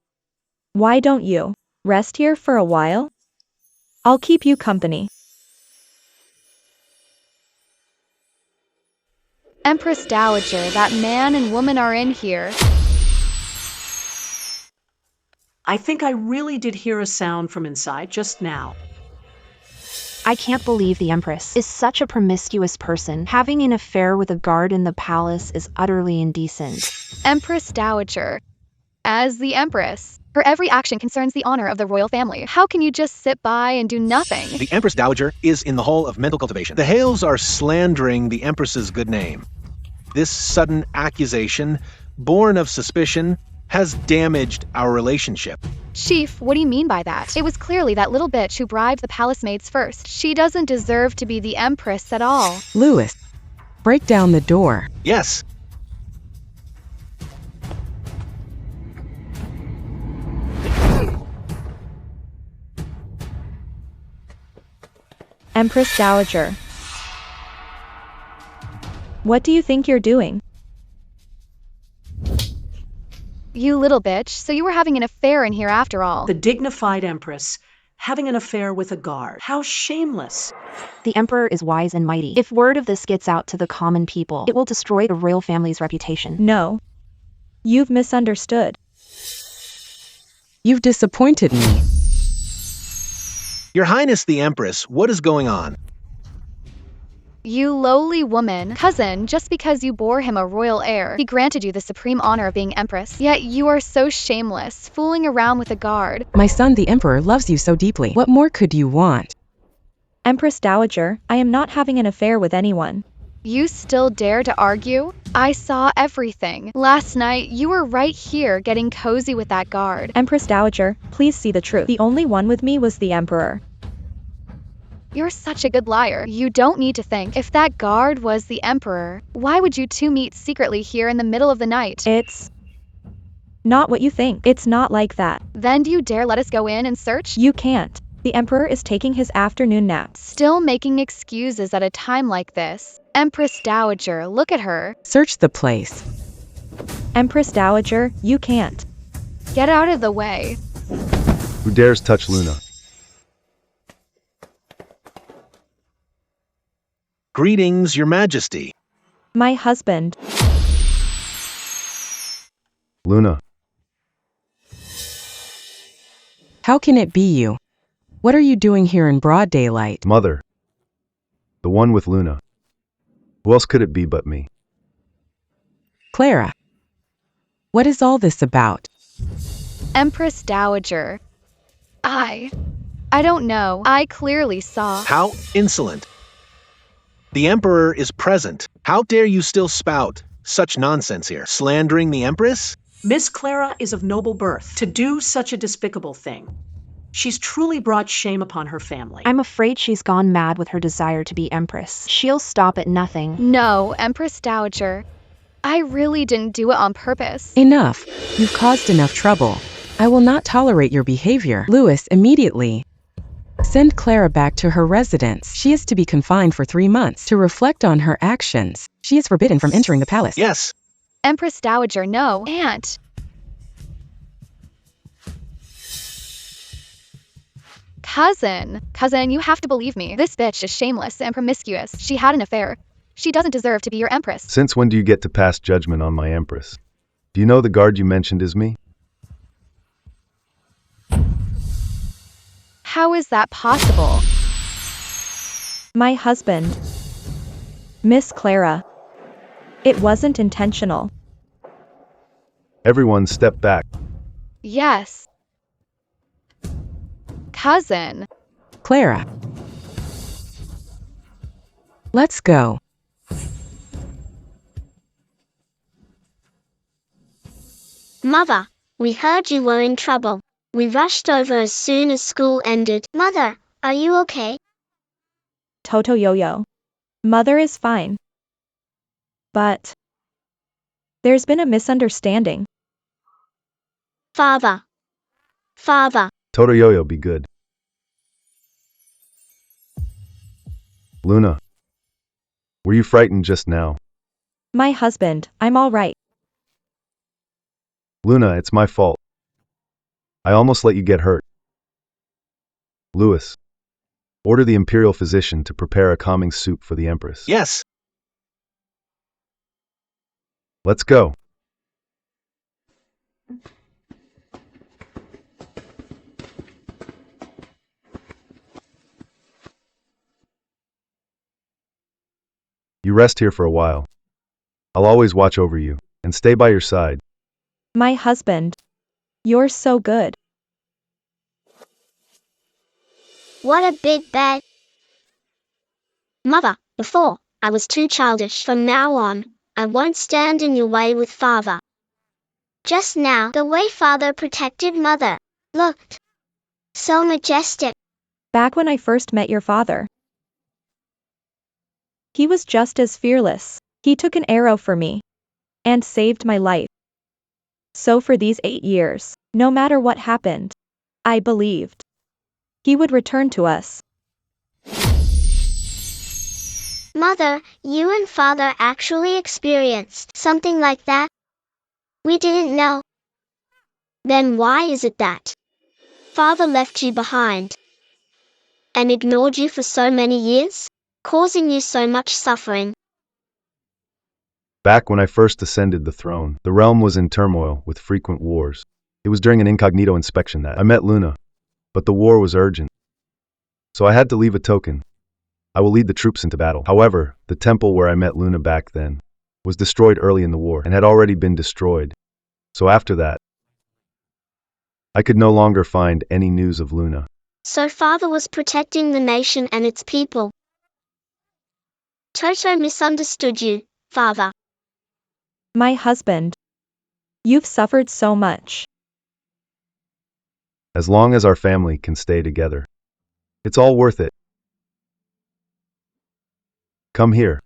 Why don't you rest here for a while? I'll keep you company. Empress Dowager, that man and woman are in here. I think I really did hear a sound from inside just now. I can't believe the Empress is such a promiscuous person. Having an affair with a guard in the palace is utterly indecent. Empress Dowager. As the Empress, her every action concerns the honor of the royal family. How can you just sit by and do nothing? The Empress Dowager is in the hall of mental cultivation. The Hales are slandering the Empress's good name. This sudden accusation, born of suspicion, has damaged our relationship. Chief, what do you mean by that? It was clearly that little bitch who bribed the palace maids first. She doesn't deserve to be the Empress at all. Louis, break down the door. Yes. Empress Dowager. What do you think you're doing? You little bitch, so you were having an affair in here after all. The dignified Empress having an affair with a guard. How shameless. The Emperor is wise and mighty. If word of this gets out to the common people, it will destroy the royal family's reputation. No. You've misunderstood. You've disappointed me. Your Highness the Empress, what is going on? You lowly woman. Cousin, just because you bore him a royal heir, he granted you the supreme honor of being empress. Yet you are so shameless, fooling around with a guard. My son, the Emperor, loves you so deeply. What more could you want? Empress Dowager, I am not having an affair with anyone. You still dare to argue? I saw everything. Last night, you were right here getting cozy with that guard. Empress Dowager, please see the truth. The only one with me was the Emperor. You're such a good liar. You don't need to think. If that guard was the Emperor, why would you two meet secretly here in the middle of the night? It's not what you think. It's not like that. Then do you dare let us go in and search? You can't. The Emperor is taking his afternoon naps. Still making excuses at a time like this. Empress Dowager, look at her. Search the place. Empress Dowager, you can't. Get out of the way. Who dares touch Luna? Greetings, Your Majesty. My husband. Luna. How can it be you? What are you doing here in broad daylight? Mother. The one with Luna. Who else could it be but me? Clara. What is all this about? Empress Dowager. I don't know. I clearly saw. How insolent. The Emperor is present. How dare you still spout such nonsense here? Slandering the Empress? Miss Clara is of noble birth to do such a despicable thing. She's truly brought shame upon her family. I'm afraid she's gone mad with her desire to be Empress. She'll stop at nothing. No, Empress Dowager. I really didn't do it on purpose. Enough. You've caused enough trouble. I will not tolerate your behavior. Louis, immediately. Send Clara back to her residence. She is to be confined for 3 months to reflect on her actions. She is forbidden from entering the palace. Yes. Empress Dowager, no. Aunt. Cousin, you have to believe me. This bitch is shameless and promiscuous. She had an affair. She doesn't deserve to be your empress. Since when do you get to pass judgment on my Empress? Do you know the guard you mentioned is me? How is that possible? My husband. Miss Clara. It wasn't intentional. Everyone step back. Yes. Cousin. Clara. Let's go. Mother, we heard you were in trouble. We rushed over as soon as school ended. Mother, are you okay? Toto Yo-Yo. Mother is fine. But there's been a misunderstanding. Father. Toto Yo-Yo, be good. Luna. Were you frightened just now? My husband, I'm all right. Luna, it's my fault. I almost let you get hurt. Louis. Order the imperial physician to prepare a calming soup for the Empress. Yes. Let's go. You rest here for a while. I'll always watch over you and stay by your side. My husband. You're so good. What a big bed. Mother, before, I was too childish. From now on, I won't stand in your way with Father. Just now, the way Father protected Mother looked so majestic. Back when I first met your father, he was just as fearless. He took an arrow for me and saved my life. So for these 8 years, no matter what happened, I believed he would return to us. Mother, you and Father actually experienced something like that? We didn't know. Then why is it that Father left you behind and ignored you for so many years, causing you so much suffering? Back when I first ascended the throne, the realm was in turmoil with frequent wars. It was during an incognito inspection that I met Luna, but the war was urgent. So I had to leave a token. I will lead the troops into battle. However, the temple where I met Luna back then was destroyed early in the war and had already been destroyed. So after that, I could no longer find any news of Luna. So Father was protecting the nation and its people. Toto misunderstood you, Father. My husband. You've suffered so much. As long as our family can stay together, it's all worth it. Come here.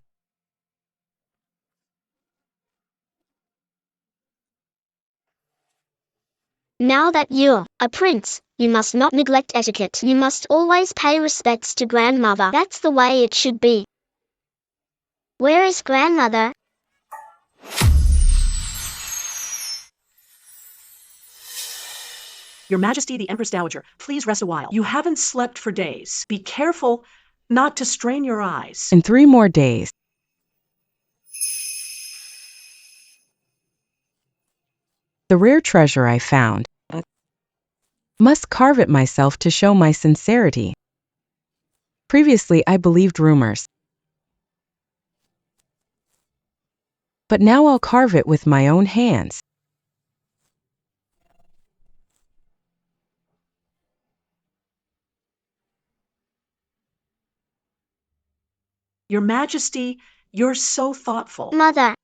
Now that you're a prince, you must not neglect etiquette. You must always pay respects to grandmother. That's the way it should be. Where is grandmother? Your Majesty, the Empress Dowager, please rest a while. You haven't slept for days. Be careful not to strain your eyes. In 3 more days. The rare treasure I found. Must carve it myself to show my sincerity. Previously I believed rumors. But now I'll carve it with my own hands. Your Majesty, you're so thoughtful. Mother.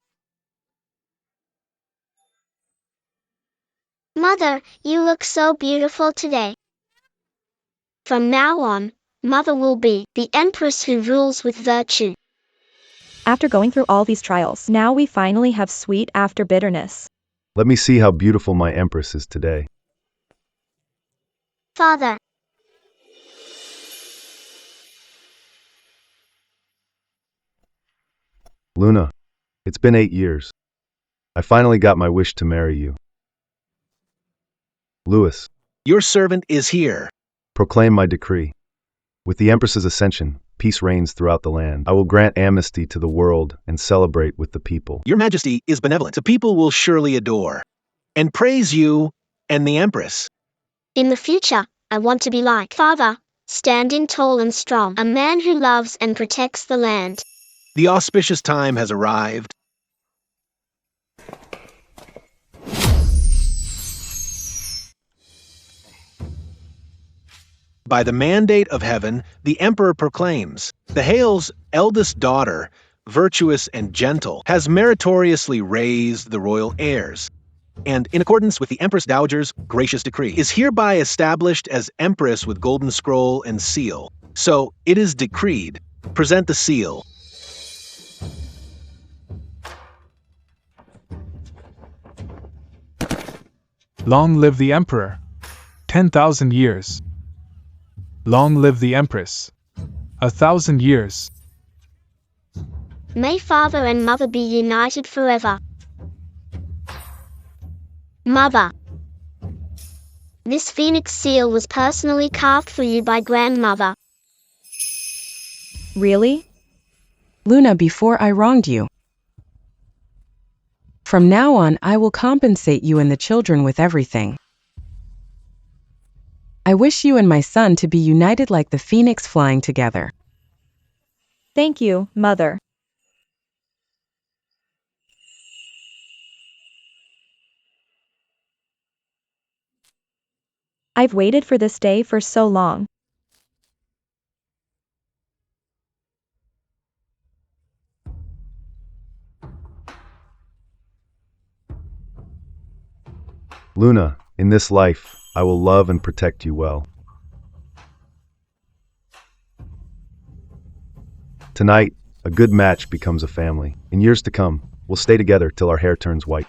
Mother, you look so beautiful today. From now on, Mother will be the Empress who rules with virtue. After going through all these trials, now we finally have sweet after bitterness. Let me see how beautiful my Empress is today. Father. Luna, it's been 8 years. I finally got my wish to marry you. Louis. Your servant is here. Proclaim my decree. With the Empress's ascension, peace reigns throughout the land. I will grant amnesty to the world and celebrate with the people. Your Majesty is benevolent. The people will surely adore and praise you and the Empress. In the future, I want to be like Father, standing tall and strong, a man who loves and protects the land. The auspicious time has arrived. By the mandate of heaven, the Emperor proclaims, the Heirless' eldest daughter, virtuous and gentle, has meritoriously raised the royal heirs, and in accordance with the Empress Dowager's gracious decree, is hereby established as Empress with golden scroll and seal. So it is decreed. Present the seal. Long live the Emperor. 10,000 years. Long live the Empress. 1,000 years. May Father and Mother be united forever. Mother. This phoenix seal was personally carved for you by grandmother. Really? Luna, before I wronged you. From now on, I will compensate you and the children with everything. I wish you and my son to be united like the phoenix flying together. Thank you, Mother. I've waited for this day for so long. Luna, in this life, I will love and protect you well. Tonight, a good match becomes a family. In years to come, we'll stay together till our hair turns white.